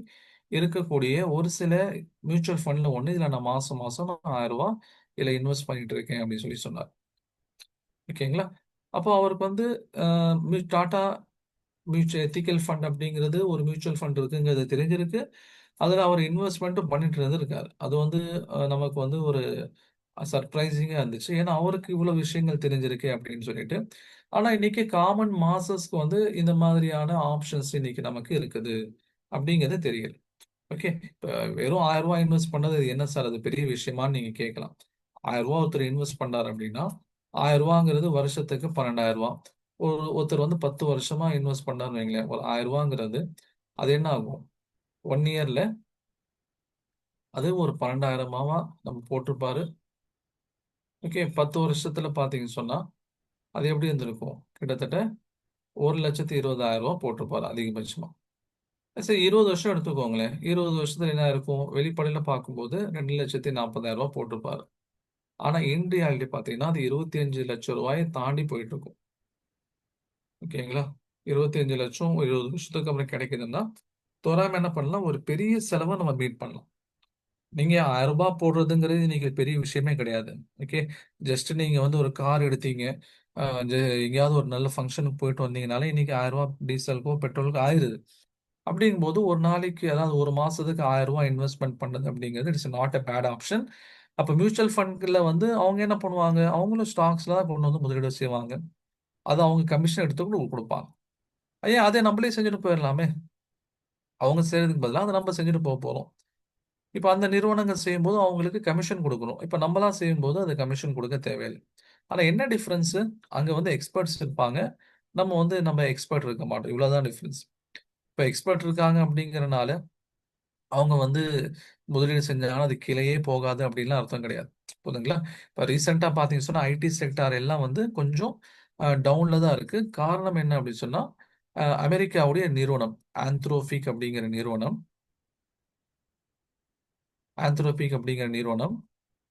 இருக்கக்கூடிய ஒரு சில மியூச்சுவல் ஃபண்ட்ல ஒண்ணு. இதுல நான் மாசம் மாசம் நான் 1000 ரூபாய் இதுல இன்வெஸ்ட் பண்ணிட்டு இருக்கேன் அப்படின்னு சொல்லி சொன்னார். ஓகேங்களா? அப்போ அவருக்கு வந்து டாடா மியூச்சுவல் எத்திக்கல் ஃபண்ட் அப்படிங்கிறது ஒரு மியூச்சுவல் ஃபண்ட் இருக்குங்கிறது தெரிஞ்சிருக்கு. அதுல அவர் இன்வெஸ்ட்மெண்ட்டும் பண்ணிட்டு இருந்திருக்காரு. அது வந்து நமக்கு வந்து ஒரு சர்ப்ரைசிங்கா இருந்துச்சு. ஏன்னா அவருக்கு இவ்வளவு விஷயங்கள் தெரிஞ்சிருக்கே அப்படின்னு சொல்லிட்டு. ஆனா இன்னைக்கு காமன் மாசஸ்க்கு வந்து இந்த மாதிரியான ஆப்ஷன்ஸ் இன்னைக்கு நமக்கு இருக்குது அப்படிங்கிறது தெரியல. ஓகே. இப்ப வெறும் 1000 ரூபாய் இன்வெஸ்ட் பண்ணது இது என்ன சார் அது பெரிய விஷயமான்னு நீங்க கேட்கலாம். 1000 ரூபாய் ஒருத்தர் இன்வெஸ்ட் பண்றாரு அப்படின்னா 1000 ரூபாங்கிறது வருஷத்துக்கு 12,000 ரூபாய். ஒருத்தர் வந்து 10 வருஷமா இன்வெஸ்ட் பண்ணாருன்னு வைங்களேன், ஒரு 1000 ரூபாங்கிறது அது என்ன ஆகும்? 1 இயர்ல அது ஒரு 12,000 நம்ம போட்டிருப்பாரு. ஓகே, 10 வருஷத்துல பாத்தீங்கன்னு சொன்னா அது எப்படி இருந்திருக்கும்? கிட்டத்தட்ட 1,20,000 போட்டிருப்பாரு அதிகபட்சமா. சரி, 20 வருஷம் எடுத்துக்கோங்களேன். 20 வருஷத்துல என்ன இருக்கும்? வெளிப்படையில பார்க்கும்போது 2,40,000 போட்டிருப்பாரு. ஆனா இன் ரியாலிட்டி பாத்தீங்கன்னா அது 25 லட்சம் ரூபாயை தாண்டி போயிட்டு இருக்கும். ஓகேங்களா? 25 லட்சம் 20 வருஷத்துக்கு அப்புறம் கிடைக்குதுன்னா தோராயமா என்ன பண்ணலாம்? ஒரு பெரிய செலவை நம்ம மீட் பண்ணலாம். நீங்க ரூ. 1000 போடுறதுங்கிறது இன்னைக்கு பெரிய விஷயமே கிடையாது. ஓகே. ஜஸ்ட் நீங்க வந்து ஒரு கார் எடுத்தீங்க. அ ஜ எங்கேயாவது ஒரு நல்ல ஃபங்ஷனுக்கு போயிட்டு வந்தீங்கனாலே, இன்னைக்கு ரூ. 1000 டீசலுக்கோ, பெட்ரோலுக்கோ ஆயிருது. அப்படிங்கும்போது ஒரு நாளைக்கு அதாவது ஒரு மாசத்துக்கு ரூ. 1000 இன்வெஸ்ட்மென்ட் பண்ணது அப்படிங்கிறது it's not a bad option. அப்ப மியூச்சுவல் ஃபண்ட்ல வந்து அவங்க என்ன பண்ணுவாங்க? அவங்களும் ஸ்டாக்ஸ்ல தான் கொண்டு வந்து முதலீடு செய்வாங்க. அது அவங்க கமிஷன் எடுத்து கூட குடுப்பாங்க. ஏன் அதே நம்மளே செஞ்சுட்டு போயிரலாமே! அவங்க செய்றதுக்கு பதிலா அத நம்ம செஞ்சுட்டு போறோம். இப்ப அந்த நிறுவனங்கள் செய்யும்போது அவங்களுக்கு கமிஷன் குடுக்கணும். இப்ப நம்மளா செய்யும்போது அது கமிஷன் குடுக்க தேவையில்ல. ஆனா என்ன டிஃபரன்ஸு? அங்க வந்து எக்ஸ்பெர்ட்ஸ் இருப்பாங்க. நம்ம எக்ஸ்பெர்ட் இருக்க மாட்டோம். இவ்வளவுதான் டிஃபரன்ஸ். இப்ப எக்ஸ்பெர்ட் இருக்காங்க அப்படிங்கிறனால, அவங்க வந்து முதலீடு செஞ்சாங்கன்னா அது கீழயே போகாது அப்படின்லாம் அர்த்தம் கிடையாது. புரியுதுங்களா? இப்ப ரீசென்ட்டா பார்த்தீங்கன்னு சொன்னா, ஐடி செக்டார் எல்லாம் வந்து கொஞ்சம் டவுன்ல தான் இருக்கு. காரணம் என்ன அப்படின்னு சொன்னா, அமெரிக்காவுடைய நிறுவனம் அப்படிங்கிற நிறுவனம் அப்படிங்கிற நிறுவனம்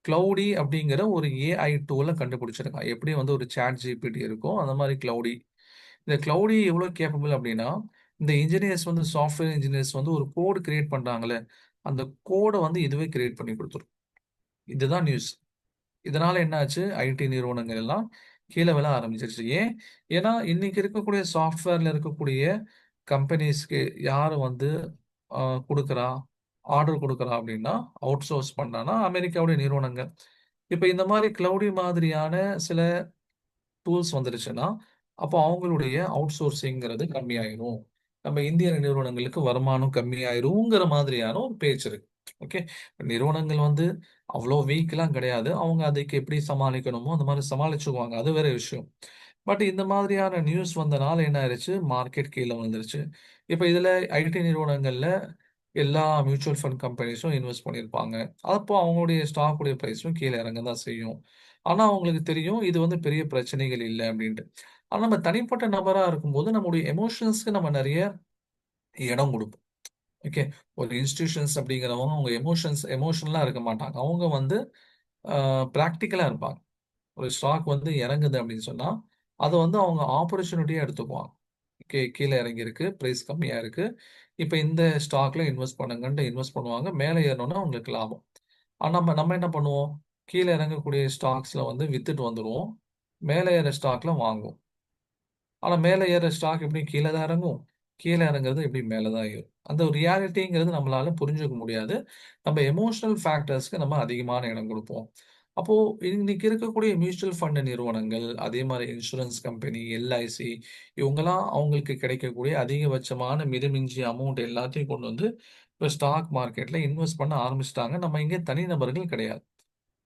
கிளவுடி அப்படிங்கிற ஒரு ஏஐ டூல கண்டுபிடிச்சிருக்கான். எப்படி வந்து ஒரு சாட் ஜிபிடி இருக்கோ, அந்த மாரி கிளவுடி. இந்த கிளவுடி எவ்வளோ கேப்பபிள் அப்படின்னா, இந்த இன்ஜினியர்ஸ் வந்து சாஃப்ட்வேர் இன்ஜினியர்ஸ் வந்து ஒரு கோட் கிரியேட் பண்றாங்கல்ல, அந்த கோட வந்து இதுவே கிரியேட் பண்ணி குடுத்துரும். இதுதான் நியூஸ். இதனால என்ன ஆச்சு? ஐடி நிறுவனங்கள் எல்லாம் கீழ விழ ஆரம்பிச்சிருச்சு. ஏன்? ஏன்னா, இன்னைக்கு இருக்கக்கூடிய சாஃப்ட்வேர்ல இருக்கக்கூடிய கம்பெனிஸ்க்கு யாரு வந்து அ குடுக்குறா? ஆர்டர் குடுக்குறா அப்படின்னா, அவுட் சோர்ஸ் பண்றான்னா, அமெரிக்காவுடைய நிறுவனங்கள். இப்ப இந்த மாரி கிளவுடி மாதிரியான சில டூல்ஸ் வந்துருச்சுன்னா, அப்போ அவங்களுடைய அவுட் சோர்சிங்கிறது கம்மியாயிரும். நம்ம இந்திய நிறுவனங்களுக்கு வருமானம் கம்மியாயிருங்கிற மாதிரியான ஒரு பேச்சு இருக்கு. ஓகே. நிறுவனங்கள் வந்து அவ்ளோ வீக்லாம் கிடையாது. அவங்க அதுக்கு எப்படி சமாளிக்கணுமோ, அந்த மாரி சமாளிச்சுக்குவாங்க. அது வேற விஷயம். பட் இந்த மாதிரியான நியூஸ் வந்தனால என்ன ஆயிருச்சு? மார்க்கெட் கீழ விழுந்துருச்சு. இப்ப இதுல ஐடி நிறுவனங்கள்ல எல்லா மியூச்சுவல் ஃபண்ட் கம்பெனிஸும் இன்வெஸ்ட் பண்ணியிருப்பாங்க. அப்போ அவங்களுடைய ஸ்டாக் உடைய பிரைஸும் கீழ இறங்க தான் செய்யும். ஆனா அவங்களுக்கு தெரியும் இது வந்து பெரிய பிரச்சனைகள் இல்ல அப்டின்ட்டு. ஆனா நம்ம தனிப்பட்ட நபரா இருக்கும்போது நம்முடைய எமோஷன்ஸ்க்கு நம்ம நெறைய இடம் குடுப்போம். ஓகே. ஒரு இன்ஸ்டிடியூஷன்ஸ் அப்படிங்கிறவங்க அவங்க எமோஷனலா இருக்க மாட்டாங்க. அவங்க வந்து அ பிராக்டிகலா இருப்பாங்க. ஒரு ஸ்டாக் வந்து இறங்குது அப்படின்னு சொன்னா, அத வந்து அவங்க ஆப்பர்ச்சுனிட்டியா எடுத்துக்குவாங்க. கீழ இறங்கியிருக்கு. பிரைஸ் கம்மியா இருக்கு. இப்ப இந்த ஸ்டாக்ல இன்வெஸ்ட் பண்ணுங்கன்ட்டு இன்வெஸ்ட் பண்ணுவாங்க. மேல ஏறுனோனே அவங்களுக்கு லாபம். ஆனா நம்ம நம்ம என்ன பண்ணுவோம்? கீழ இறங்கக்கூடிய ஸ்டாக்ஸ்ல வந்து வித்துட்டு வந்துருவோம். மேல ஏற ஸ்டாக்ல வாங்குவோம். ஆனா மேல ஏற ஸ்டாக் எப்படியும் கீழ தான் இறங்கும். கீழ இறங்குறது எப்படியும் மேல தான் ஏறும். அந்த ஒரு ரியாலிட்டிங்கிறது நம்மளால புரிஞ்சுக்க முடியாது. நம்ம எமோஷனல் ஃபேக்டர்ஸ்க்கு நம்ம அதிகமான இடம் குடுப்போம். அப்போ இன்னைக்கு இருக்கக்கூடிய மியூச்சுவல் ஃபண்ட் நிறுவனங்கள், அதே மாரி இன்சூரன்ஸ் கம்பெனி, எல்ஐசி இவங்கலாம் அவங்களுக்கு கிடைக்கக்கூடிய அதிகபட்சமான மிதமிஞ்சிய அமௌண்ட் எல்லாத்தையும் கொண்டு வந்து இப்ப ஸ்டாக் மார்க்கெட்ல இன்வெஸ்ட் பண்ண ஆரம்பிச்சுட்டாங்க. நம்ம இங்க தனிநபர்கள் கிடையாது.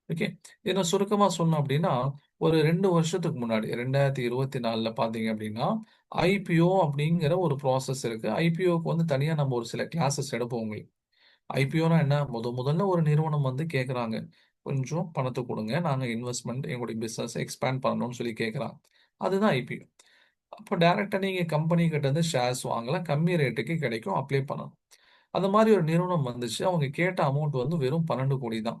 ஓகே. இத சுருக்கமா சொல்லணும் அப்டின்னா, ஒரு 2 வருஷத்துக்கு முன்னாடி 2024ல பார்த்தீங்க அப்டின்னா, ஐபிஓ அப்டிங்கிற ஒரு ப்ராசஸ் இருக்கு. ஐபிஓக்கு வந்து தனியா நம்ம ஒரு சில கிளாஸஸ் எடுப்போம் உங்களுக்கு. ஐபிஓனா என்ன? முதல்ல ஒரு நிறுவனம் வந்து கேட்குறாங்க. கொஞ்சம் பணத்த குடுங்க. நாங்க இன்வெஸ்ட்மென்ட் எங்களுடைய பிசினஸ் எக்ஸ்பேண்ட் பண்ணணும்னு சொல்லி கேட்குறாங்க. அதுதான் ஐபிஓ. அப்ப டைரக்ட்டா நீங்க கம்பெனி கிட்ட இருந்து ஷேர்ஸ் வாங்கலாம். கம்மி ரேட்டுக்கு கிடைக்கும். அப்ளை பண்ணணும். அந்த மாரி ஒரு நிறுவனம் வந்துச்சு. அவங்க கேட்ட அமௌண்ட் வந்து வெறும் 12,00,00,000 தான்.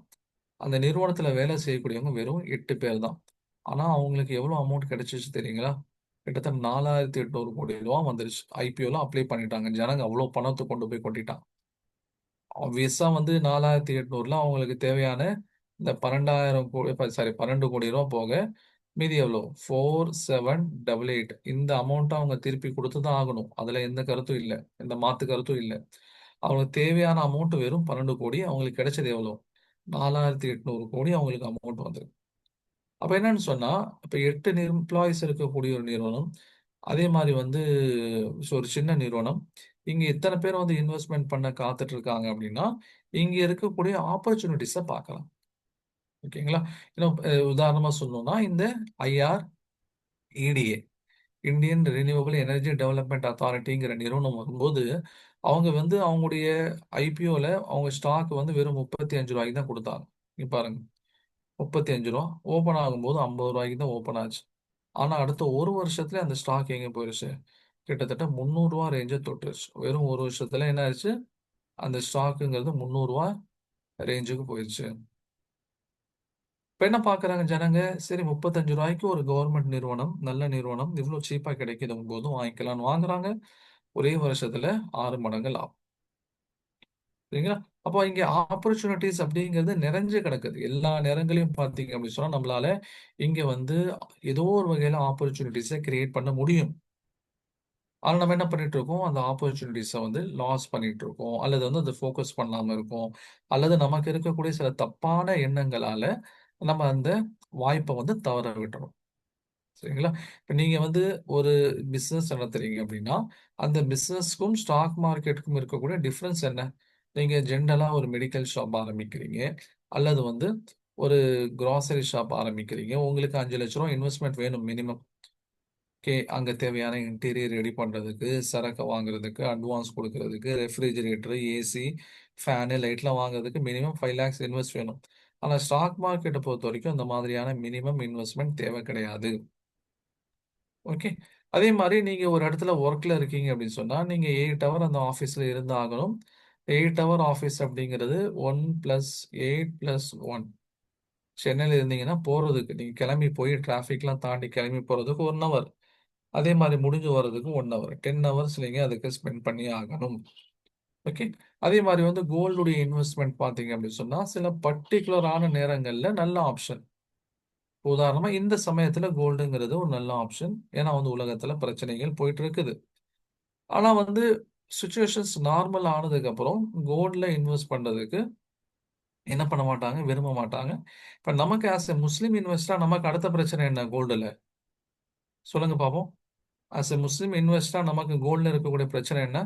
அந்த நிறுவனத்துல வேலை செய்யக்கூடியவங்க வெறும் 8 பேர் தான். ஆனா, அவங்களுக்கு எவ்வளோ அமௌண்ட் கிடைச்சுச்சு தெரியுங்களா? கிட்டத்தட்ட ரூ. 4,800,00,00,000 வந்துருச்சு. ஐபிஓல அப்ளை பண்ணிட்டாங்க. ஜனங்க அவ்வளோ பணத்த கொண்டு போய் கொட்டிட்டாங்க. ஆப்வியஸா வந்து 4,800ல அவங்களுக்கு தேவையான இந்த 12,000 கோடி சாரி ரூ. 12,00,00,000 போக மீதி எவ்வளோ? 4,788 இந்த அமௌண்ட்ட அவங்க திருப்பி குடுத்து தான் ஆகணும். அதுல எந்த கருத்தும் இல்ல. எந்த மாத்து கருத்தும் இல்ல. அவங்களுக்கு தேவையான அமௌண்ட் வெறும் 12,00,00,000 அவங்களுக்கு கிடைச்சது எவ்வளோ? 4,800,00,000 அவங்களுக்கு அமௌண்ட் வந்திருக்கு. அப்ப என்னன்னு சொன்னா, இப்ப 8 எம்ப்ளாயீஸ் இருக்கக்கூடிய ஒரு நிறுவனம், அதே மாரி வந்து ஒரு சின்ன நிறுவனம். இங்க எத்தன பேர் வந்து இன்வெஸ்ட்மென்ட் பண்ண காத்துட்டு இருக்காங்க அப்டின்னா, இங்க இருக்கக்கூடிய ஆப்பர்ச்சுனிட்டீஸ பார்க்கலாம். ஓகேங்களா? இன்னும் உதாரணமா சொல்லணும்னா, இந்த IREDA Indian renewable energy development அத்தாரிட்டிங்கிற நிறுவனம் வரும்போது, அவங்க வந்து அவங்களுடைய ஐபிஓல அவங்க ஸ்டாக் வந்து வெறும் 35 ரூபாய்க்கு தான் கொடுத்தாங்க. நீ பாருங்க, 35 ரூபா ஓப்பன் ஆகும்போது 50 ரூபாய்க்கு தான் ஓப்பன் ஆச்சு. ஆனா அடுத்த ஒரு வருஷத்துல அந்த ஸ்டாக் எங்க போயிருச்சு? கிட்டத்தட்ட 300 ரூபா ரேஞ்ச தொட்டுருச்சு. வெறும் ஒரு வருஷத்துல என்ன ஆயிடுச்சு? அந்த ஸ்டாக்குங்கிறது 300 ரூபா ரேஞ்சுக்கு போயிருச்சு. இப்ப என்ன பாக்குறாங்க ஜனங்க? சரி, 35 ரூபாய்க்கு ஒரு கவர்மெண்ட் நிறுவனம், நல்ல நிறுவனம் இவ்வளவு சீப்பா கிடைக்குதும் போதும் வாங்கிக்கலாம்னு வாங்குறாங்க. ஒரே வருஷத்துல 6 மடங்கு லாபம். சரிங்களா? அப்போ இங்க ஆப்பர்ச்சுனிட்டிஸ் அப்படிங்கிறது நிறைஞ்சு கிடக்குது. எல்லா நேரங்களையும் பார்த்தீங்க அப்படின்னு சொன்னா, நம்மளால இங்க வந்து ஏதோ ஒரு வகையில ஆப்பர்ச்சுனிட்டிஸ கிரியேட் பண்ண முடியும். ஆனா நம்ம என்ன பண்ணிட்டு இருக்கோம்? அந்த ஆப்பர்ச்சுனிட்டிஸ வந்து லாஸ் பண்ணிட்டு இருக்கோம். அல்லது வந்து அத ஃபோக்கஸ் பண்ணாம இருக்கோம். அல்லது நமக்கு இருக்கக்கூடிய சில தப்பான எண்ணங்களால நம்ம அந்த வாய்ப்ப வந்து தவற விட்டுறோம். சரிங்களா? இப்ப நீங்க வந்து ஒரு பிசினஸ் நடத்துறீங்க அப்படின்னா, அந்த பிசினஸ்க்கும் ஸ்டாக் மார்க்கெட்டுக்கும் இருக்கக்கூடிய டிஃபரன்ஸ் என்ன? நீங்க ஜென்ரலா ஒரு மெடிக்கல் ஷாப் ஆரம்பிக்கிறீங்க. அல்லது வந்து ஒரு கிராசரி ஷாப் ஆரம்பிக்கிறீங்க. உங்களுக்கு ரூ. 5,00,000 இன்வெஸ்ட்மென்ட் வேணும் மினிமம். ஓகே. அங்க தேவையான இன்டீரியர் ரெடி பண்றதுக்கு, சரக்கு வாங்குறதுக்கு, அட்வான்ஸ் குடுக்குறதுக்கு, ரெஃப்ரிஜரேட்டர், ஏசி, ஃபேனு, லைட்லாம் வாங்குறதுக்கு மினிமம் 5,00,000 இன்வெஸ்ட் வேணும். ஆனா ஸ்டாக் மார்க்கெட்ட பொறுத்தவரைக்கும் அந்த மாதிரியான மினிமம் இன்வெஸ்ட்மென்ட் தேவை கிடையாது. ஓகே. அதே மாரி நீங்க ஒரு இடத்துல வொர்க்ல இருக்கீங்க அப்படின்னு சொன்னா, நீங்க 8 ஹவர் அந்த ஆஃபீஸ்ல இருந்து ஆகணும். 8 ஹவர் ஆஃபீஸ் அப்படிங்கிறது 1 + 8 + 1. சென்னையில இருந்தீங்கன்னா போறதுக்கு, நீங்க கிளம்பி போய் டிராஃபிக்லாம் தாண்டி கிளம்பி போறதுக்கு 1 ஹவர். அதே மாரி முடிஞ்சு வர்றதுக்கு 1 ஹவர். 10 ஹவர்ஸ் நீங்க அதுக்கு ஸ்பெண்ட் பண்ணியே ஆகணும். ஓகே. அதே மாரி வந்து கோல்டுடைய இன்வெஸ்ட்மென்ட் பார்த்தீங்க அப்படின்னு சொன்னா, சில பர்ட்டிகுலரான நேரங்கள்ல நல்ல ஆப்ஷன். உதாரணமா இந்த சமயத்துல கோல்டுங்கிறது ஒரு நல்ல ஆப்ஷன். ஏன்னா வந்து உலகத்துல பிரச்சனைகள் போயிட்டு இருக்குது. ஆனா வந்து சிச்சுவேஷன்ஸ் நார்மல் ஆனதுக்கப்புறம் கோல்ட்ல இன்வெஸ்ட் பண்றதுக்கு என்ன பண்ண மாட்டாங்க, விரும்ப மாட்டாங்க. இப்ப நமக்கு ஆஸ் எ முஸ்லிம் இன்வெஸ்டரா நமக்கு அடுத்த பிரச்சனை என்ன கோல்டுல? சொல்லுங்க பாப்போம். ஆஸ் எ முஸ்லிம் இன்வெஸ்டரா நமக்கு கோல்ட்ல இருக்கக்கூடிய பிரச்சனை என்ன?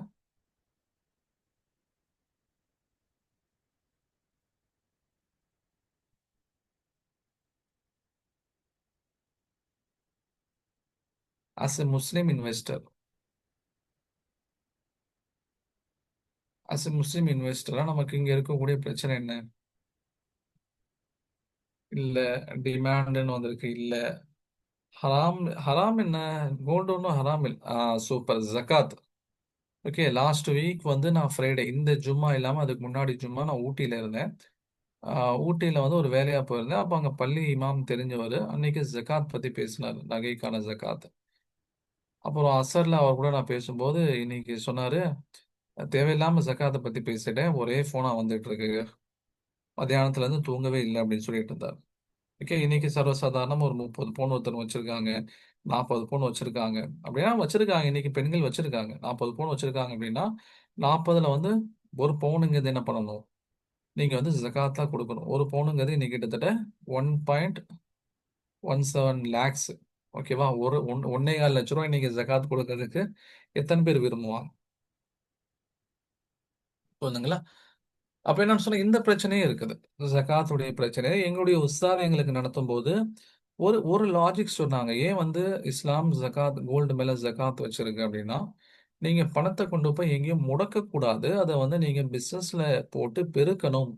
As a Muslim investor as a Muslim இன்வெஸ்டரா நமக்கு இங்க இருக்கக்கூடிய பிரச்சனை என்ன? இல்ல டிமாண்ட்ன்னு வந்திருக்கு. இல்ல ஹராம். ஹராம் என்ன? கோல்டு ஒண்ணும் ஹராம் இல்ல. சூப்பர். ஜகாத். ஓகே. லாஸ்ட் வீக் வந்து நான் ஃப்ரைடே இந்த ஜும்மா இல்லாம அதுக்கு முன்னாடி ஜும்மா நான் ஊட்டியில இருந்தேன். ஊட்டியில வந்து ஒரு வேலையா போயிருந்தேன். அப்ப அங்க பள்ளி இமாம் தெரிஞ்சவரு. அன்னைக்கு ஜகாத் பத்தி பேசினாரு. நகைக்கான ஜகாத். அப்புறம் அசர்ல அவர் கூட நான் பேசும்போது இன்னைக்கு சொன்னாரு, தேவையில்லாம ஜகாத்த பத்தி பேசிட்டேன். ஒரே ஃபோனா வந்துட்டு இருக்கு. மத்தியானத்துல இருந்து தூங்கவே இல்ல அப்படின்னு சொல்லிட்டு இருந்தார். ஓகே. இன்னைக்கு சர்வசாதாரணமா ஒரு 30 பவுன் ஒருத்தர் வச்சிருக்காங்க. 40 பவுன் வச்சிருக்காங்க. அப்படின்னா வச்சிருக்காங்க. இன்னைக்கு பெண்கள் வச்சிருக்காங்க. 40 பவுன் வச்சிருக்காங்க அப்படின்னா, 40ல வந்து 1 பவுனுங்கிறது என்ன பண்ணணும்? நீங்க வந்து ஜகாத்தா குடுக்கணும். 1 பவுனுங்கிறது இன்னைக்கு கிட்டத்தட்ட 1.17 லேக்ஸ். ஓகேவா? ஒரு 1,4 லட்ச ரூபாய் இன்னைக்கு ஜகாத் குடுக்கறதுக்கு எத்தன பேர் விரும்புவாங்க? புரியுதுங்களா? அப்ப என்னன்னு சொன்னா இந்த பிரச்சனையும் இருக்குது. ஜகாத்துடைய பிரச்சனை. எங்களுடைய உஸ்தாத் எங்களுக்கு நடத்தும்போது ஒரு ஒரு லாஜிக் சொன்னாங்க. ஏன் வந்து இஸ்லாம் ஜகாத் கோல்டு மேல ஜகாத் வச்சிருக்கு அப்படின்னா, நீங்க பணத்த கொண்டு போய் எங்கேயும் முடக்கக்கூடாது. அத வந்து நீங்க பிசினஸ்ல போட்டு பெருக்கணும்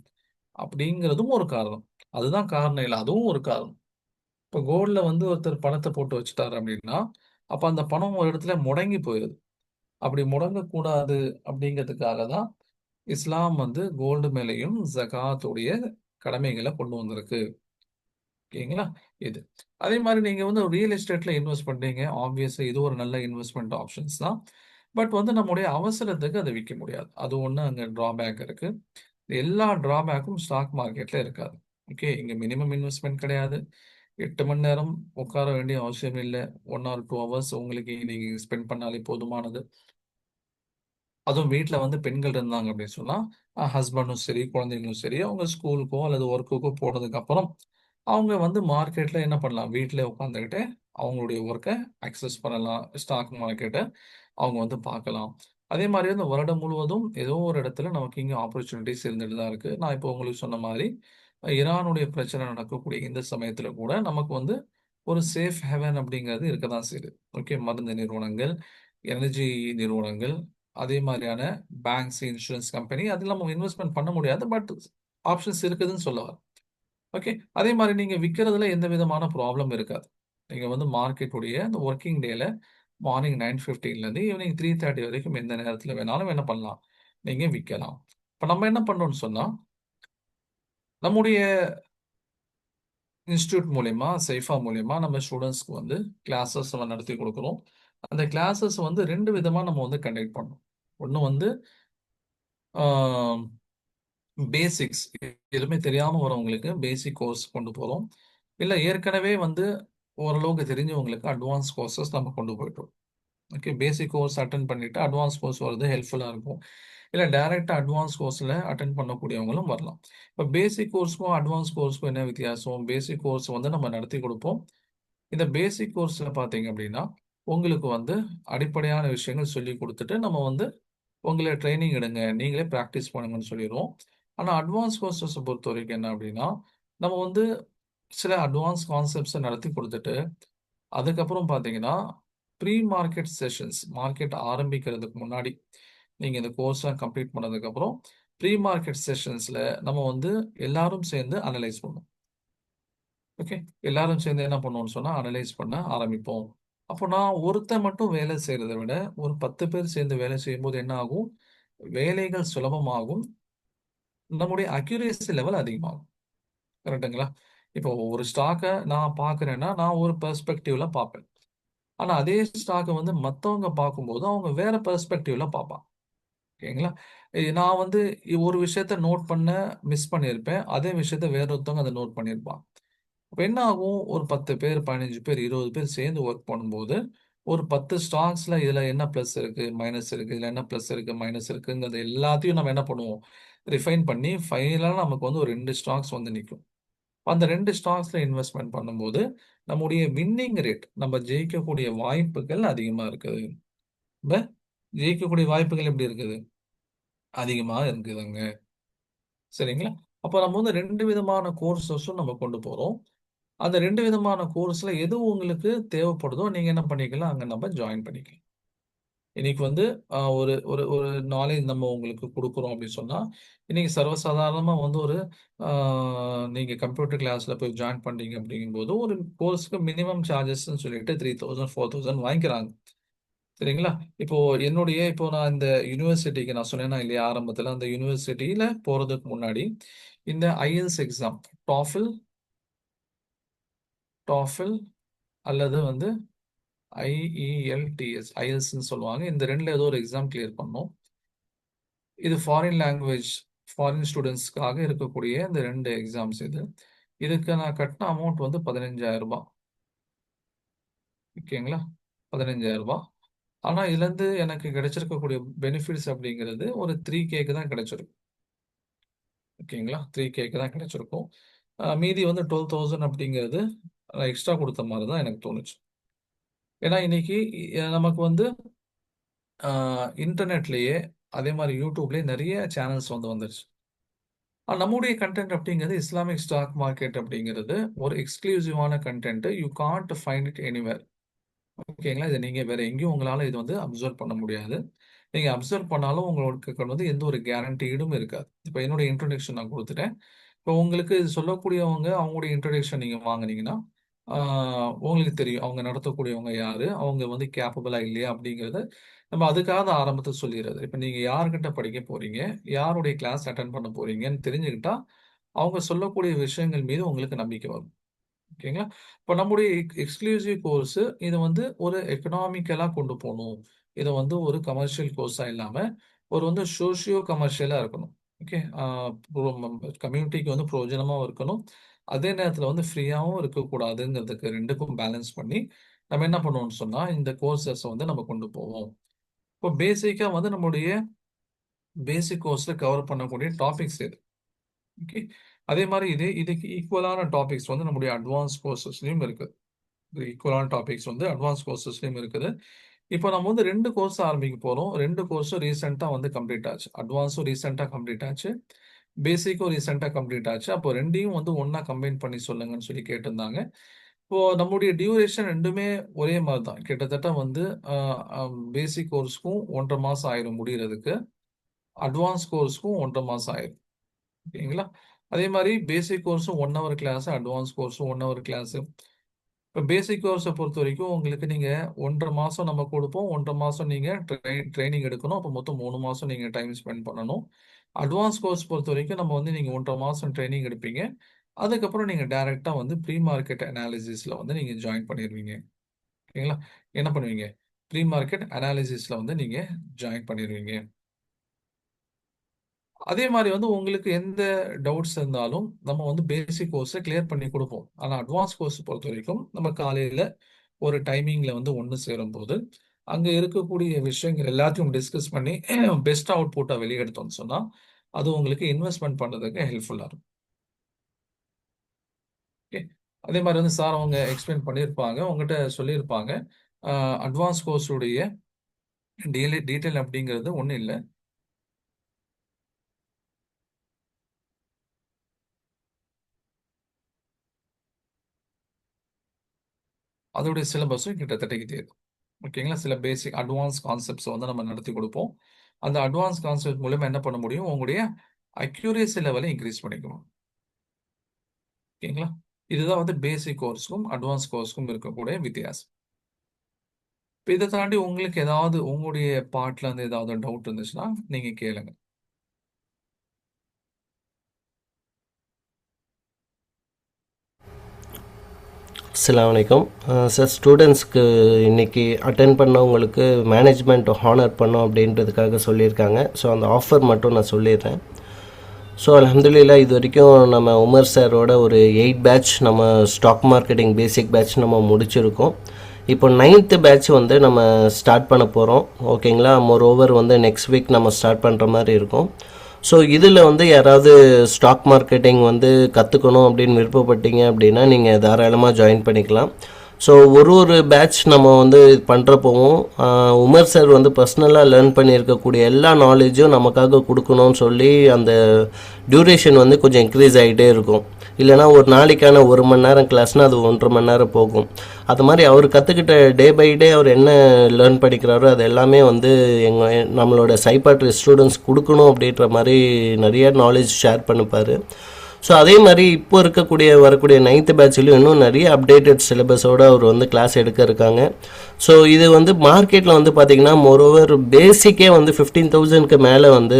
அப்படிங்கிறதும் ஒரு காரணம். அதுதான் காரணம் இல்ல. அதுவும் ஒரு காரணம். இப்ப கோல்ட்ல வந்து ஒருத்தர் பணத்த போட்டு வச்சுட்டாரு அப்படின்னா, அப்ப அந்த பணம் ஒரு இடத்துல முடங்கி போயிருது. அப்படி முடங்கக்கூடாது அப்படிங்கிறதுக்காக தான் இஸ்லாம் வந்து கோல்டு மேலயும் ஜகாத்துடைய கடமைகள கொண்டு வந்திருக்கு. ஓகேங்களா? இது. அதே மாரி நீங்க வந்து ரியல் எஸ்டேட்ல இன்வெஸ்ட் பண்றீங்க. ஆப்வியஸ்லி இது ஒரு நல்ல இன்வெஸ்ட்மென்ட் ஆப்ஷன்ஸ் தான். பட் வந்து நம்முடைய அவசரத்துக்கு அத விக்க முடியாது. அது ஒண்ணு அங்க டிராபேக் இருக்கு. எல்லா டிராபேக்கும் ஸ்டாக் மார்க்கெட்ல இருக்காது. ஓகே. இங்க மினிமம் இன்வெஸ்ட்மென்ட் கிடையாது. 8 மணி நேரம் உட்கார வேண்டிய அவசியம் இல்ல. 1 ஆர் 2 ஹவர்ஸ் உங்களுக்கு நீங்க ஸ்பெண்ட் பண்ணாலே போதுமானது. அதுவும் வீட்ல வந்து பெண்கள் இருந்தாங்க அப்படின்னு சொன்னா, ஹஸ்பண்டும் சரி, குழந்தைங்களும் சரி, அவங்க ஸ்கூலுக்கோ அல்லது ஒர்க்குக்கோ போனதுக்கப்புறம், அவங்க வந்து மார்க்கெட்ல என்ன பண்ணலாம்? வீட்லயே உட்காந்துக்கிட்டு அவங்களுடைய ஒர்க்க அக்சஸ் பண்ணலாம். ஸ்டாக் மார்க்கெட்ட அவங்க வந்து பார்க்கலாம். அதே மாரி வந்து வருடம் முழுவதும் ஏதோ ஒரு இடத்துல நமக்கு இங்க ஆப்பர்ச்சுனிட்டீஸ் இருந்துட்டு தான் இருக்கு. நான் இப்போ உங்களுக்கு சொன்ன மாரி, ஈரானுடைய பிரச்சனை நடக்கக்கூடிய இந்த சமயத்துல கூட நமக்கு வந்து ஒரு சேஃப் ஹேவன் அப்படிங்கிறது இருக்க தான் செய்யுது. ஓகே. மருந்து நிறுவனங்கள், எனர்ஜி நிறுவனங்கள் அதே மாதிரியான பேங்க்ஸ், இன்சூரன்ஸ் கம்பெனி அதில் நம்ம இன்வெஸ்ட்மெண்ட் பண்ண முடியாது. பட் ஆப்ஷன்ஸ் இருக்குதுன்னு சொல்ல வரேன். ஓகே. அதே மாதிரி நீங்க விற்கிறதுல எந்த விதமான ப்ராப்ளம் இருக்காது. நீங்க வந்து மார்க்கெட்டுடைய அந்த ஒர்க்கிங் டேல மார்னிங் 9:15லேருந்து ஈவினிங் 3:30 வரைக்கும் எந்த நேரத்தில் வேணாலும் என்ன பண்ணலாம், நீங்க விற்கலாம். இப்போ நம்ம என்ன பண்ணோம்னு சொன்னா, நம்முடைய இன்ஸ்டிடியூட் மூலியமா, சைஃபா மூலியமா நம்ம ஸ்டூடெண்ட்ஸ்க்கு வந்து கிளாஸஸ் நம்ம நடத்தி கொடுக்குறோம். அந்த கிளாஸஸ் வந்து 2 விதமா நம்ம வந்து கண்டக்ட் பண்ணோம். ஒண்ணு வந்து பேசிக்ஸ், எதுவுமே தெரியாம வரவங்களுக்கு பேசிக் கோர்ஸ் கொண்டு போறோம். இல்ல ஏற்கனவே வந்து ஓரளவுக்கு தெரிஞ்சவங்களுக்கு அட்வான்ஸ் கோர்சஸ் நம்ம கொண்டு போயிட்டோம். ஓகே. பேசிக் கோர்ஸ் அட்டெண்ட் பண்ணிட்டு அட்வான்ஸ் கோர்ஸ் வரது ஹெல்ப்ஃபுல்லா இருக்கும். இல்ல டைரக்ட்டா அட்வான்ஸ் கோர்ஸ்ல அட்டெண்ட் பண்ணக்கூடியவங்களும் வரலாம். இப்ப பேசிக் கோர்ஸ்க்கும், அட்வான்ஸ் கோர்ஸ்க்கும் என்ன வித்தியாசம்? பேசிக் கோர்ஸ் வந்து நம்ம நடத்தி கொடுப்போம். இந்த பேசிக் கோர்ஸ்ல பார்த்தீங்க அப்படின்னா, உங்களுக்கு வந்து அடிப்படையான விஷயங்கள் சொல்லிக் குடுத்துட்டு, நம்ம வந்து உங்கள ட்ரெய்னிங் எடுங்க. நீங்களே பிராக்டிஸ் பண்ணுங்கன்னு சொல்லிருவோம். ஆனா அட்வான்ஸ் கோர்ஸஸ பொறுத்தவரைக்கும் என்ன அப்படின்னா, நம்ம வந்து சில அட்வான்ஸ் கான்செப்ட்ஸ நடத்தி குடுத்துட்டு, அதுக்கப்புறம் பார்த்தீங்கன்னா, ப்ரீ மார்க்கெட் செஷன்ஸ், மார்க்கெட் ஆரம்பிக்கிறதுக்கு முன்னாடி, நீங்க இந்த கோர்ஸ்லாம் கம்ப்ளீட் பண்ணதுக்கப்புறம், ப்ரீ மார்க்கெட் செஷன்ஸ்ல நம்ம வந்து எல்லாரும் சேர்ந்து அனலைஸ் பண்ணுவோம். ஓகே. எல்லாரும் சேர்ந்து என்ன பண்ணுவோம்னு சொன்னா, அனலைஸ் பண்ண ஆரம்பிப்போம். அப்போ நான் ஒருத்தன் மட்டும் வேலை செய்றத விட, ஒரு 10 பேர் சேர்ந்து வேலை செய்யும்போது என்ன ஆகும்? வேலைகள் சுலபமாகும். நம்முடைய அக்யூரசி லெவல் அதிகமாகும். கரெக்ட்டுங்களா? இப்போ ஒரு ஸ்டாக்க நான் பார்க்குறேன்னா, நான் ஒரு பெர்ஸ்பெக்டிவ்ல பார்ப்பேன். ஆனா அதே ஸ்டாக்க வந்து மத்தவங்க பார்க்கும்போது, அவங்க வேற பெர்ஸ்பெக்டிவ்ல பார்ப்பாங்க. ஓகேங்களா? நான் வந்து ஒரு விஷயத்த நோட் பண்ண மிஸ் பண்ணியிருப்பேன். அதே விஷயத்த வேற ஒருத்தவங்க அத நோட் பண்ணியிருப்பாங்க. அப்ப என்ன ஆகும்? ஒரு 10 பேர், 15 பேர், 20 பேர் சேர்ந்து வொர்க் பண்ணும்போது, ஒரு 10 ஸ்டாக்ஸ்ல இதுல என்ன பிளஸ் இருக்கு, மைனஸ் இருக்கு, இதுல என்ன பிளஸ் இருக்கு, மைனஸ் இருக்குங்கிறது எல்லாத்தையும் நம்ம என்ன பண்ணுவோம்? ரிஃபைன் பண்ணி ஃபைனலா நமக்கு வந்து ஒரு 2 ஸ்டாக்ஸ் வந்து நிக்கும். அந்த 2 ஸ்டாக்ஸ்ல இன்வெஸ்ட்மென்ட் பண்ணும்போது, நம்முடைய வின்னிங் ரேட், நம்ம ஜெயிக்கக்கூடிய வாய்ப்புகள் அதிகமா இருக்குது. இப்ப ஜெயிக்கக்கூடிய வாய்ப்புகள் எப்படி இருக்குது? அதிகமா இருக்குதுங்க. சரிங்களா? அப்ப நம்ம வந்து 2 விதமான கோர்ஸஸும் நம்ம கொண்டு போறோம். அந்த 2 விதமான கோர்ஸ்ல எது உங்களுக்கு தேவைப்படுதோ, நீங்க என்ன பண்ணிக்கலாம், அங்க நம்ம ஜாயின் பண்ணிக்கலாம். இன்னைக்கு வந்து ஒரு ஒரு ஒரு நாலேட்ஜ் நம்ம உங்களுக்கு குடுக்குறோம் அப்படின்னு சொன்னா, இன்னைக்கு சர்வசாதாரணமா வந்து ஒரு அ நீங்க கம்ப்யூட்டர் கிளாஸ்ல போய் ஜாயின் பண்றீங்க அப்படிங்கும்போது, ஒரு கோர்ஸ்க்கு மினிமம் சார்ஜஸ்ன்னு சொல்லிட்டு 3000, 4000 வாங்கிக்கிறாங்க. சரிங்களா? இப்போ நான் இந்த யுனிவர்சிட்டிக்கு நான் சொன்னேனா இல்லையா ஆரம்பத்துல, அந்த யுனிவர்சிட்டியில போறதுக்கு முன்னாடி, இந்த ஐஎல்ஸ் எக்ஸாம், TOEFL, TOEFL அல்லது வந்து ஐஇஎல்டிஎஸ், ஐஎல்ஸ்ன்னு சொல்லுவாங்க. இந்த 2ல ஏதோ ஒரு எக்ஸாம் கிளியர் பண்ணணும். இது ஃபாரின் லாங்குவேஜ், ஃபாரின் ஸ்டூடண்ட்ஸ்க்காக இருக்கக்கூடிய இந்த 2 எக்ஸாம்ஸ் இது. இதுக்கு நான் கட்டின அமௌண்ட் வந்து ரூ. 15,000. ஓகேங்களா? ரூ. 15,000. ஆனா இதுலருந்து எனக்கு கிடைச்சிருக்கக்கூடிய பெனிஃபிட்ஸ் அப்படிங்கிறது ஒரு 3Kக்கு தான் கிடைச்சிருக்கும். ஓகேங்களா? 3Kக்கு தான் கிடைச்சிருக்கும். மீதி வந்து 12,000 அப்படிங்கிறது நான் எக்ஸ்ட்ரா குடுத்த மாரி தான் எனக்கு தோணுச்சு. ஏன்னா இன்னைக்கு நமக்கு வந்து இன்டர்நெட்லயே அதே மாரி YouTubeலயே நெறைய சேனல்ஸ் வந்து வந்துருச்சு. நம்முடைய கன்டென்ட் அப்படிங்கிறது இஸ்லாமிக் ஸ்டாக் மார்க்கெட் அப்படிங்கிறது ஒரு எக்ஸ்க்ளூசிவான content. You can't find it anywhere. ஓகேங்களா? இத நீங்க வேற எங்கேயும் உங்களால இது வந்து அப்சர்வ் பண்ண முடியாது. நீங்க அப்சர்வ் பண்ணாலும் உங்களுக்கு வந்து எந்த ஒரு கேரண்டீடும் இருக்காது. இப்ப என்னுடைய இன்ட்ரோடக்ஷன் நான் குடுத்துட்டேன். இப்போ உங்களுக்கு இது சொல்லக்கூடியவங்க, அவங்களுடைய இன்ட்ரோடக்ஷன் நீங்க வாங்குனீங்கன்னா, ஆ உங்களுக்கு தெரியும். அவங்க நடத்தக்கூடியவங்க யாரு? அவங்க வந்து கேப்பபிளா இல்லையா? அப்படிங்கிறத நம்ம அதுக்காக தான் ஆரம்பத்துல சொல்லிர்றது. இப்ப நீங்க யார்கிட்ட படிக்க போறீங்க? யாருடைய கிளாஸ் அட்டெண்ட் பண்ண போறீங்கன்னு தெரிஞ்சுக்கிட்டா, அவங்க சொல்லக்கூடிய விஷயங்கள் மீது உங்களுக்கு நம்பிக்கை வரும். ஓகேங்களா? இப்ப நம்முடைய எக்ஸ்க்ளூசிவ் கோர்ஸ் இது வந்து ஒரு எக்கனாமிக்கலா கொண்டு போணும். இத வந்து ஒரு கமர்ஷியல் கோர்ஸா இல்லாம, ஒரு வந்து சோசியோ கமர்ஷியலா இருக்கணும். ஓகே. கம்யூனிட்டிக்கு வந்து பிரயோஜனமாவும் இருக்கணும். அதே நேரத்துல வந்து ஃப்ரீயாவும் இருக்கக்கூடாதுங்கிறதுக்கு 2க்கும் பேலன்ஸ் பண்ணி, நம்ம என்ன பண்ணுவோம்னு சொன்னா, இந்த கோர்ஸஸ வந்து நம்ம கொண்டு போவோம். இப்போ பேசிக்கா வந்து நம்முடைய பேசிக் கோர்ஸ்ல கவர் பண்ணக்கூடிய டாபிக்ஸ் இது. ஓகே. அதே மாரி இதுக்கு ஈக்குவலான டாபிக்ஸ் வந்து நம்முடைய அட்வான்ஸ் கோர்சஸ்லயும் இருக்கு. ஈக்குவலான டாபிக்ஸ் வந்து அட்வான்ஸ் கோர்சஸ்லயும் இருக்குது. இப்போ நம்ம வந்து 2 கோர்ஸ் ஆரம்பிக்க போறோம். 2 கோர்ஸும் ரீசென்ட்டா வந்து கம்ப்ளீட் ஆச்சு. அட்வான்ஸும் ரீசென்ட்டா கம்ப்ளீட் ஆச்சு. பேசிக்கும் ரீசென்ட்டா கம்ப்ளீட் ஆச்சு. அப்போ 2யும் வந்து ஒண்ணா கம்பைன் பண்ணி சொல்லுங்கன்னு சொல்லி கேட்டிருந்தாங்க. இப்போ நம்முடைய டியூரேஷன் ரெண்டுமே ஒரே மாதிரி தான். கிட்டத்தட்ட வந்து பேசிக் கோர்ஸ்க்கும் 1.5 மாசம் ஆயிரும் முடியறதுக்கு. அட்வான்ஸ் கோர்ஸ்க்கும் 1.5 மாசம் ஆயிரும். ஓகேங்களா? அதே மாதிரி பேசிக் கோர்ஸும் 1 ஹவர் கிளாஸ், அட்வான்ஸ் கோர்ஸும் 1 ஹவர் கிளாஸ். இப்போ பேசிக் கோர்ஸை பொறுத்த வரைக்கும் உங்களுக்கு நீங்க 1.5 மாசம் நம்ம கொடுப்போம். 1.5 மாசம் நீங்க ட்ரைனிங் எடுக்கணும். அப்போ மொத்தம் 3 மாசம் நீங்க டைம் ஸ்பெண்ட் பண்ணணும். அட்வான்ஸ் கோர்ஸ் பொறுத்த வரைக்கும் நம்ம வந்து நீங்க 1.5 மாசம் ட்ரைனிங் எடுப்பீங்க. அதுக்கப்புறம் நீங்க டைரக்டா வந்து ப்ரீ மார்க்கெட் அனாலிசிஸ்ல வந்து நீங்க ஜாயின் பண்ணிடுவீங்க. ஓகேங்களா? என்ன பண்ணுவீங்க? ப்ரீ மார்க்கெட் அனாலிசிஸ்ல வந்து நீங்க ஜாயின் பண்ணிடுவீங்க. அதே மாதிரி வந்து உங்களுக்கு எந்த டவுட்ஸ் இருந்தாலும் நம்ம வந்து பேசிக் கோர்ஸை கிளியர் பண்ணி கொடுப்போம். ஆனால் அட்வான்ஸ் கோர்ஸ் பொறுத்த வரைக்கும் நம்ம காலையில் ஒரு டைமிங்ல வந்து ஒன்று சேரும்போது அங்கே இருக்கக்கூடிய விஷயங்கள் எல்லாத்தையும் டிஸ்கஸ் பண்ணி பெஸ்ட் அவுட்புட்டை வெளியெடுத்தோம்னு சொன்னால் அது உங்களுக்கு இன்வெஸ்ட்மெண்ட் பண்ணுறதுக்கு ஹெல்ப்ஃபுல்லாக இருக்கும். ஓகே, அதே மாதிரி வந்து சார் அவங்க எக்ஸ்பிளைன் பண்ணியிருப்பாங்க, உங்ககிட்ட சொல்லியிருப்பாங்க. அட்வான்ஸ் கோர்ஸுடைய டீட்டெயில் அப்படிங்கிறது ஒன்றும் இல்லை. அதோடைய சிலபஸும் கிட்டத்தட்ட இதே தான். ஓகேங்களா? சில பேசிக் அட்வான்ஸ் கான்செப்ட்ஸ் வந்து நம்ம நடத்தி கொடுப்போம். அந்த அட்வான்ஸ் கான்செப்ட் மூலமா என்ன பண்ண முடியும்? உங்களுடைய அக்யூரேசி லெவலை இன்க்ரீஸ் பண்ணிக்கணும். ஓகேங்களா? இதுதான் வந்து பேசிக் கோர்ஸ்க்கும் அட்வான்ஸ் கோர்ஸ்க்கும் இருக்கக்கூடிய வித்தியாசம். இப்போ இதை தாண்டி உங்களுக்கு ஏதாவது உங்களுடைய பார்ட்ல இருந்து ஏதாவது டவுட் இருந்துச்சுன்னா நீங்க கேளுங்க. அஸ்ஸலாமு அலைக்கும் சார். ஸ்டூடெண்ட்ஸ்க்கு இன்றைக்கி அட்டென்ட் பண்ணவங்களுக்கு மேனேஜ்மெண்ட் ஹானர் பண்ணோம் அப்படின்றதுக்காக சொல்லியிருக்காங்க. ஸோ அந்த ஆஃபர் மட்டும் நான் சொல்லிடுறேன். ஸோ அல்ஹம்துலில்லாஹ் இது வரைக்கும் நம்ம உமர் சாரோட ஒரு 8 பேட்ச் நம்ம ஸ்டாக் மார்க்கெட்டிங் பேசிக் பேட்ச் நம்ம முடிச்சிருக்கோம். இப்போ 9th பேட்ச் வந்து நம்ம ஸ்டார்ட் பண்ண போகிறோம். ஓகேங்களா? மோரோவர் வந்து நெக்ஸ்ட் வீக் நம்ம ஸ்டார்ட் பண்ணுற மாதிரி இருக்கும். ஸோ இதில் வந்து யாராவது ஸ்டாக் மார்க்கெட்டிங் வந்து கற்றுக்கணும் அப்படின்னு விருப்பப்பட்டீங்க அப்படின்னா நீங்கள் தாராளமாக ஜாயின் பண்ணிக்கலாம். ஸோ ஒரு பேட்ச் நம்ம வந்து பண்ணுறப்போவும் உமர் சார் வந்து பர்சனலாக லேர்ன் பண்ணியிருக்கக்கூடிய எல்லா நாலேஜும் நமக்காக கொடுக்கணும்னு சொல்லி அந்த டியூரேஷன் வந்து கொஞ்சம் இன்க்ரீஸ் ஆகிட்டே இருக்கும். இல்லைனா ஒரு நாளைக்கான 1 மணி நேரம் கிளாஸ்னால் அது 1.5 மணி நேரம் போகும். அது மாதிரி அவர் கற்றுக்கிட்ட டே பை டே அவர் என்ன லேர்ன் பண்ணிக்கிறாரோ அது எல்லாமே வந்து நம்மளோட சைபாட்ரி ஸ்டூடெண்ட்ஸ் கொடுக்கணும் அப்படின்ற மாதிரி நிறைய நாலேஜ் ஷேர் பண்ணிப்பார். ஸோ அதே மாதிரி இப்போ வரக்கூடிய 9th பேட்ச்லையும் இன்னும் நிறைய அப்டேட்டட் சிலபஸோடு அவர் வந்து கிளாஸ் எடுக்க இருக்காங்க. ஸோ இது வந்து மார்க்கெட்டில் வந்து பார்த்திங்கன்னா மோரோவர் பேசிக்கே வந்து 15,000க்கு மேலே வந்து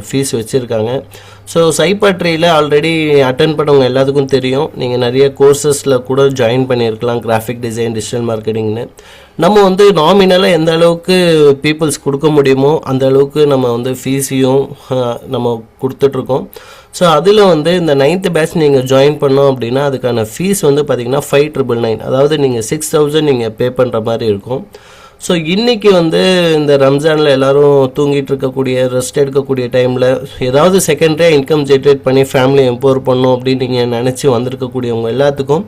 ஃபீஸ் வச்சுருக்காங்க. ஸோ சைபாட்ரியில் ஆல்ரெடி அட்டன் பண்ணவங்க எல்லாத்துக்கும் தெரியும். நீங்கள் நிறைய கோர்சஸில் கூட ஜாயின் பண்ணியிருக்கலாம், கிராஃபிக் டிசைன், டிஜிட்டல் மார்க்கெட்டிங்னு. நம்ம வந்து நாமினலாக எந்த அளவுக்கு பீப்புள்ஸ் கொடுக்க முடியுமோ அந்த அளவுக்கு நம்ம வந்து ஃபீஸையும் நம்ம கொடுத்துட்ருக்கோம். ஸோ அதில் வந்து இந்த 9th பேட்ச் நீங்கள் ஜாயின் பண்ணோம் அப்படின்னா அதுக்கான ஃபீஸ் வந்து பார்த்திங்கன்னா 5,999, அதாவது நீங்கள் 6,000 நீங்கள் பே பண்ணுற மாதிரி இருக்கும். ஸோ இன்றைக்கி வந்து இந்த ரம்ஜானில் எல்லோரும் தூங்கிட்டு இருக்கக்கூடிய, ரெஸ்ட் எடுக்கக்கூடிய டைமில் ஏதாவது செகண்டரியாக இன்கம் ஜென்ரேட் பண்ணி ஃபேமிலி எம்பவர் பண்ணணும் அப்படின்னு நீங்கள் நினச்சி வந்திருக்கக்கூடியவங்க எல்லாத்துக்கும்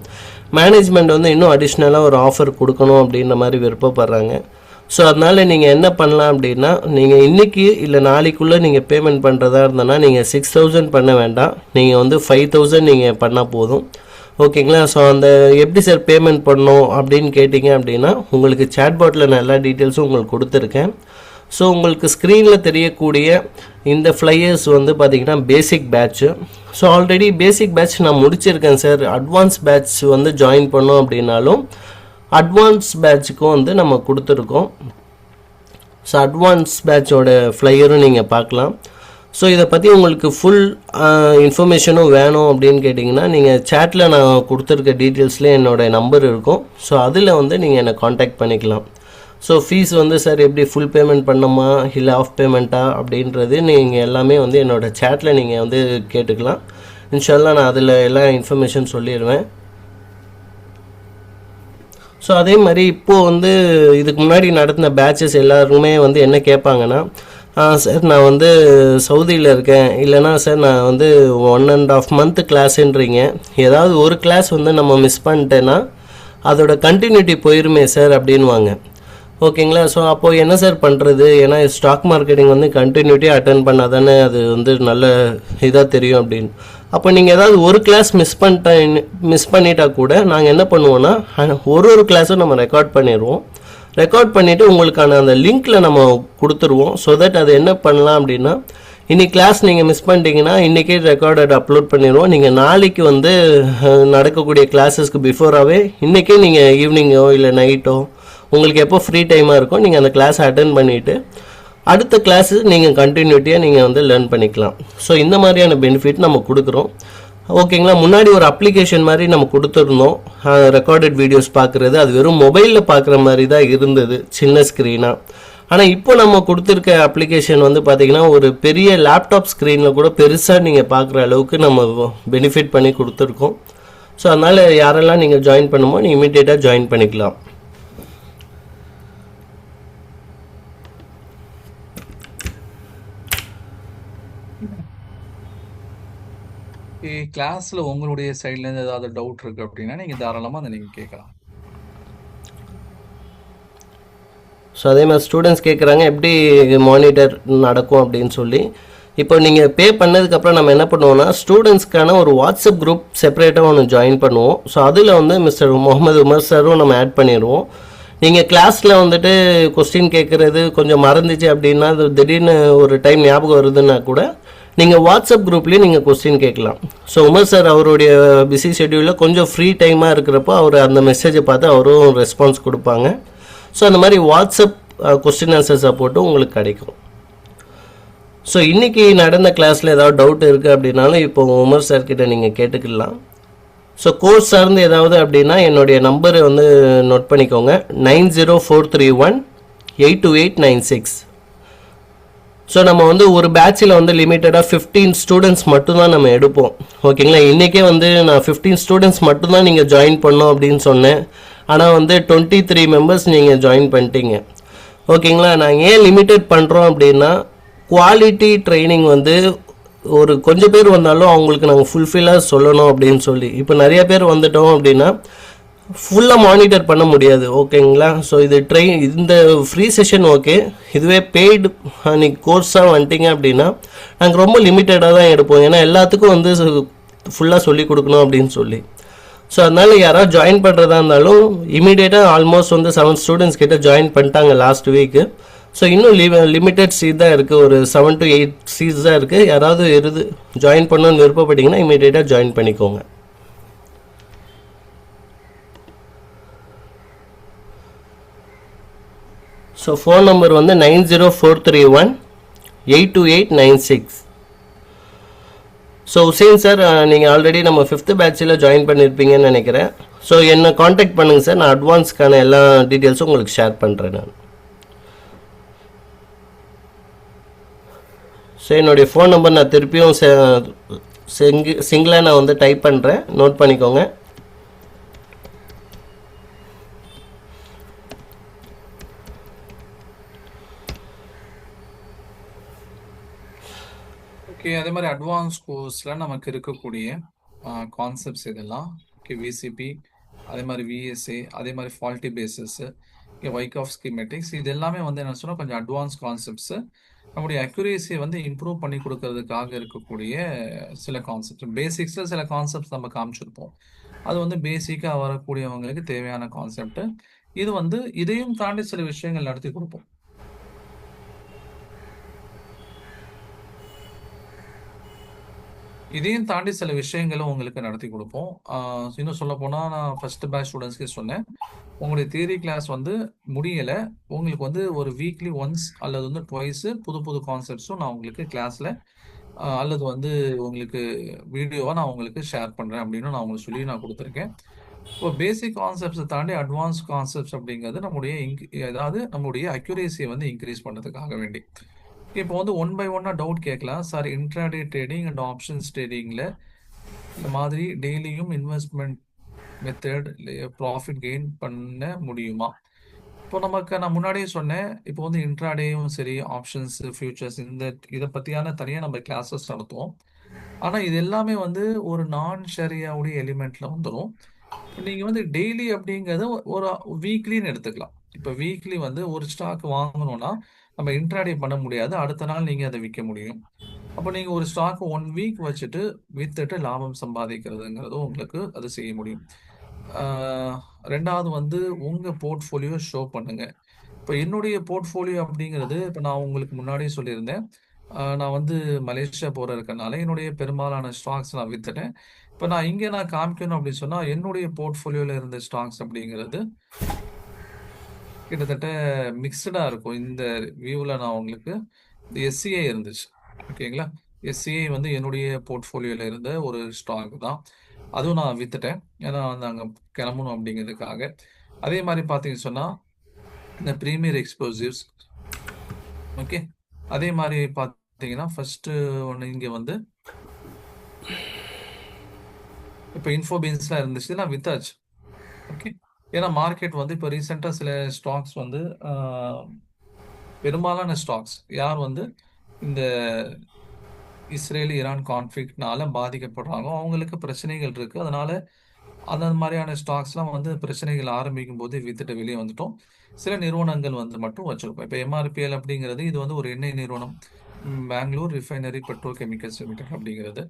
மேனேஜ்மெண்ட் வந்து இன்னும் அடிஷ்னலாக ஒரு ஆஃபர் கொடுக்கணும் அப்படின்ற மாதிரி விருப்பப்படுறாங்க. ஸோ அதனால் நீங்கள் என்ன பண்ணலாம் அப்படின்னா, நீங்கள் இன்றைக்கி இல்லை நாளைக்குள்ளே நீங்கள் பேமெண்ட் பண்ணுறதா இருந்தனா நீங்கள் 6,000 பண்ண வேண்டாம், நீங்கள் வந்து 5,000 நீங்கள் பண்ணால் போதும். ஓகேங்களா? ஸோ அந்த எப்படி சார் பேமெண்ட் பண்ணணும் அப்படின்னு கேட்டிங்க அப்படின்னா உங்களுக்கு சேட்பாட்டில் நான் எல்லா டீட்டெயில்ஸும் உங்களுக்கு கொடுத்துருக்கேன். ஸோ உங்களுக்கு ஸ்க்ரீனில் தெரியக்கூடிய இந்த ஃப்ளையர்ஸ் வந்து பார்த்திங்கன்னா பேசிக் பேட்ச்சு. ஸோ ஆல்ரெடி பேசிக் பேட்ச் நான் முடிச்சிருக்கேன் சார், அட்வான்ஸ் பேட்ச் வந்து ஜாயின் பண்ணோம் அப்படின்னாலும் அட்வான்ஸ் பேட்சுக்கும் வந்து நம்ம கொடுத்துருக்கோம். ஸோ அட்வான்ஸ் பேட்சோட ஃப்ளையரும் நீங்கள் பார்க்கலாம். ஸோ இதை பற்றி உங்களுக்கு ஃபுல் இன்ஃபர்மேஷனும் வேணும் அப்படின்னு கேட்டிங்கன்னா நீங்கள் சேட்டில் நான் கொடுத்துருக்க டீட்டெயில்ஸ்லேயே என்னோடய நம்பர் இருக்கும். ஸோ அதில் வந்து நீங்கள் என்னை காண்டாக்ட் பண்ணிக்கலாம். ஸோ ஃபீஸ் வந்து சார் எப்படி ஃபுல் பேமெண்ட் பண்ணணுமா இல்லை ஆஃப் பேமெண்ட்டா அப்படின்றது நீங்கள் எல்லாமே வந்து என்னோடய சேட்டில் நீங்கள் வந்து கேட்டுக்கலாம். இன்ஷால்லா நான் அதில் எல்லா இன்ஃபர்மேஷன் சொல்லிடுவேன். ஸோ அதே மாதிரி இப்போது வந்து இதுக்கு முன்னாடி நடத்தின பேட்சஸ் எல்லாருமே வந்து என்ன கேட்பாங்கன்னா, சார் நான் வந்து சவுதியில் இருக்கேன், இல்லைனா சார் நான் வந்து 1.5 month கிளாஸுன்றீங்க, ஏதாவது ஒரு கிளாஸ் வந்து நம்ம மிஸ் பண்ணிட்டேன்னா அதோட கண்டினியூட்டி போயிருமே சார் அப்படின்வாங்க. ஓகேங்களா? ஸோ அப்போது என்ன சார் பண்ணுறது? ஏன்னா ஸ்டாக் மார்க்கெட்டிங் வந்து கண்டினியூட்டியாக அட்டன் பண்ணால் தானே அது வந்து நல்ல இதாக தெரியும் அப்படின்னு. அப்போ நீங்கள் ஏதாவது ஒரு கிளாஸ் மிஸ் பண்ணிட்டா கூட நாங்கள் என்ன பண்ணுவோன்னா ஒரு கிளாஸும் நம்ம ரெக்கார்ட் பண்ணிடுவோம். ரெக்கார்ட் பண்ணிவிட்டு உங்களுக்கான அந்த லிங்க்கில் நம்ம கொடுத்துருவோம். ஸோ தட் அது என்ன பண்ணலாம் அப்படின்னா, இன்னைக்கு கிளாஸ் நீங்கள் மிஸ் பண்ணிட்டீங்கன்னா இன்றைக்கே ரெக்கார்டட் அப்லோட் பண்ணிடுவோம். நீங்கள் நாளைக்கு வந்து நடக்கக்கூடிய கிளாஸஸ்க்கு பிஃபோராகவே இன்றைக்கே நீங்கள் ஈவினிங்கோ இல்லை நைட்டோ உங்களுக்கு எப்போ ஃப்ரீ டைமாக இருக்கோ நீங்கள் அந்த கிளாஸ் அட்டன் பண்ணிவிட்டு அடுத்த கிளாஸு நீங்கள் கண்டினியூட்டியாக நீங்கள் வந்து லேர்ன் பண்ணிக்கலாம். ஸோ இந்த மாதிரியான பெனிஃபிட் நம்ம கொடுக்குறோம். ஓகேங்களா? முன்னாடி ஒரு அப்ளிகேஷன் மாதிரி நம்ம கொடுத்துருந்தோம் ரெக்கார்டட் வீடியோஸ் பார்க்குறது. அது வெறும் மொபைலில் பார்க்குற மாதிரி தான் இருந்தது, சின்ன ஸ்க்ரீனாக. ஆனால் இப்போ நம்ம கொடுத்துருக்க அப்ளிகேஷன் வந்து பார்த்திங்கன்னா ஒரு பெரிய லேப்டாப் ஸ்க்ரீனில் கூட பெருசாக நீங்கள் பார்க்குற அளவுக்கு நம்ம பெனிஃபிட் பண்ணி கொடுத்துருக்கோம். ஸோ அதனால் யாரெல்லாம் நீங்கள் ஜாயின் பண்ணுமோ நீங்கள் இமீடியட்டாக ஜாயின் பண்ணிக்கலாம். கிளாஸ்ல உங்களுடைய சைட்ல இருந்து ஏதாவது டவுட் இருக்கு அப்படின்னா நீங்க தாராளமா அதை நீங்க கேட்கலாம். ஸோ அதே மாதிரி ஸ்டூடெண்ட்ஸ் கேட்குறாங்க எப்படி மானிட்டர் நடக்கும் அப்படின்னு சொல்லி. இப்போ நீங்கள் பே பண்ணதுக்கப்புறம் நம்ம என்ன பண்ணுவோம்னா ஸ்டூடெண்ட்ஸ்க்கான ஒரு வாட்ஸ்அப் குரூப் செப்பரேட்டாக ஒன்று ஜாயின் பண்ணுவோம். ஸோ அதில் வந்து மிஸ்டர் முகமது உமர் சாரும் நம்ம ஆட் பண்ணிடுவோம். நீங்கள் கிளாஸில் வந்துட்டு கொஸ்டின் கேட்குறது கொஞ்சம் மறந்துச்சு அப்படின்னா அது திடீர்னு ஒரு டைம் ஞாபகம் வருதுன்னா கூட நீங்கள் வாட்ஸ்அப் குரூப்லேயே நீங்கள் கொஸ்டின் கேட்கலாம். ஸோ உமர் சார் அவருடைய பிஸி ஷெட்யூலில் கொஞ்சம் ஃப்ரீ டைமாக இருக்கிறப்போ அவர் அந்த மெசேஜை பார்த்து அவரும் ரெஸ்பான்ஸ் கொடுப்பாங்க. ஸோ அந்த மாதிரி வாட்ஸ்அப் கொஸ்டின் ஆன்சர் சப்போர்ட்டும் உங்களுக்கு கிடைக்கும். ஸோ இன்றைக்கி நடந்த கிளாஸில் ஏதாவது டவுட் இருக்குது அப்படின்னாலும் இப்போ உமர் சார்கிட்ட நீங்கள் கேட்டுக்கலாம். ஸோ கோர்ஸ் சார்ந்து ஏதாவது அப்படின்னா என்னுடைய நம்பரை வந்து நோட் பண்ணிக்கோங்க, 9043182896. ஸோ நம்ம வந்து ஒரு பேட்சில் வந்து லிமிட்டடாக 15 ஸ்டூடெண்ட்ஸ் மட்டும்தான் நம்ம எடுப்போம். ஓகேங்களா? இன்றைக்கே வந்து நான் 15 ஸ்டூடெண்ட்ஸ் மட்டும்தான் நீங்கள் ஜாயின் பண்ணோம் அப்படின்னு சொன்னேன். ஆனால் வந்து 23 மெம்பர்ஸ் நீங்கள் ஜாயின் பண்ணிட்டீங்க. ஓகேங்களா? நாங்கள் ஏன் லிமிட்டட் பண்ணுறோம் அப்படின்னா குவாலிட்டி ட்ரைனிங் வந்து ஒரு கொஞ்சம் பேர் வந்தாலும் அவங்களுக்கு நாங்கள் ஃபுல்ஃபில்லாக சொல்லணும் அப்படின்னு சொல்லி. இப்போ நிறைய பேர் வந்துட்டோம் அப்படின்னா ஃபுல்லாக மானிட்டர் பண்ண முடியாது. ஓகேங்களா? ஸோ இது இந்த ஃப்ரீ செஷன் ஓகே. இதுவே பெய்டு நீங்கள் கோர்ஸாக வந்துட்டீங்க அப்படின்னா நாங்கள் ரொம்ப லிமிட்டடாக தான் எடுப்போம். ஏன்னா எல்லாத்துக்கும் வந்து ஃபுல்லாக சொல்லி கொடுக்கணும் அப்படின்னு சொல்லி. ஸோ அதனால் யாராவது ஜாயின் பண்ணுறதா இருந்தாலும் இமீடியட்டாக ஆல்மோஸ்ட் வந்து 7 ஸ்டூடெண்ட்ஸ் கிட்ட ஜாயின் பண்ணிட்டாங்க லாஸ்ட் வீக்கு. ஸோ இன்னும் லிமிட்டட் சீட் தான் இருக்குது, ஒரு 7 to 8 சீட்ஸ் தான் இருக்குது. யாராவது ஜாயின் பண்ணணும்னு விருப்பப்பட்டீங்கன்னா இமீடியட்டாக ஜாயின் பண்ணிக்கோங்க. ஸோ ஃபோன் நம்பர் வந்து 9043182896. ஸோ ஹுசேன் சார், நீங்கள் ஆல்ரெடி நம்ம 5th பேட்சில் ஜாயின் பண்ணியிருப்பீங்கன்னு நினைக்கிறேன். ஸோ என்னை காண்டாக்ட் பண்ணுங்கள் சார், நான் அட்வான்ஸ்க்கான எல்லா டீட்டெயில்ஸும் உங்களுக்கு ஷேர் பண்ணுறேன் நான். ஸோ என்னுடைய ஃபோன் நம்பர் நான் திருப்பியும் சிங்கிளாக நான் வந்து டைப் பண்ணுறேன், நோட் பண்ணிக்கோங்க. ஓகே, அதே மாதிரி அட்வான்ஸ் கோர்ஸில் நமக்கு இருக்கக்கூடிய கான்செப்ட்ஸ் இதெல்லாம் ஓகே. விசிபி, அதே மாதிரி விஎஸ்ஏ, அதே மாதிரி ஃபால்ட்டி பேசிஸு, வைக் ஆஃப் ஸ்கீமேட்டிக்ஸ், இது எல்லாமே வந்து என்ன சொன்னால் கொஞ்சம் அட்வான்ஸ் கான்செப்ட்ஸு. நம்முடைய அக்யூரேசியை வந்து இம்ப்ரூவ் பண்ணி கொடுக்கறதுக்காக இருக்கக்கூடிய சில கான்செப்ட்ஸ். பேசிக்ஸில் சில கான்செப்ட்ஸ் நம்ம காமிச்சிருப்போம். அது வந்து பேசிக்காக வரக்கூடியவங்களுக்கு தேவையான கான்செப்ட். இது வந்து இதையும் தாண்டி சில விஷயங்கள் நடத்தி கொடுப்போம். இதையும் தாண்டி சில விஷயங்களும் உங்களுக்கு நடத்தி கொடுப்போம். இன்னும் சொல்ல போனால் நான் ஃபர்ஸ்ட் பேட்ச் ஸ்டூடெண்ட்ஸ்க்கே சொன்னேன், உங்களுடைய தியரி கிளாஸ் வந்து முடியலை, உங்களுக்கு வந்து ஒரு வீக்லி ஒன்ஸ் அல்லது வந்து ட்வைஸு புது புது கான்செப்ட்ஸும் நான் உங்களுக்கு கிளாஸில் அல்லது வந்து உங்களுக்கு வீடியோவாக நான் உங்களுக்கு ஷேர் பண்ணுறேன் அப்படின்னு நான் உங்களுக்கு சொல்லி நான் கொடுத்துருக்கேன். இப்போ பேசிக் கான்செப்ட்ஸை தாண்டி அட்வான்ஸ் கான்செப்ட்ஸ் அப்படிங்கிறது நம்முடைய அக்யூரேசியை வந்து இன்க்ரீஸ் பண்ணுறதுக்காக வேண்டி. இப்போ வந்து 1 by 1 டவுட் கேட்கலாம் sir. Intraday trading and options ட்ரேடிங்கில் இந்த மாதிரி டெய்லியும் இன்வெஸ்ட்மெண்ட் மெத்தட் ப்ராஃபிட் கெயின் பண்ண முடியுமா? இப்போ நான் முன்னாடியே சொன்னேன், இப்போ வந்து இன்ட்ராடேயும் சரி, ஆப்ஷன்ஸ், ஃபியூச்சர்ஸ், இதை பற்றியான தனியாக நம்ம கிளாஸஸ் நடத்துவோம். ஆனால் இது எல்லாமே வந்து ஒரு நான் ஷரியாவுடைய எலிமெண்ட்ல வந்துடும். நீங்கள் வந்து டெய்லி அப்படிங்கிறது ஒரு வீக்லின்னு எடுத்துக்கலாம். இப்போ வீக்லி வந்து ஒரு ஸ்டாக் வாங்கணும்னா நம்ம இன்ட்ராடே பண்ண முடியாது, அடுத்த நாள் நீங்க அதை விற்க முடியும். அப்போ நீங்க ஒரு ஸ்டாக் 1 வீக் வச்சுட்டு வித்துட்டு லாபம் சம்பாதிக்கிறதுங்கிறது உங்களுக்கு அது செய்ய முடியும். ஆஹ் ரெண்டாவது வந்து உங்க போர்ட்ஃபோலியோ ஷோ பண்ணுங்க. இப்போ என்னுடைய போர்ட்ஃபோலியோ அப்படிங்கிறது இப்போ நான் உங்களுக்கு முன்னாடியே சொல்லியிருந்தேன். நான் வந்து மலேசியா போற இருக்கனால என்னுடைய பெரும்பாலான ஸ்டாக்ஸ் நான் வித்துட்டேன். இப்போ நான் இங்கே நான் காமிக்கணும் அப்படின்னு சொன்னா என்னுடைய போர்ட்ஃபோலியோல இருந்த ஸ்டாக்ஸ் அப்படிங்கிறது கிட்டத்தட்ட மிக்சடா இருக்கும். இந்த வியூவில் நான் உங்களுக்கு இந்த எஸ்சிஐ இருந்துச்சு, ஓகேங்களா. எஸ்சிஐ வந்து என்னுடைய போர்ட்ஃபோலியோல இருந்த ஒரு ஸ்டாக் தான். அதுவும் நான் வித்துட்டேன், ஏன்னா வந்து அங்கே கிளம்பணும் அப்படிங்கிறதுக்காக. அதே மாதிரி பார்த்தீங்கன்னு சொன்னா இந்த ப்ரீமியர் எக்ஸ்ப்ளோசிவ்ஸ், ஓகே. அதே மாதிரி பார்த்தீங்கன்னா ஃபர்ஸ்ட் ஒன்று இங்கே வந்து இப்போ இன்ஃபோபீன்ஸ்லாம் இருந்துச்சு, நான் வித்தாச்சு, ஓகே. ஏன்னா மார்க்கெட் வந்து இப்போ ரீசெண்டாக சில ஸ்டாக்ஸ் வந்து பெரும்பாலான ஸ்டாக்ஸ் யார் வந்து இந்த இஸ்ரேல் ஈரான் கான்ஃப்ளிக்ட்னால பாதிக்கப்படுறாங்க, அவங்களுக்கு பிரச்சனைகள் இருக்கு. அதனால அந்த மாதிரியான ஸ்டாக்ஸ்லாம் வந்து பிரச்சனைகள் ஆரம்பிக்கும் போது வித்துட்டு வெளியே வந்துட்டோம். சில நிறுவனங்கள் வந்து மட்டும் வச்சிருக்கோம். இப்போ எம்ஆர்பிஎல் அப்படிங்கிறது இது வந்து ஒரு எண்ணெய் நிறுவனம், Bangalore refinery petrochemicals limited அப்படிங்கிறது.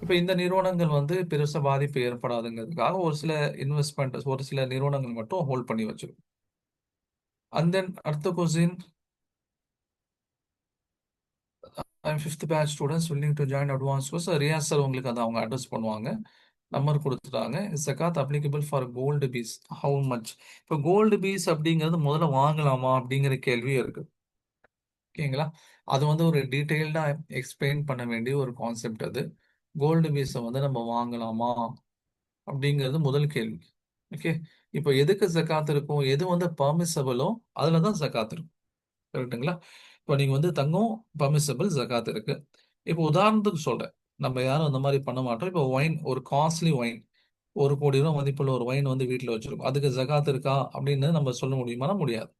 இப்போ இந்த நிறுவனங்கள் வந்து பெருசா பாதிப்பு ஏற்படாதுங்கிறதுக்காக ஒரு சில இன்வெஸ்ட்மெண்ட், ஒரு சில நிறுவனங்கள் மட்டும் ஹோல்ட் பண்ணி வச்சிருக்கோம். அண்ட் தென் அடுத்த question, I'm fifth batch students willing to join advance course. Riyaz sir உங்களுக்கு அதை அவங்க அட்ரஸ் பண்ணுவாங்க, நம்பர் கொடுத்துட்டாங்க. ஜகாத் applicable for gold piece, how much. இப்போ கோல்டு பீஸ் அப்படிங்கிறது முதல்ல வாங்கலாமா அப்படிங்கிற கேள்வி இருக்கு, ஓகேங்களா. அது வந்து ஒரு டீட்டெயில்டா எக்ஸ்பிளைன் பண்ண வேண்டிய ஒரு கான்செப்ட் அது. கோல்டு பீஸை வந்து நம்ம வாங்கலாமா அப்படிங்கிறது முதல் கேள்வி, ஓகே. இப்போ எதுக்கு ஜகாத் இருக்கும், எது வந்து பர்மிசபிளோ அதுல தான் ஜகாத் இருக்கும், கரெக்ட்டுங்களா. இப்போ நீங்க வந்து தங்கம் பர்மிசபிள், ஜகாத் இருக்கு. இப்போ உதாரணத்துக்கு சொல்றேன், நம்ம யாரும் அந்த மாதிரி பண்ண மாட்டோம். இப்போ ஒயின், ஒரு காஸ்ட்லி ஒயின், 1 கோடி ரூபாய் மதிப்புள்ள ஒரு ஒயின் வந்து வீட்டில் வச்சிருக்கோம், அதுக்கு ஜகாத் இருக்கா அப்படின்னு நம்ம சொல்ல முடியுமானா முடியாது.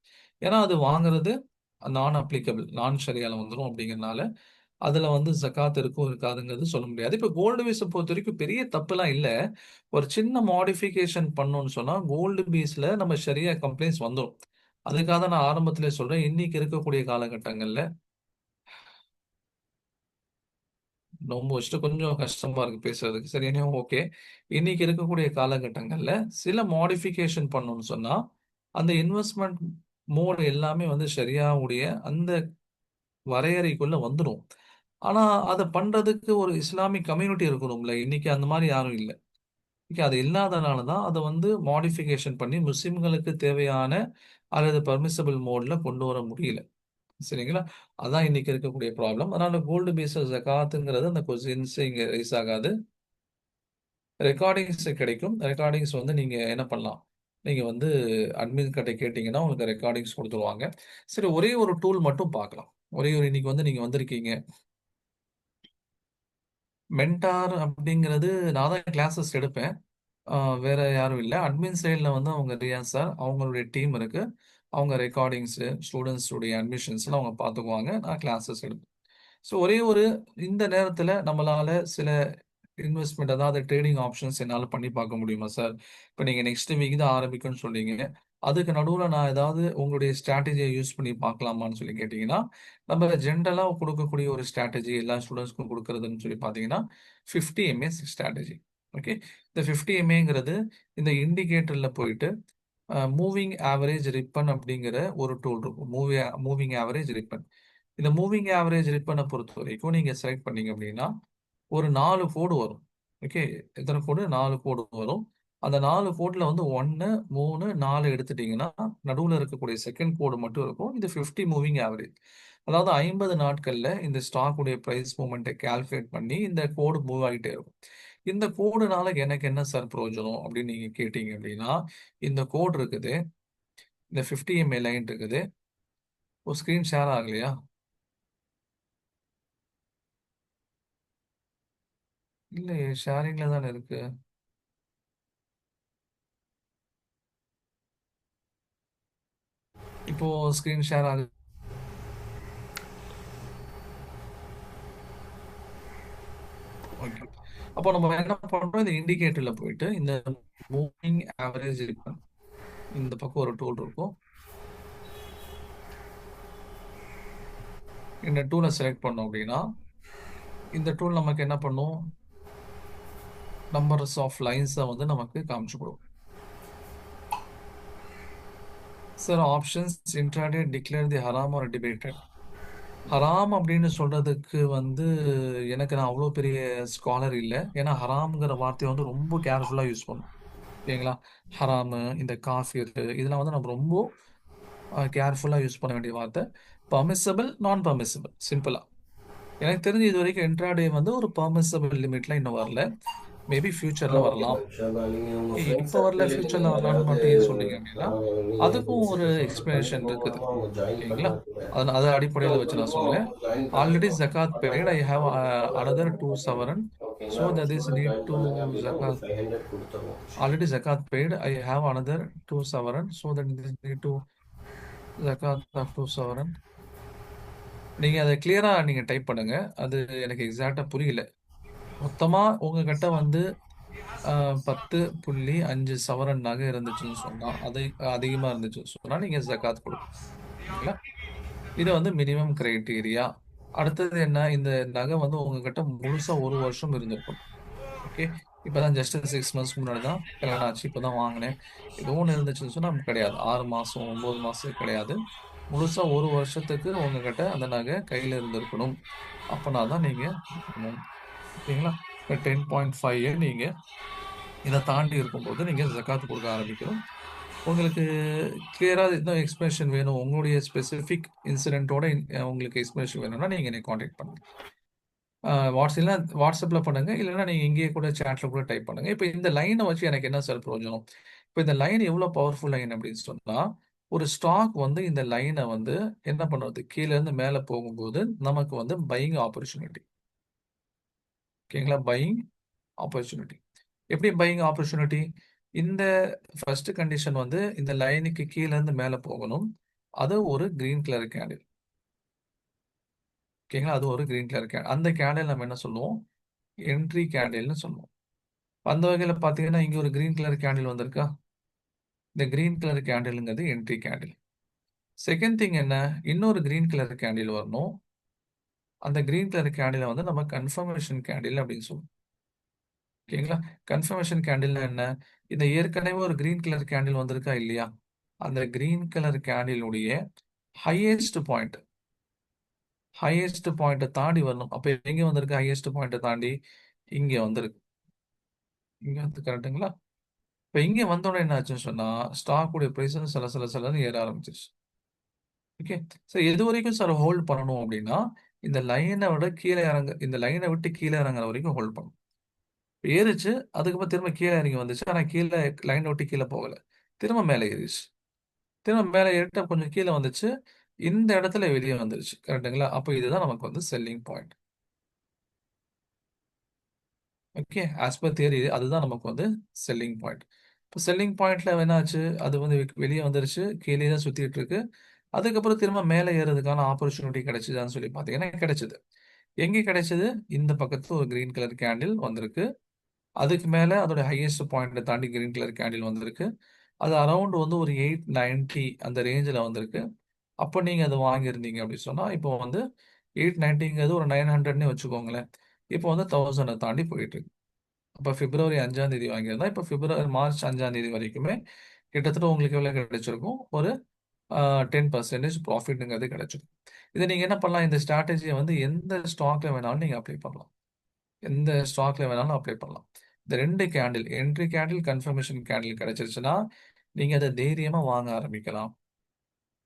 ஏன்னா அது வாங்குறது நான் அப்ளிகபிள், நான் ஷரியால வந்துடும் அப்படிங்கிறனால அதுல வந்து ஜகாத் இருக்கும் இருக்காதுங்கிறது சொல்ல முடியாது. இப்போ கோல்டு பீஸை பொறுத்த வரைக்கும் பெரிய தப்புலாம் இல்லை. ஒரு சின்ன மாடிஃபிகேஷன் பண்ணோம்னு சொன்னா கோல்டு பீஸ்ல நம்ம ஷரியா கம்ப்ளைண்ட்ஸ் வந்துடும். அதுக்காக தான் நான் ஆரம்பத்திலே சொல்றேன், இன்னைக்கு இருக்கக்கூடிய காலகட்டங்கள்ல ரொம்ப வச்சுட்டு கொஞ்சம் கஷ்டமா இருக்கு பேசுறதுக்கு, சரியா, ஓகே. இன்னைக்கு இருக்கக்கூடிய காலகட்டங்கள்ல சில மாடிஃபிகேஷன் பண்ணணும்னு சொன்னா அந்த இன்வெஸ்ட்மெண்ட் மோட் எல்லாமே வந்து ஷரியாவுடைய அந்த வரையறைக்குள்ள வந்துடும். ஆனா அதை பண்றதுக்கு ஒரு இஸ்லாமிக் கம்யூனிட்டி இருக்கணும்ல, இன்னைக்கு அந்த மாதிரி யாரும் இல்லை. இன்னைக்கு அது இல்லாதனால தான் அதை வந்து மாடிஃபிகேஷன் பண்ணி முஸ்லிம்களுக்கு தேவையான அல்லது பர்மிசபிள் மோட்ல கொண்டு வர முடியல, சரிங்களா. அதான் இன்னைக்கு இருக்கக்கூடிய ப்ராப்ளம். அதனால கோல்டு பேஸ்ட் ஜகாத்துங்கிறது அந்த கொஸ்டின்ஸ் இங்க ரைஸ் ஆகாது. ரெக்கார்டிங்ஸ் கிடைக்கும். ரெக்கார்டிங்ஸ் வந்து நீங்க என்ன பண்ணலாம், நீங்க வந்து அட்மின் கிட்ட கேட்டீங்கன்னா உங்களுக்கு ரெக்கார்டிங்ஸ் கொடுத்துருவாங்க. சரி, ஒரே ஒரு டூல் மட்டும் பார்க்கலாம். ஒரே ஒரு, இன்னைக்கு வந்து நீங்க வந்திருக்கீங்க, மென்டார் அப்படிங்கிறது நான் தான் கிளாஸஸ் எடுப்பேன். வேற யாரும் இல்லை. அட்மின் சைடில் வந்து அவங்க ரியாஸ் சார், அவங்களுடைய டீம் இருக்கு. அவங்க ரெக்கார்டிங்ஸு, ஸ்டூடெண்ட்ஸுடைய அட்மிஷன்ஸ்லாம் அவங்க பார்த்துக்குவாங்க. நான் கிளாஸஸ் எடுப்பேன். ஸோ ஒரே ஒரு, இந்த நேரத்தில் நம்மளால சில இன்வெஸ்ட்மெண்ட், அதாவது ட்ரேடிங் ஆப்ஷன்ஸ் என்னால் பண்ணி பார்க்க முடியுமா சார்? இப்போ நீங்கள் நெக்ஸ்ட் வீக் தான் ஆரம்பிக்கும்னு சொன்னீங்க, அதுக்கு நடுவில் நான் ஏதாவது உங்களுடைய ஸ்ட்ராட்டஜியை யூஸ் பண்ணி பார்க்கலாமான்னு சொல்லி கேட்டிங்கன்னா, நம்ம ஜென்ரலாக கொடுக்கக்கூடிய ஒரு ஸ்ட்ராட்டஜி எல்லா ஸ்டூடெண்ட்ஸ்க்கும் கொடுக்கறதுன்னு சொல்லி பார்த்தீங்கன்னா 50 MA ஸ்ட்ராட்டஜி, ஓகே. இந்த 50 MAங்கிறது இந்த இண்டிகேட்டரில் போயிட்டு மூவிங் ஆவரேஜ் ரிப்பன் அப்படிங்கிற ஒரு டூல் இருக்கும். Moving average ribbon. இந்த மூவிங் ஆவரேஜ் ரிப்பனை பொறுத்த வரைக்கும் நீங்கள் செலக்ட் பண்ணீங்க அப்படின்னா ஒரு 4 கோடு வரும், ஓகே. எத்தனை கோடு, 4 கோடு வரும். அந்த 4 கோடில் வந்து 1, 3, 4 எடுத்துட்டீங்கன்னா நடுவில் இருக்கக்கூடிய செகண்ட் கோடு மட்டும் இருக்கும். இது 50 மூவிங் ஆவரேஜ். அதாவது 50 நாட்கள்ல இந்த ஸ்டாக்குடைய பிரைஸ் மூவ்மெண்ட்டை கால்குலேட் பண்ணி இந்த கோடு மூவ் ஆகிட்டே இருக்கும். இந்த கோடுனால எனக்கு என்ன சார் பிரயோஜனம் அப்படின்னு நீங்க கேட்டீங்க அப்படின்னா, இந்த கோடு இருக்குது, இந்த 50 MA லைன் இருக்குது. ஒரு ஸ்கிரீன் ஷேர் ஆகலையா? இல்லையே, ஷேரிங்ல தானே இருக்கு. இப்போ ஸ்கிரீன் ஷேர் ஆகுது, ஓகே. அப்போ நம்ம என்ன பண்றோம், இந்த இண்டிகேட்டர்ல போயிட்டு இந்த மூவிங் ஆவரேஜ் ரிப்பன், இந்த பக்கம் ஒரு டூல் இருக்கும். இந்த டூலை செலக்ட் பண்ணோம் அப்படின்னா இந்த டூல் நமக்கு என்ன பண்ணும், நம்பர்ஸ் ஆஃப் லைன்ஸை வந்து நமக்கு காமிச்சு கொடுக்கும். சார் ஆப்ஷன்ஸ் இன்ட்ராடே டிக்ளேர் தி ஹராம் ஆர் டிபேட்டட். ஹராம் அப்படின்னு சொல்றதுக்கு வந்து எனக்கு நான் அவ்வளோ பெரிய ஸ்காலர் இல்லை. ஏன்னா ஹராம்ங்கிற வார்த்தையை வந்து ரொம்ப கேர்ஃபுல்லாக யூஸ் பண்ணும். ஓகேங்களா? ஹராமு, இந்த காஃபிர், இதெல்லாம் வந்து நம்ம ரொம்ப கேர்ஃபுல்லாக யூஸ் பண்ண வேண்டிய வார்த்தை. பர்மிசபிள், நான் பர்மிசபிள், சிம்பிளா. எனக்கு தெரிஞ்சு இது வரைக்கும் இன்ட்ராடே வந்து ஒரு பர்மிசபிள் லிமிட்ல இன்னும் வரல. மேபி ஃபியூச்சர்ல ஓகே வரலாம். மனுஷா, நீங்கள் உங்கள் இப்போ ஃப்ரெண்ட்ஸ் வரல, சர்க்கிள் ஃபியூச்சர்ல நீங்கள் வரலாம்னு யாராவது மட்டும் ஏன் சொல்றீங்க அப்படின்னா நீங்கள் அதுக்கும் ஒரு டிசிஷன் சொல்கிற எக்ஸ்பிளனேஷன் கண்டிப்பாக இருக்குது. மூலமாக அவங்க ஜாயின் ஓகேங்களா? பண்ணாதுங்க. அது ஸோ அடிப்படையில் வச்சு நான் திரும்ப சொல்றேன். அவங்க ஜாயின் ஆல்ரெடி பண்ணிடுவோம். ஜகாத் பட் பெய்ட், ஆனால் ஐ ஹாவ் ஃபியூச்சரில் வராது. another 2 சவரன். ஓகேங்களா? ஸோ அவங்க that is student need join to பண்ணாங்க அப்படின்னா ஒரு ஜகாத். 500 கொடுத்துருவோம். ஆல்ரெடி ஜகாத் பெய்ட், ஐ ஹாவ் another 2 சவரன். So that is need to ஜகாத் ஆஃப் 2 சவரன். நீங்க அதை கிளியரா நீங்க டைப் பண்ணுங்க. அது எனக்கு எக்ஸாக்டா புரியல. மொத்தமா உங்ககிட்ட வந்து 10.5 சவரன் நகை இருந்துச்சுன்னு சொன்னா, அது அதிகமா இருந்துச்சுன்னு சொன்னா நீங்க ஜகாத் கொடுக்கணும். ஓகேங்களா? இது வந்து மினிமம் கிரைட்டீரியா. அடுத்தது என்ன, இந்த நகை வந்து உங்ககிட்ட முழுசா 1 வருஷம் இருந்திருக்கணும். ஓகே, இப்பதான் ஜஸ்ட் 6 மந்த்ஸ்க்கு முன்னாடி தான் கல்யாணம் ஆச்சு, இப்பதான் வாங்கினேன், ஏதோ ஒன்று இருந்துச்சுன்னு சொன்னா நமக்கு கிடையாது. 6 மாசம் 9 மாசம் கிடையாது. முழுசா 1 வருஷத்துக்கு உங்ககிட்ட அந்த நகை கையில இருந்திருக்கணும். அப்பனா தான் நீங்க கொடுக்கணும். ஓகேங்களா? 10.5 நீங்க இதை தாண்டி இருக்கும்போது நீங்க ஜகாத் கொடுக்க ஆரம்பிக்கணும். உங்களுக்கு கிளியரா இன்னும் எக்ஸ்பிளனேஷன் வேணும், உங்களுடைய ஸ்பெசிஃபிக் இன்சிடென்ட்டோட உங்களுக்கு எக்ஸ்பிளனேஷன் வேணும்னா நீங்க என்னை காண்டாக்ட் பண்ணுங்க. வாட்ஸ்அப்பில் பண்ணுங்க, இல்லைன்னா நீங்கள் இங்கேயே கூட சேட்டில் கூட டைப் பண்ணுங்க. இப்போ இந்த லைனை வச்சு எனக்கு என்ன சார் பிரயோஜனம்? இப்போ இந்த லைன் எவ்வளோ பவர்ஃபுல் லைன் அப்படின்னு சொன்னால், ஒரு ஸ்டாக் வந்து இந்த லைனை வந்து என்ன பண்ணுறது, கீழேருந்து மேலே போகும்போது நமக்கு வந்து பையிங் ஆப்பர்ச்சுனிட்டி. ஓகேங்களா? Buying opportunity. எப்படி பையிங் ஆப்பர்ச்சுனிட்டி? இந்த ஃபர்ஸ்ட் கண்டிஷன் வந்து இந்த லைனுக்கு கீழேருந்து மேலே போகணும். அது ஒரு கிரீன் கலர் கேண்டில். ஓகேங்களா? அது ஒரு கிரீன் கலர் கேண்டில். அந்த கேண்டில் நம்ம என்ன சொல்லுவோம்? என்ட்ரி கேண்டில்னு சொல்லுவோம். அந்த வகையில் பார்த்தீங்கன்னா இங்கே ஒரு கிரீன் கலர் கேண்டில் வந்திருக்கா? இந்த கிரீன் கலர் கேண்டிலுங்கிறது என்ட்ரி கேண்டில். செகண்ட் திங் என்ன, இன்னொரு கிரீன் கலர் கேண்டில் வரணும். அந்த கிரீன் கலர் கேண்டிலை வந்து நம்ம கன்ஃபர்மேஷன் கேண்டில் அப்படின்னு சொல்லுவோம். ஓகேங்களா? கன்ஃபர்மேஷன் கேண்டில்னா என்ன? இந்த ஏற்கனவே ஒரு கிரீன் கலர் கேண்டில் வந்திருக்கா இல்லையா? அந்த கிரீன் கலர் கேண்டிலுடைய ஹையஸ்ட் பாயிண்ட் ஹையஸ்ட் பாயிண்ட்டை தாண்டி வரணும். அப்போ எங்கே வந்திருக்கு? ஹையஸ்ட் பாயிண்ட்டை தாண்டி இங்கே வந்திருக்கு. இங்கே வந்து கரெக்டுங்களா? இப்போ இங்கே வந்தோடனே என்ன ஆச்சுன்னு சொன்னால், ஸ்டாக்குடைய ப்ரைஸ் வந்து சிலன்னு ஏற ஆரம்பிச்சிருச்சு. ஓகே சார், எது வரைக்கும் சார் ஹோல்ட் பண்ணணும் அப்படின்னா, இந்த லைனை விட கீழே இந்த லைனை விட்டு கீழே இறங்குற வரைக்கும் ஹோல்ட் பண்ணணும். ஏறிச்சு, அதுக்கப்புறம் திரும்ப கீழே இறங்கி வந்துச்சு, ஆனால் கீழே லைனை விட்டு கீழே போகலை, திரும்ப மேலே ஏறிச்சு, திரும்ப மேலே ஏறிட்டு கொஞ்சம் கீழே வந்துச்சு, இந்த இடத்துல வெளியே வந்துருச்சு. கரெக்டுங்களா? அப்போ இதுதான் நமக்கு வந்து selling point. Okay, as per theory அதுதான் நமக்கு வந்து செல்லிங் பாயிண்ட். இப்போ செல்லிங் பாயிண்ட்ல என்னாச்சு, அது வந்து வெளியே வந்துருச்சு, கீழே தான் சுத்திட்டு இருக்கு. அதுக்கப்புறம் திரும்ப மேலே ஏறதுக்கான ஆப்பர்ச்சுனிட்டி கிடைச்சுதான்னு சொல்லி பார்த்தீங்கன்னா கிடைச்சது. எங்கே கிடைச்சது? இந்த பக்கத்துல ஒரு கிரீன் கலர் கேண்டில் வந்திருக்கு. அதுக்கு மேலே அதோட ஹையஸ்ட் பாயிண்ட்டை தாண்டி கிரீன் கலர் கேண்டில் வந்திருக்கு. அது அரௌண்ட் வந்து ஒரு 890 அந்த ரேஞ்சில் வந்திருக்கு. அப்போ நீங்கள் அதை வாங்கியிருந்தீங்க அப்படின்னு சொன்னால், இப்போ வந்து 890ங்கிறது ஒரு 900ன்னு வச்சுக்கோங்களேன். இப்போ வந்து 1000 தாண்டி போயிட்டு இருக்கு. அப்போ பிப்ரவரி 5ஆம் தேதி வாங்கியிருந்தா இப்போ மார்ச் 5ஆம் தேதி வரைக்குமே கிட்டத்தட்ட உங்களுக்கு எவ்வளோ கிடைச்சிருக்கும்? ஒரு 10% ப்ராஃபிட்டுங்கிறது கிடைச்சிடும். இதை நீங்கள் என்ன பண்ணலாம்? இந்த ஸ்ட்ராட்டஜியை வந்து எந்த ஸ்டாக்ல வேணாலும் நீங்கள் அப்ளை பண்ணலாம். எந்த ஸ்டாக்ல வேணாலும் அப்ளை பண்ணலாம். இந்த 2 candle, entry candle, confirmation candle கிடைச்சிருச்சுன்னா நீங்கள் அதை தைரியமாக வாங்க ஆரம்பிக்கலாம்.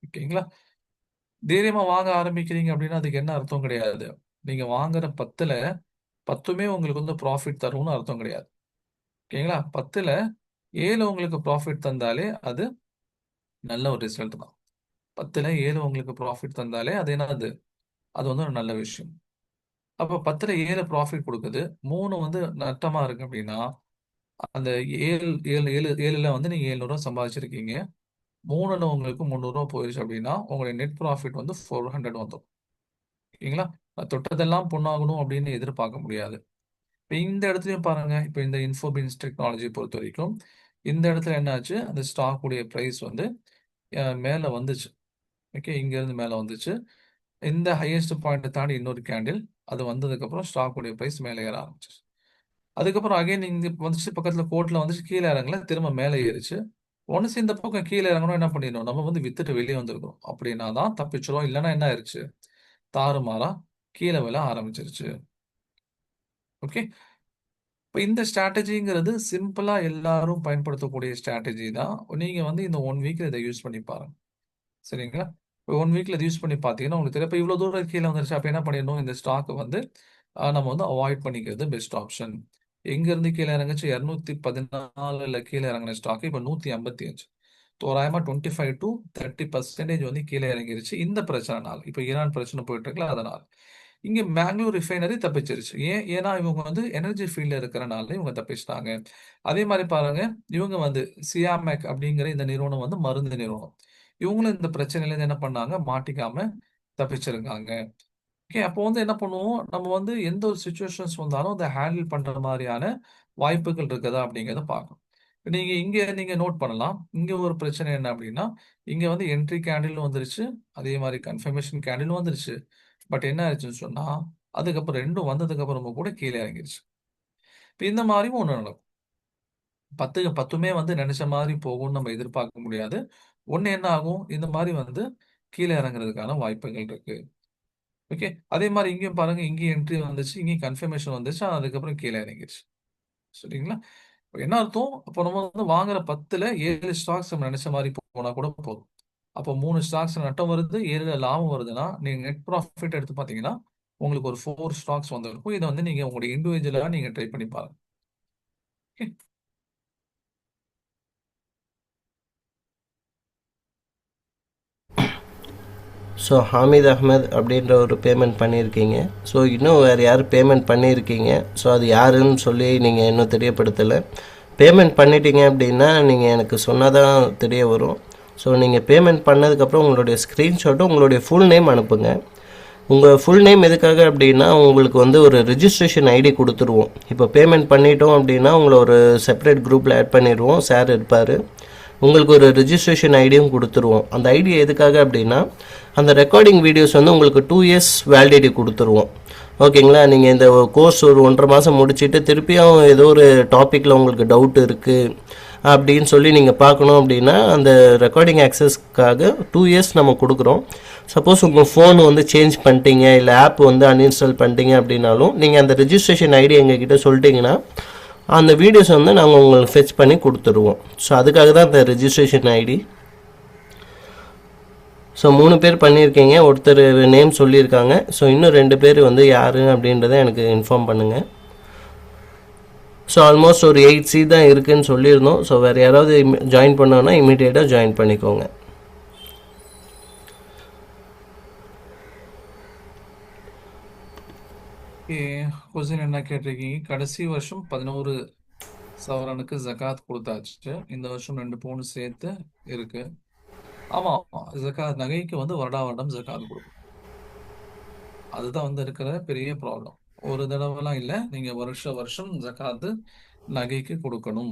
ஓகேங்களா? தைரியமா வாங்க ஆரம்பிக்கிறீங்க அப்படின்னா அதுக்கு என்ன அர்த்தம் கிடையாது, நீங்க வாங்குற 10மே உங்களுக்கு வந்து ப்ராஃபிட் தரும்னு அர்த்தம் கிடையாது. ஓகேங்களா? 10ல் 7 உங்களுக்கு ப்ராஃபிட் தந்தாலே அது நல்ல ஒரு ரிசல்ட் தான். 10ல் 7 உங்களுக்கு ப்ராஃபிட் தந்தாலே அது என்னது, அது வந்து ஒரு நல்ல விஷயம். அப்போ 10ல் 7 ப்ராஃபிட் கொடுக்குது, 3 வந்து நட்டமா இருக்கு அப்படின்னா, அந்த 7 7 7 7ல் வந்து நீங்க 700 சம்பாதிச்சிருக்கீங்க, 3ல் உங்களுக்கு 300 போயிடுச்சு அப்படின்னா உங்களுடைய நெட் ப்ராஃபிட் வந்து 400 வந்துடும். ஓகேங்களா? தொட்டதெல்லாம் பொண்ணாகணும் அப்படின்னு எதிர்பார்க்க முடியாது. இப்போ இந்த இடத்துலையும் பாருங்க, இப்போ இந்த இன்ஃபோபின்ஸ் டெக்னாலஜி பொறுத்த வரைக்கும் இந்த இடத்துல என்னாச்சு, அந்த ஸ்டாக் உடைய ப்ரைஸ் வந்து மேலே வந்துச்சு. ஓகே, இங்கேருந்து மேலே வந்துச்சு. இந்த ஹையஸ்ட் பாயிண்ட் தாண்டி இன்னொரு கேண்டில் அது வந்ததுக்கப்புறம் ஸ்டாக்குடைய ப்ரைஸ் மேலே ஏற ஆரம்பிச்சிச்சு. அதுக்கப்புறம் அகைன் இங்க வந்துச்சு, பக்கத்துல கோட்ல வந்துச்சு, கீழே இறங்கல, திரும்ப மேலே ஏறிச்சு. ஒன்ஸ் இந்த பக்கம் கீழே இறங்கணும், என்ன பண்ணிடணும், நம்ம வந்து வித்துட்டு வெளியே வந்திருக்கோம் அப்படின்னா தான் தப்பிச்சிரும். இல்லைன்னா என்ன ஆயிருச்சு, தாறுமாறா கீழே விழ ஆரம்பிச்சிருச்சு. ஓகே. இப்போ இந்த ஸ்ட்ராட்டஜிங்கிறது சிம்பிளா எல்லாரும் பயன்படுத்தக்கூடிய ஸ்ட்ராட்டஜி தான். நீங்க வந்து இந்த 1 வீக்ல இதை யூஸ் பண்ணி பாருங்க. சரிங்களா? இப்போ 1 வீக்ல இதை யூஸ் பண்ணி பார்த்தீங்கன்னா உங்களுக்கு தெரியும். இப்போ இவ்வளோ தூரம் கீழே வந்துருச்சு, அப்போ என்ன பண்ணிடணும், இந்த ஸ்டாக் வந்து நம்ம வந்து அவாய்ட் பண்ணிக்கிறது பெஸ்ட் ஆப்ஷன். எங்க இருந்து கீழே இறங்குச்சு, 214ல கீழே இறங்கின ஸ்டாக் இப்போ 155, தோராயமா 25 to 30% வந்து கீழே இறங்கிருச்சு இந்த பிரச்சனைனால. இப்போ ஈரான் பிரச்சனை போயிட்டு இருக்குல்ல, அதனால இங்க மேங்களூர் ரிஃபைனரி தப்பிச்சிருச்சு. ஏன்னா இவங்க வந்து எனர்ஜி ஃபீல்ட்ல இருக்கிறனால இவங்க தப்பிச்சிட்டாங்க. அதே மாதிரி பாருங்க, இவங்க வந்து சியாமேக் அப்படிங்கிற இந்த நிறுவனம் வந்து மருந்து நிறுவனம். இவங்களும் இந்த பிரச்சனையில இருந்து என்ன பண்ணாங்க, மாட்டிக்காம தப்பிச்சிருக்காங்க. ஓகே. அப்போ வந்து என்ன பண்ணுவோம், நம்ம வந்து எந்த ஒரு சுச்சுவேஷன்ஸ் வந்தாலும் அதை ஹேண்டில் பண்ற மாதிரியான வாய்ப்புகள் இருக்குதா அப்படிங்கிறத பார்க்கணும். நீங்க நோட் பண்ணலாம். இங்க ஒரு பிரச்சனை என்ன அப்படின்னா, இங்க வந்து என்ட்ரி கேண்டில் வந்துருச்சு, அதே மாதிரி கன்ஃபர்மேஷன் கேண்டில் வந்துருச்சு. பட் என்ன ஆச்சுன்னு சொன்னா, அதுக்கப்புறம் ரெண்டும் வந்ததுக்கு அப்புறமும் கூட கீழே இறங்கிருச்சு. இப்ப இந்த மாதிரியும் ஒண்ணு நடக்கும். 10மே வந்து நினைச்ச மாதிரி போகும்னு நம்ம எதிர்பார்க்க முடியாது. ஒண்ணு என்ன ஆகும், இந்த மாதிரி வந்து கீழே இறங்குறதுக்கான வாய்ப்புகள் இருக்கு. ஓகே. அதே மாதிரி இங்கேயும் பாருங்க, இங்கேயும் என்ட்ரி வந்துச்சு, இங்கேயும் கன்ஃபர்மேஷன் வந்துச்சு, அதுக்கப்புறம் கீழே இறங்கிருச்சு. சரிங்களா? இப்ப என்ன அர்த்தம், அப்போ நம்ம வந்து வாங்குற 10ல 7 ஸ்டாக்ஸ் நம்ம நினைச்ச மாதிரி போனா கூட போதும். அப்போ 3 ஸ்டாக்ஸ் நட்டம் வருது, 7ல லாபம் வருதுன்னா, நீங்க நெட் ப்ராஃபிட் எடுத்து பார்த்தீங்கன்னா, உங்களுக்கு ஒரு 4 ஸ்டாக்ஸ் வந்திருக்கும். இதை வந்து நீங்க உங்களுடைய இண்டிவிஜுவலா நீங்க ட்ரை பண்ணி பாருங்க. ஓகே. ஸோ ஹாமித் அஹ்மத் அப்படின்ற ஒரு பேமெண்ட் பண்ணியிருக்கீங்க. ஸோ இன்னும் வேறு யார் பேமெண்ட் பண்ணியிருக்கீங்க, ஸோ அது யாருன்னு சொல்லி நீங்கள் இன்னும் தெரியப்படுத்தலை. பேமெண்ட் பண்ணிட்டீங்க அப்படின்னா நீங்கள் எனக்கு சொன்னால் தான் தெரிய வரும். ஸோ நீங்கள் பேமெண்ட் பண்ணதுக்கப்புறம் உங்களுடைய ஸ்க்ரீன்ஷாட்டும் உங்களுடைய ஃபுல் நேம் அனுப்புங்க. உங்கள் ஃபுல் நேம் எதுக்காக அப்படின்னா, உங்களுக்கு வந்து ஒரு ரிஜிஸ்ட்ரேஷன் ஐடி கொடுத்துருவோம். இப்போ பேமெண்ட் பண்ணிட்டோம் அப்படின்னா உங்களை ஒரு செப்பரேட் குரூப்பில் ஆட் பண்ணிடுவோம், சார் இருப்பார். உங்களுக்கு ஒரு ரிஜிஸ்ட்ரேஷன் ஐடியும் கொடுத்துருவோம். அந்த ஐடி எதுக்காக அப்படின்னா, அந்த ரெக்கார்டிங் வீடியோஸ் வந்து உங்களுக்கு 2 இயர்ஸ் வேலிடிட்டி கொடுத்துருவோம். ஓகேங்களா? நீங்கள் இந்த கோர்ஸ் ஒரு 1.5 மாதம் முடிச்சுட்டு திருப்பியும் ஏதோ ஒரு டாப்பிக்கில் உங்களுக்கு டவுட் இருக்குது அப்படின்னு சொல்லி நீங்கள் பார்க்கணும் அப்படின்னா, அந்த ரெக்கார்டிங் ஆக்சஸ்க்காக 2 இயர்ஸ் நம்ம கொடுக்குறோம். சப்போஸ் உங்கள் ஃபோன் வந்து சேஞ்ச் பண்ணிட்டீங்க, இல்லை ஆப் வந்து அன்இன்ஸ்டால் பண்ணிட்டீங்க அப்படின்னாலும், நீங்கள் அந்த ரிஜிஸ்ட்ரேஷன் ஐடி எங்ககிட்ட சொல்லிட்டீங்கன்னா அந்த வீடியோஸ் வந்து நாங்கள் உங்களுக்கு ஃபெச் பண்ணி கொடுத்துருவோம். ஸோ அதுக்காக தான் இந்த ரிஜிஸ்ட்ரேஷன் ஐடி. ஸோ 3 பேர் பண்ணியிருக்கீங்க, ஒருத்தர் நேம் சொல்லியிருக்காங்க. ஸோ இன்னும் 2 பேர் வந்து யார் அப்படின்றத எனக்கு இன்ஃபார்ம் பண்ணுங்கள். ஸோ ஆல்மோஸ்ட் ஒரு 8 சீட் தான் இருக்குதுன்னு சொல்லியிருந்தோம். ஸோ வேறு யாராவது ஜாயின் பண்ணோன்னா இமீடியட்டாக ஜாயின் பண்ணிக்கோங்க. கொஸ்டின் என்ன கேட்டிருக்கீங்க, கடைசி வருஷம் 11 சவரனுக்கு ஜகாத் கொடுத்தாச்சு. இந்த வருஷம் 2 பவுன் சேர்த்து இருக்கு. ஆமா, ஜகாத் நகைக்கு வந்து வருடா வருடம் ஜகாத் கொடுக்கும். அதுதான் வந்து இருக்கிற பெரிய ப்ராப்ளம். ஒரு தடவைலாம் இல்லை, நீங்க வருஷம் ஜகாத்து நகைக்கு கொடுக்கணும்.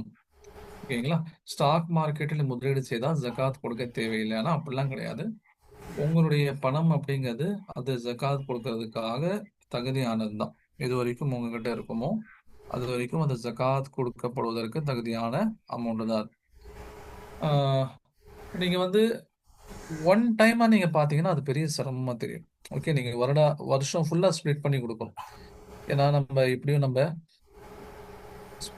ஓகேங்களா? ஸ்டாக் மார்க்கெட்டில் முதலீடு செய்தால் ஜகாத் கொடுக்க தேவையில்லை. ஆனால் அப்படிலாம் கிடையாது. உங்களுடைய பணம் அப்படிங்கிறது அது ஜகாத் கொடுக்கறதுக்காக தகுதியானது தான். எது வரைக்கும் உங்ககிட்ட இருக்குமோ அது வரைக்கும் அந்த ஜகாத் கொடுக்கப்படுவதற்கு தகுதியான அமௌண்ட் தான் அது. ஆஹ் நீங்க வந்து ஒன் டைமா நீங்க பாத்தீங்கன்னா அது பெரிய சிரமமா தெரியும். ஓகே. நீங்க வருஷம் ஃபுல்லா ஸ்ப்ளிட் பண்ணி கொடுக்கணும். ஏன்னா நம்ம இப்படியும் நம்ம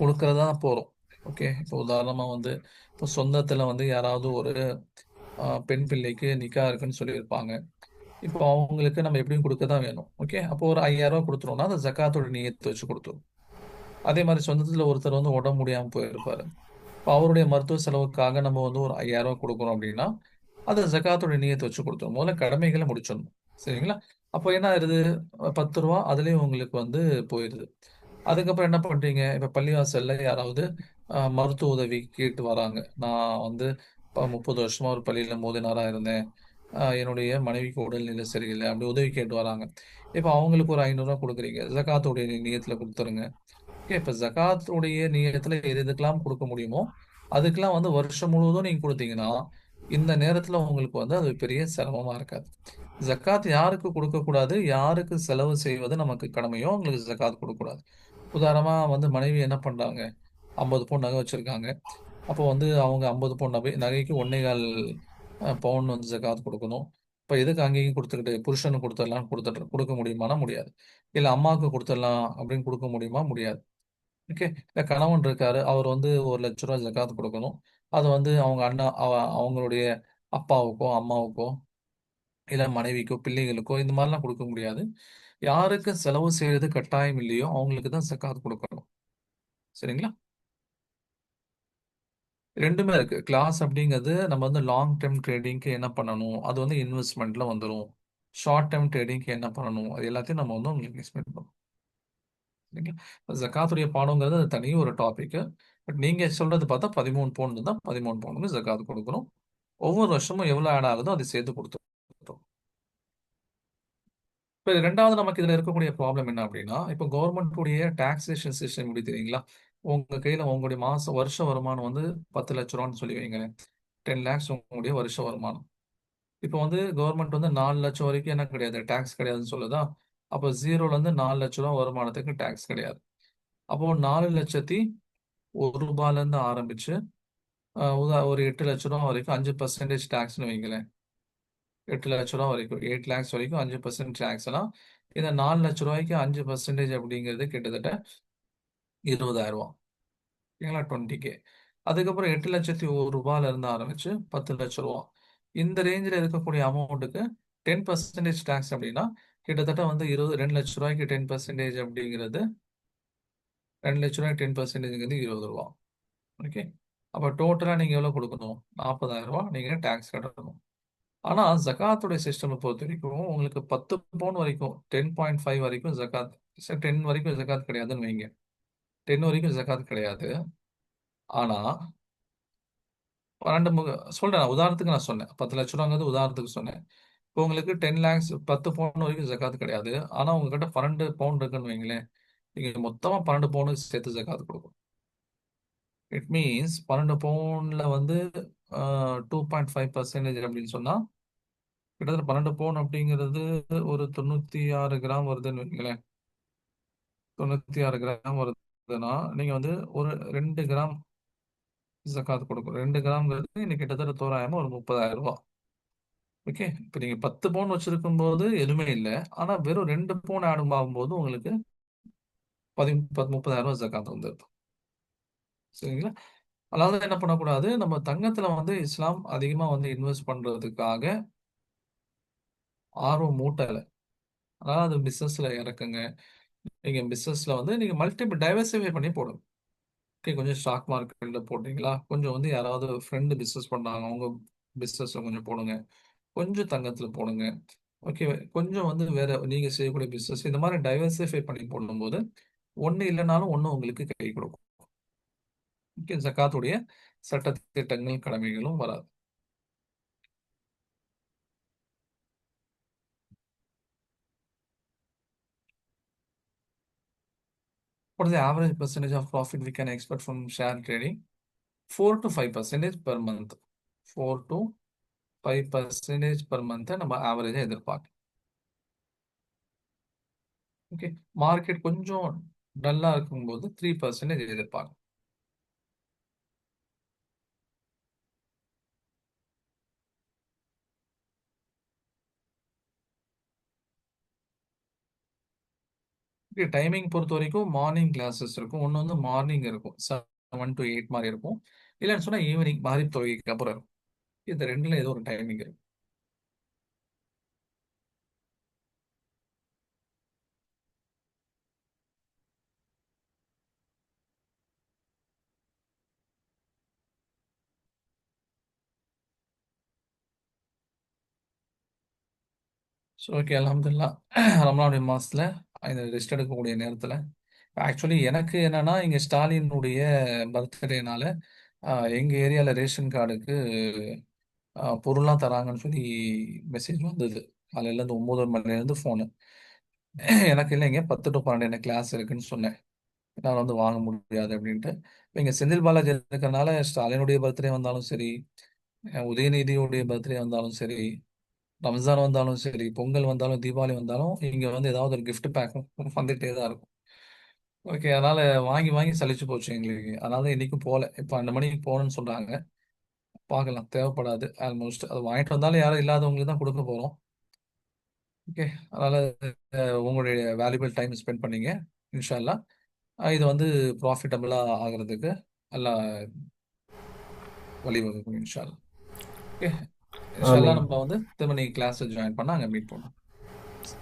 கொடுக்கறதா போறோம். ஓகே. இப்போ உதாரணமா வந்து இப்போ சொந்தத்துல வந்து யாராவது ஒரு பெண் பிள்ளைக்கு நிக்கா இருக்குன்னு சொல்லியிருப்பாங்க. இப்போ அவங்களுக்கு நம்ம எப்படியும் கொடுக்க தான் வேணும். ஓகே. அப்போ ஒரு 5000 ரூபாய் கொடுத்துருவோம்னா அந்த ஜக்காத்தோட நியத்தை வச்சு கொடுத்துரும். அதே மாதிரி சொந்தத்துல ஒருத்தர் வந்து உடம்பு முடியாம போயிருப்பாரு. இப்போ அவருடைய மருத்துவ செலவுக்காக நம்ம வந்து ஒரு 5000 ரூபாய் கொடுக்குறோம் அப்படின்னா அதை ஜக்காத்தோட நியத்தை வச்சு கொடுத்துரும். முதல்ல கடமைகளை முடிச்சிடணும். சரிங்களா? அப்போ என்ன ஆயிருது, 10 ரூபா அதுலயும் உங்களுக்கு வந்து போயிருது. அதுக்கப்புறம் என்ன பண்றீங்க, இப்ப பள்ளிவாசல்ல யாராவது மருத்துவ உதவி கேட்டு வராங்க. நான் வந்து 30 வருஷமா ஒரு பள்ளியில மோதினாரா இருந்தேன், என்னுடைய மனைவிக்கு உடல்நிலை சரியில்லை, அப்படி உதவி கேட்டு வராங்க. இப்ப அவங்களுக்கு ஒரு 500 ரூபாய் கொடுக்குறீங்க, ஜக்காத்துடைய நியத்துல கொடுத்துருங்க. ஓகே. இப்ப ஜக்காத்துடைய நியத்துல எது எதுக்கெல்லாம் கொடுக்க முடியுமோ அதுக்கெல்லாம் வந்து வருஷம் முழுவதும் நீங்க கொடுத்தீங்கன்னா இந்த நேரத்துல உங்களுக்கு வந்து அது பெரிய சிரமமா இருக்காது. ஜக்காத் யாருக்கு கொடுக்கக்கூடாது, யாருக்கு செலவு செய்வது நமக்கு கடமையோ அவங்களுக்கு ஜக்காத் கொடுக்கக்கூடாது. உதாரணமா வந்து மனைவி என்ன பண்றாங்க, 50 பவுன் நகை வச்சிருக்காங்க. அப்போ வந்து அவங்க 50 பவுன் நகைக்கு 1.25 பவுன் வந்து ஜக்காத் கொடுக்கணும். இப்போ எதுக்கு அங்கேயும் கொடுத்துக்கிட்டு புருஷனுக்கு கொடுத்துடலாம் கொடுக்க முடியுமானா முடியாது. இல்லை அம்மாவுக்கு கொடுத்துடலாம் அப்படின்னு கொடுக்க முடியுமா, முடியாது. ஓகே. இல்லை கணவன் இருக்காரு, அவர் வந்து 1 லட்ச ரூபா ஜக்காத் கொடுக்கணும். அது வந்து அவங்க அண்ணா அவங்களுடைய அப்பாவுக்கோ அம்மாவுக்கோ இல்லை மனைவிக்கோ பிள்ளைகளுக்கோ இந்த மாதிரிலாம் கொடுக்க முடியாது. யாருக்கு செலவு செய்யறது கட்டாயம் இல்லையோ அவங்களுக்கு தான் ஜக்காத் கொடுக்கணும். சரிங்களா? ரெண்டுமே இருக்கு. கிளாஸ் அப்படிங்கிறது நம்ம வந்து லாங் டேர்ம் ட்ரேடிங்க்கு என்ன பண்ணணும், அது வந்து இன்வெஸ்ட்மெண்ட்ல வந்துடும். ஷார்ட் டேர்ம் ட்ரேடிங்க்கு என்ன பண்ணணும், அது எல்லாத்தையும் நம்ம வந்து உங்களுக்கு எக்ஸ்பிளைன் பண்ணணும். சரிங்களா? ஜக்காத்துடைய பாடங்கிறது அது தனி ஒரு டாபிக். பட் நீங்க சொல்றது பார்த்தா 13 பவுன் தான், 13 பவுனுக்கு ஜக்காத் கொடுக்கணும். ஒவ்வொரு வருஷமும் எவ்வளவு ஆட் ஆகுதோ அதை சேர்த்து கொடுத்துரும். இப்போ ரெண்டாவது நமக்கு இதுல இருக்கக்கூடிய ப்ராப்ளம் என்ன அப்படின்னா, இப்போ கவர்மெண்ட் உடைய டாக்ஸேஷன் சிஸ்டம் எப்படி தெரியுங்களா? உங்க கையில உங்களுடைய வருஷ வருமானம் வந்து 10 லட்ச ரூபான்னு சொல்லி வைங்களேன். 10 லேக்ஸ் உங்களுடைய வருஷ வருமானம். இப்போ வந்து கவர்மெண்ட் வந்து 4 லட்சம் வரைக்கும் என்ன கிடையாது, டாக்ஸ் கிடையாதுன்னு சொல்லுதா? அப்போ 0ல இருந்து 4 லட்ச ரூபா வருமானத்துக்கு டாக்ஸ் கிடையாது. அப்போ 4,01,00,000 ஆரம்பிச்சு ஒரு 8 லட்ச ரூபா வரைக்கும் 5% டாக்ஸ்னு வைங்களேன். 8 லட்ச ரூபா வரைக்கும் 8 லேக்ஸ் வரைக்கும் 5% டாக்ஸ்னா இந்த 4 லட்ச ரூபாய்க்கு 5% அப்படிங்கிறது கிட்டத்தட்ட 20,000 ரூபா. ஓகேங்களா? 20K. அதுக்கப்புறம் 8,01,00,000 இருந்து ஆரம்பிச்சு 10 லட்ச ரூபா. இந்த ரேஞ்சில் இருக்கக்கூடிய அமௌண்ட்டுக்கு 10% டாக்ஸ் அப்படின்னா கிட்டத்தட்ட வந்து 2 லட்ச ரூபாய்க்கு 10% அப்படிங்கிறது 2 லட்ச ரூபாய்க்கு 10%ங்கிறது 20 ரூபா. ஓகே. அப்போ டோட்டலாக நீங்கள் எவ்வளோ கொடுக்கணும்? 40,000 ரூபா நீங்கள் டாக்ஸ் கட்டணும். ஆனால் ஜகாத்துடைய சிஸ்டம் பொறுத்த வரைக்கும் உங்களுக்கு 10 பவுன் வரைக்கும் 10.5 வரைக்கும் ஜகாத், 10 வரைக்கும் ஜகாத் கிடையாதுன்னு வைங்க. 10 வரைக்கும் ஜகாத் கிடையாது. ஆனால் 12 சொல்றேன், உதாரணத்துக்கு நான் சொன்னேன். 10 லட்ச ரூபாங்கிறது உதாரணத்துக்கு சொன்னேன். இப்போ உங்களுக்கு 10 லேக்ஸ் 10 பவுன் வரைக்கும் ஜகாத் கிடையாது. ஆனால் உங்ககிட்ட 12 பவுன் இருக்குன்னு வைங்களேன். நீங்கள் மொத்தமாக 12 பவுனுக்கு சேர்த்து ஜகாத் கொடுக்கணும். இட் மீன்ஸ் 12 பவுன்ல வந்து 2.5% அப்படின்னு சொன்னா கிட்டத்தட்ட 12 பவுன் அப்படிங்கிறது ஒரு 96 கிராம் வருதுன்னு வைங்களேன். 96 கிராம் வருதுன்னா நீங்க வந்து ஒரு 2 கிராம் ஜக்காத் கொடுக்கணும். 2 கிராம்ங்கிறது இன்னைக்கு கிட்டத்தட்ட தோராயமா ஒரு 30,000 ரூபா. ஓகே. இப்போ நீங்க 10 பவுன் வச்சிருக்கும் போது எதுவுமே இல்லை. ஆனா வெறும் 2 பவுன் ஆகும்போது உங்களுக்கு 30,000 ரூபா ஜக்காத் வந்துருது. சரிங்களா? அதாவது என்ன பண்ணக்கூடாது, நம்ம தங்கத்துல வந்து இஸ்லாம் அதிகமா வந்து இன்வெஸ்ட் பண்றதுக்காக ஆர்வம் மூட்டல. அதனால அது பிசினஸ்ல இறக்குங்க. நீங்க பிசினஸ்ல வந்து நீங்க மல்டிபிள் டைவர்சிஃபை பண்ணி போடுங்க. ஓகே. கொஞ்சம் ஸ்டாக் மார்க்கெட்ல போட்டீங்களா, கொஞ்சம் வந்து யாராவது ஃப்ரெண்டு பிசினஸ் பண்றாங்க அவங்க பிசினஸ்ல கொஞ்சம் போடுங்க. கொஞ்சம் தங்கத்துல போடுங்க. ஓகே. கொஞ்சம் வந்து வேற நீங்க செய்யக்கூடிய பிசினஸ் இந்த மாதிரி டைவர்சிஃபை பண்ணி போடும்போது ஒண்ணு இல்லைனாலும் ஒண்ணு உங்களுக்கு கை கொடுக்கும். ஓகே. ஜக்காத்துடைய சட்ட திட்டங்கள் கடமைகளும் வராது. What is the average percentage of profit we can expect from share trading? 4 to 5% per month. 4 to 5% per month நம்ம ஆவரேஜா எதிர்பார்க்கலாம். ஓகே. மார்க்கெட் கொஞ்சம் டல்லா இருக்கும்போது 3% எதிர்பார்க்கலாம். ஓகே. டைமிங் பொறுத்த வரைக்கும் மார்னிங் கிளாஸஸ் இருக்கும். ஒன்று வந்து மார்னிங் இருக்கும் 7 to 8 மாதிரி இருக்கும். இல்லைன்னு சொன்னா ஈவினிங் மகரிப் தொழுகைக்கு அப்புறம் இருக்கும். இந்த ரெண்டுல ஏதோ ஒரு டைமிங் இருக்கும். So okay. அல்ஹம்துலில்லாஹ். ரமலானுடைய மாசத்துல இந்த ரெஸ்ட் எடுக்கக்கூடிய நேரத்துல ஆக்சுவலி எனக்கு என்னன்னா இங்க ஸ்டாலினுடைய பர்த்டேனால எங்க ஏரியால ரேஷன் கார்டுக்கு பொருள்லாம் தராங்கன்னு சொல்லி மெசேஜ் வந்தது. காலையில இருந்து 9 மணில இருந்து ஃபோனு. எனக்கு இல்லைங்க 10 to 12 எனக்கு கிளாஸ் இருக்குன்னு சொன்னேன். என்னால் வந்து வாங்க முடியாது அப்படின்ட்டு. இப்போ இங்கே செந்தில் பாலாஜி இருக்கிறனால ஸ்டாலினுடைய பர்த்டே வந்தாலும் சரி, உதயநிதியுடைய பர்த்டே வந்தாலும் சரி, ரம்ஜான் வந்தாலும் சரி, பொங்கல் வந்தாலும், தீபாவளி வந்தாலும் இங்க வந்து ஏதாவது ஒரு கிஃப்ட் பேக் வந்துட்டே தான் இருக்கும். ஓகே. அதனால வாங்கி வாங்கி சலிச்சு போச்சு எங்களுக்கு. அதனால இன்னைக்கும் போல. இப்ப 2 மணிக்கு போகணும்னு சொல்றாங்க. பார்க்கலாம். தேவைப்படாது. ஆல்மோஸ்ட் அது வாங்கிட்டு வந்தாலும் யாரும் இல்லாதவங்களுக்கு தான் குடுக்க போறோம். ஓகே. அதனால உங்களுடைய வேல்யூபிள் டைம் ஸ்பெண்ட் பண்ணீங்க. இன்ஷா அல்லாஹ். இது வந்து ப்ராஃபிட்டபிளா ஆகுறதுக்கு அல்லாஹ் வழிவகுக்கும் இன்ஷா அல்லாஹ். ஓகே. இன்ஷா அல்லாஹ் ஆமீன். நம்ம வந்து திரும்ப நீங்க கிளாஸ்ல ஜாயின் பண்ணா அங்க மீட் பண்ணலாம்.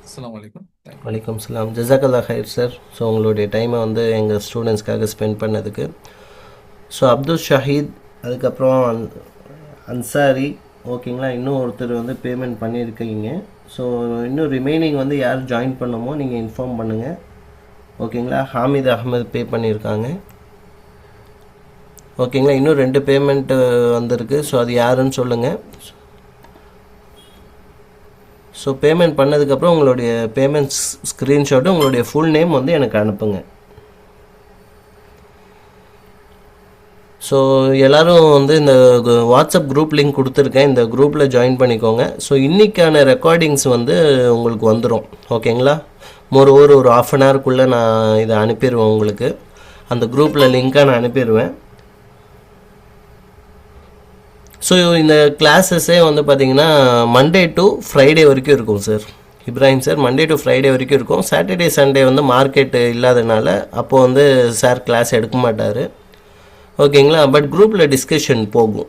அஸ்ஸலாமு அலைக்கும். தேங்க்யூ. வலைக்கம் சலாம். ஜஸாக்கல்லா ஹைர் சார். ஸோ உங்களுடைய டைமை வந்து எங்கள் ஸ்டூடெண்ட்ஸ்க்காக ஸ்பெண்ட் பண்ணதுக்கு. ஸோ அப்துல் ஷஹீத், அதுக்கப்புறம் அன்சாரி, ஓகேங்களா, இன்னும் ஒருத்தர் வந்து பேமெண்ட் பண்ணியிருக்கீங்க. ஸோ இன்னும் ரிமைனிங் வந்து யார் ஜாயின் பண்ணமோ நீங்கள் இன்ஃபார்ம் பண்ணுங்கள், ஓகேங்களா. ஹாமித் அஹமத் பே பண்ணியிருக்காங்க, ஓகேங்களா. இன்னும் 2 பேமெண்ட்டு வந்திருக்கு. ஸோ அது யாருன்னு சொல்லுங்கள். ஸோ பேமெண்ட் பண்ணதுக்கப்புறம் உங்களுடைய பேமெண்ட் ஸ்க்ரீன்ஷாட்டு, உங்களுடைய ஃபுல் நேம் வந்து எனக்கு அனுப்புங்க. ஸோ எல்லோரும் வந்து இந்த வாட்ஸ்அப் குரூப் லிங்க் கொடுத்துருக்கேன், இந்த குரூப்பில் ஜாயின் பண்ணிக்கோங்க. ஸோ இன்றைக்கான ரெக்கார்டிங்ஸ் வந்து உங்களுக்கு வந்துடும், ஓகேங்களா. ஒரு ½ அன் ஹவருக்குள்ளே நான் இதை அனுப்பிடுவேன் உங்களுக்கு. அந்த குரூப்பில் லிங்க்காக நான் அனுப்பிடுவேன். ஸோ இந்த கிளாஸஸே வந்து பார்த்திங்கன்னா மண்டே டு ஃப்ரைடே வரைக்கும் இருக்கும் sir. Ibrahim sir, Monday to Friday வரைக்கும் இருக்கும். சாட்டர்டே சண்டே வந்து மார்க்கெட்டு இல்லாதனால அப்போது வந்து சார் கிளாஸ் எடுக்க மாட்டார், ஓகேங்களா. பட் குரூப்பில் டிஸ்கஷன் போகும்.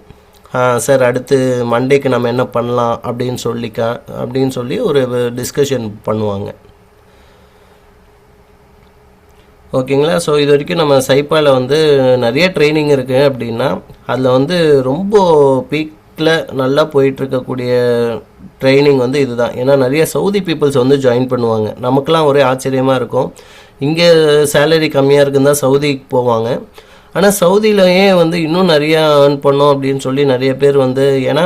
சார் அடுத்து மண்டேக்கு நம்ம என்ன பண்ணலாம் அப்படின்னு சொல்லி ஒரு டிஸ்கஷன் பண்ணுவாங்க, ஓகேங்களா. ஸோ இது வரைக்கும் நம்ம சைப்பாவில் வந்து நிறைய ட்ரைனிங் இருக்குது அப்படின்னா, அதில் வந்து ரொம்ப பீக்கில் நல்லா போயிட்டுருக்கக்கூடிய ட்ரைனிங் வந்து இதுதான். ஏன்னா நிறைய சவுதி பீப்புள்ஸ் வந்து ஜாயின் பண்ணுவாங்க. நமக்கெல்லாம் ஒரே ஆச்சரியமாக இருக்கும், இங்கே சேலரி கம்மியாக இருக்குன்னு தான் சவுதிக்கு போவாங்க. ஆனால் சவுதியிலேயே வந்து இன்னும் நிறையா ஏர்ன் பண்ணோம் அப்படின்னு சொல்லி நிறைய பேர் வந்து, ஏன்னா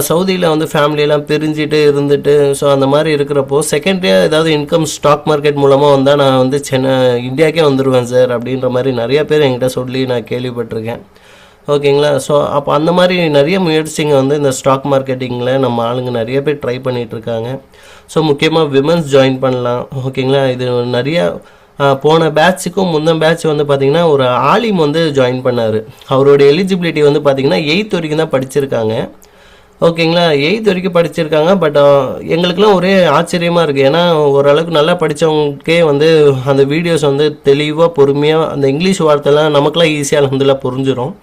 சவுதியில் வந்து ஃபேமிலியெல்லாம் பிரிஞ்சுட்டு இருந்துட்டு, ஸோ அந்த மாதிரி இருக்கிறப்போ செகண்டரியாக ஏதாவது இன்கம் ஸ்டாக் மார்க்கெட் மூலமாக வந்தால் நான் வந்து இந்தியாவுக்கே வந்துடுவேன் சார் அப்படின்ற மாதிரி நிறைய பேர் என்கிட்ட சொல்லி நான் கேள்விப்பட்டிருக்கேன், ஓகேங்களா. ஸோ அப்போ அந்த மாதிரி நிறைய முயற்சிங்க வந்து இந்த ஸ்டாக் மார்க்கெட்டிங்கில் நம்ம ஆளுங்க நிறைய பேர் ட்ரை பண்ணிகிட்ருக்காங்க. ஸோ முக்கியமாக விமன்ஸ் ஜாயின் பண்ணலாம், ஓகேங்களா. இது நிறையா போன பேட்சுக்கும் முந்தின பேட்ச் வந்து பார்த்திங்கன்னா ஒரு ஆலிம் வந்து ஜாயின் பண்ணார். அவரோட எலிஜிபிலிட்டி வந்து பார்த்திங்கன்னா 8th வரைக்கும் தான் படிச்சிருக்காங்க, ஓகேங்களா. 8th வரைக்கும் படிச்சிருக்காங்க. பட் எங்களுக்கெல்லாம் ஒரே ஆச்சரியமாக இருக்குது. ஏன்னா ஓரளவுக்கு நல்லா படித்தவங்களுக்கே வந்து அந்த வீடியோஸ் வந்து தெளிவாக பொறுமையாக அந்த இங்கிலீஷ் வார்த்தைலாம் நமக்குலாம் ஈஸியாக அல்ஹம்துலில்லாஹ் புரிஞ்சிடும்.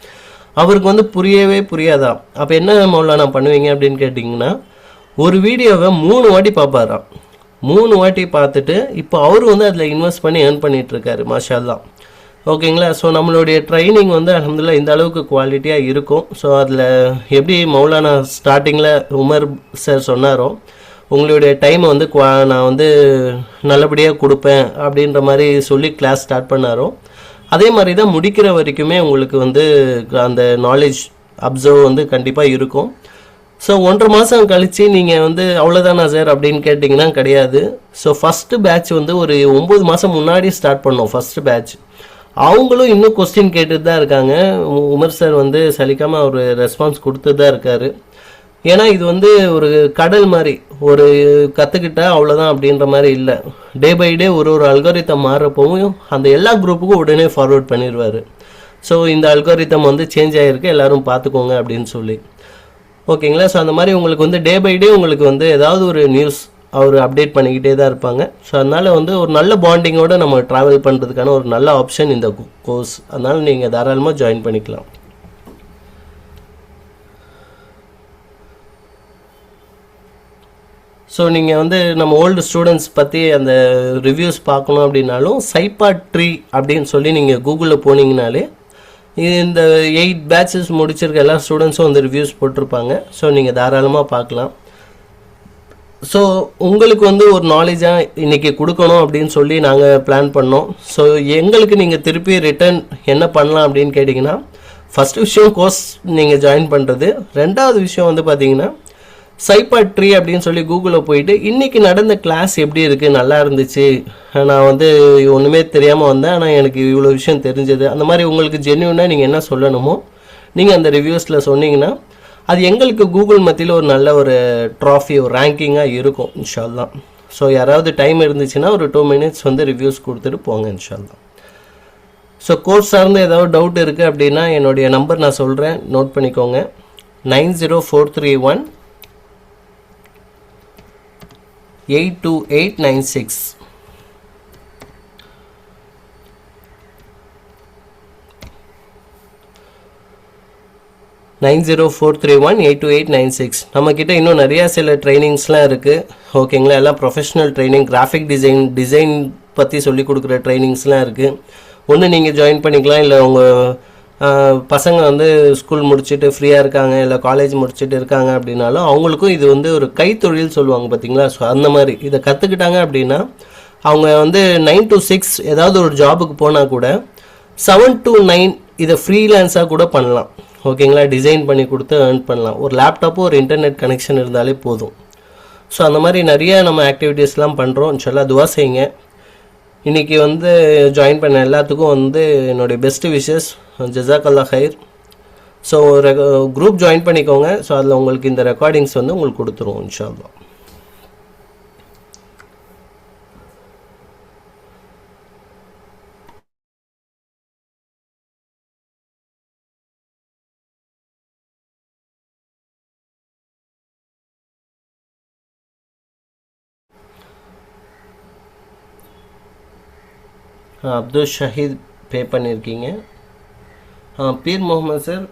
அவருக்கு வந்து புரியவே புரியாதா. அப்போ என்ன மௌலானா பண்ணுவீங்க அப்படின்னு கேட்டிங்கன்னா, ஒரு வீடியோவை 3 வாட்டி பார்ப்பாராம். 3 வாட்டி பார்த்துட்டு இப்போ அவர் வந்து அதில் இன்வெஸ்ட் பண்ணி ஏர்ன் பண்ணிகிட்ருக்காரு, மாஷா அல்லாஹ், ஓகேங்களா. ஸோ நம்மளுடைய ட்ரைனிங் வந்து அல்ஹம்துலில்லாஹ் இந்த அளவுக்கு குவாலிட்டியாக இருக்கும். ஸோ அதில் எப்படி மௌலானா ஸ்டார்டிங்கில் உமர் சார் சொன்னாரோ, உங்களுடைய டைமை வந்து நான் வந்து நல்லபடியாக கொடுப்பேன் அப்படின்ற மாதிரி சொல்லி கிளாஸ் ஸ்டார்ட் பண்ணாரோ, அதே மாதிரி தான் முடிக்கிற வரைக்குமே உங்களுக்கு வந்து அந்த நாலேஜ் அப்சர்வ் வந்து கண்டிப்பாக இருக்கும். ஸோ 1.5 மாதம் கழித்து நீங்கள் வந்து அவ்வளோதானா சார் அப்படின்னு கேட்டிங்கன்னா கிடையாது. ஸோ ஃபஸ்ட்டு பேட்ச் வந்து ஒரு 9 மாதம் முன்னாடி ஸ்டார்ட் பண்ணோம். ஃபஸ்ட்டு பேட்ச் அவங்களும் இன்னும் கொஸ்டின் கேட்டுட்டு தான் இருக்காங்க. உமர் சார் வந்து சலிக்காமல் ஒரு ரெஸ்பான்ஸ் கொடுத்துட்டு தான் இருக்கார். ஏன்னா இது வந்து ஒரு கடல் மாதிரி, ஒரு கற்றுக்கிட்டா அவ்வளோதான் அப்படின்ற மாதிரி இல்லை. டே பை டே ஒரு அல்காரிதம் மாறுறப்பவும் அந்த எல்லா குரூப்புக்கும் உடனே ஃபார்வர்ட் பண்ணிடுவார். ஸோ இந்த அல்காரிதம் வந்து சேஞ்ச் ஆகிருக்கு, எல்லோரும் பார்த்துக்கோங்க அப்படின்னு சொல்லி, ஓகேங்களா. ஸோ அந்த மாதிரி உங்களுக்கு வந்து டே பை டே உங்களுக்கு வந்து ஏதாவது ஒரு நியூஸ் அவர் அப்டேட் பண்ணிக்கிட்டே தான் இருப்பாங்க. ஸோ அதனால் வந்து ஒரு நல்ல பாண்டிங்கோடு நம்ம ட்ராவல் பண்ணுறதுக்கான ஒரு நல்ல ஆப்ஷன் இந்த கோர்ஸ். அதனால் நீங்கள் தாராளமாக ஜாயின் பண்ணிக்கலாம். ஸோ நீங்கள் வந்து நம்ம ஓல்டு ஸ்டூடெண்ட்ஸ் பற்றி அந்த ரிவ்யூஸ் பார்க்கணும் அப்படின்னாலும் சைப்பா ட்ரீ அப்படின்னு சொல்லி நீங்கள் கூகுளில் போனீங்கனாலே இந்த 8 பேட்சஸ் முடிச்சிருக்க எல்லா ஸ்டூடெண்ட்ஸும் வந்து ரிவ்யூஸ் போட்டிருப்பாங்க. ஸோ நீங்கள் தாராளமாக பார்க்கலாம். ஸோ உங்களுக்கு வந்து ஒரு நாலேஜாக இன்றைக்கி கொடுக்கணும் அப்படின்னு சொல்லி நாங்கள் பிளான் பண்ணோம். ஸோ எங்களுக்கு நீங்கள் திருப்பி ரிட்டர்ன் என்ன பண்ணலாம் அப்படின்னு கேட்டிங்கன்னா, ஃபஸ்ட்டு விஷயம் கோர்ஸ் நீங்கள் ஜாயின் பண்ணுறது. 2வது விஷயம் வந்து பார்த்தீங்கன்னா சைப்பா ட்ரீ அப்படின்னு சொல்லி கூகுளில் போயிட்டு இன்றைக்கி நடந்த கிளாஸ் எப்படி இருக்குது, நல்லா இருந்துச்சு, நான் வந்து ஒன்றுமே தெரியாமல் வந்தேன் ஆனால் எனக்கு இவ்வளோ விஷயம் தெரிஞ்சது, அந்த மாதிரி உங்களுக்கு ஜென்யூனாக நீங்கள் என்ன சொல்லணுமோ நீங்கள் அந்த ரிவ்யூஸில் சொன்னீங்கன்னா அது எங்களுக்கு கூகுள் மத்தியில் ஒரு நல்ல ஒரு ட்ராஃபி, ஒரு ரேங்கிங்காக இருக்கும் இன்ஷால்லா. ஸோ யாராவது டைம் இருந்துச்சுன்னா ஒரு 2 minutes வந்து ரிவ்யூஸ் கொடுத்துட்டு போங்க இன்ஷால்லா. ஸோ கோர்ஸ் சார்ந்து ஏதாவது டவுட் இருக்குது அப்படின்னா என்னுடைய நம்பர் நான் சொல்கிறேன், நோட் பண்ணிக்கோங்க. 90431 82896. 90431 82896. நம்மக்கிட்ட இன்னும் நிறையா சில ட்ரைனிங்ஸ்லாம் இருக்குது. ஓகேங்களா, எல்லாம் ப்ரொஃபஷ்னல் ட்ரைனிங், கிராஃபிக் டிசைன் பற்றி சொல்லிக் கொடுக்குற ட்ரைனிங்ஸ்லாம் இருக்குது. ஒன்று நீங்கள் ஜாயின் பண்ணிக்கலாம், இல்லை உங்கள் பசங்க வந்து ஸ்கூல் முடிச்சுட்டு ஃப்ரீயாக இருக்காங்க, இல்லை காலேஜ் முடிச்சுட்டு இருக்காங்க அப்படின்னாலும் அவங்களுக்கும் இது வந்து ஒரு கைத்தொழில் சொல்லுவாங்க பார்த்தீங்களா. ஸோ அந்த மாதிரி இதை கற்றுக்கிட்டாங்க அப்படின்னா அவங்க வந்து 9 to 6 ஏதாவது ஒரு ஜாபுக்கு போனால் கூட 7 to 9 இதை ஃப்ரீலான்ஸாக கூட பண்ணலாம். ஓகேங்களா, டிசைன் பண்ணி கொடுத்து ஏர்ன் பண்ணலாம். ஒரு லேப்டாப்பு, ஒரு இன்டர்நெட் கனெக்ஷன் இருந்தாலே போதும். ஸோ அந்த மாதிரி நிறைய நம்ம ஆக்டிவிட்டீஸ்லாம் பண்ணுறோம். இன்ஷால்லா துவா செய்யுங்க. இன்றைக்கி வந்து ஜாயின் பண்ண எல்லாத்துக்கும் வந்து என்னுடைய பெஸ்ட்டு விஷஸ், ஜஸாக்கல்லா ஹைர். ஸோ குரூப் ஜாயின் பண்ணிக்கோங்க. ஸோ அதில் உங்களுக்கு இந்த ரெக்கார்டிங்ஸ் வந்து உங்களுக்கு கொடுத்துருவோம் இன்ஷால்லா. அப்துல் ஷஹீத் பே பண்ணியிருக்கீங்க. பீர் முகமது சார்,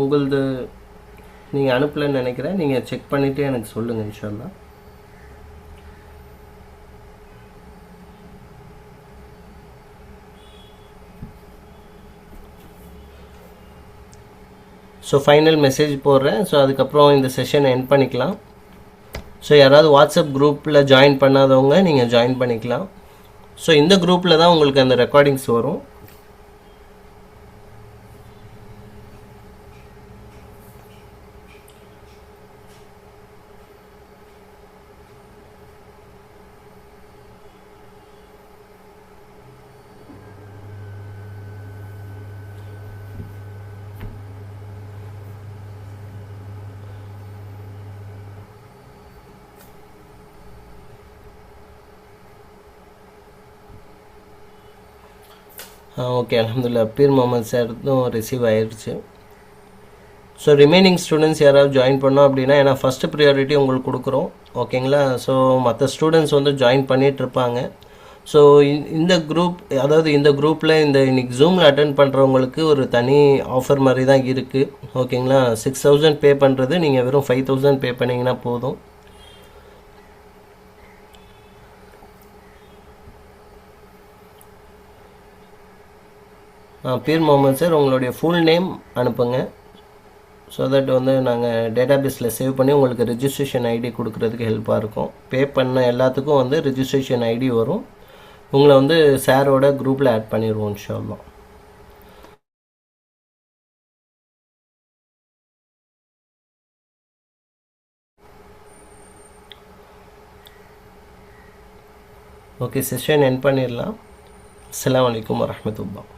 உங்களது நீங்கள் அனுப்பலன்னு நினைக்கிறேன். நீங்கள் செக் பண்ணிவிட்டு எனக்கு சொல்லுங்கள் இன்ஷால்லா. ஸோ ஃபைனல் மெசேஜ் போடுறேன். ஸோ அதுக்கப்புறம் இந்த செஷனை எண்ட் பண்ணிக்கலாம். ஸோ யாராவது வாட்ஸ்அப் குரூப்பில் ஜாயின் பண்ணாதவங்க நீங்கள் ஜாயின் பண்ணிக்கலாம். ஸோ இந்த குரூப்பில் தான் உங்களுக்கு அந்த ரெக்கார்டிங்ஸ் வரும். ஓகே, அல்ஹம்துலில்லாஹ் பீர் முகமது சார்தும் ரிசீவ் ஆயிடுச்சு. ஸோ ரிமைனிங் ஸ்டூடெண்ட்ஸ் யாராவது ஜாயின் பண்ணோம் அப்படின்னா, ஏன்னா ஃபஸ்ட்டு ப்ரியாரிட்டி உங்களுக்கு கொடுக்குறோம். ஓகேங்களா, ஸோ மற்ற ஸ்டூடெண்ட்ஸ் வந்து ஜாயின் பண்ணிகிட்ருப்பாங்க. ஸோ இந்த குரூப், அதாவது இந்த குரூப்பில் இன்னைக்கு ஜூமில் அட்டென்ட் பண்ணுறவங்களுக்கு ஒரு தனி ஆஃபர் மாதிரி தான் இருக்குது. ஓகேங்களா, 6000 பே பண்ணுறது நீங்கள் வெறும் 5000 பே பண்ணிங்கன்னா போதும். பீர் முகமது சார், உங்களுடைய ஃபுல் நேம் அனுப்புங்க. ஸோ தட் வந்து நாங்கள் டேட்டாபேஸில் சேவ் பண்ணி உங்களுக்கு ரிஜிஸ்ட்ரேஷன் ஐடி கொடுக்குறதுக்கு ஹெல்ப்பாக இருக்கும். பே பண்ண எல்லாத்துக்கும் வந்து ரிஜிஸ்ட்ரேஷன் ஐடி வரும். உங்களை வந்து சாரோட குரூப்பில் ஆட் பண்ணிடுவோம் இன்ஷால்லா. ஓகே, செஷன் எண்ட் பண்ணிடலாம். அஸ்ஸலாமு அலைக்கும் வரஹ்மத்துல்லாஹ்.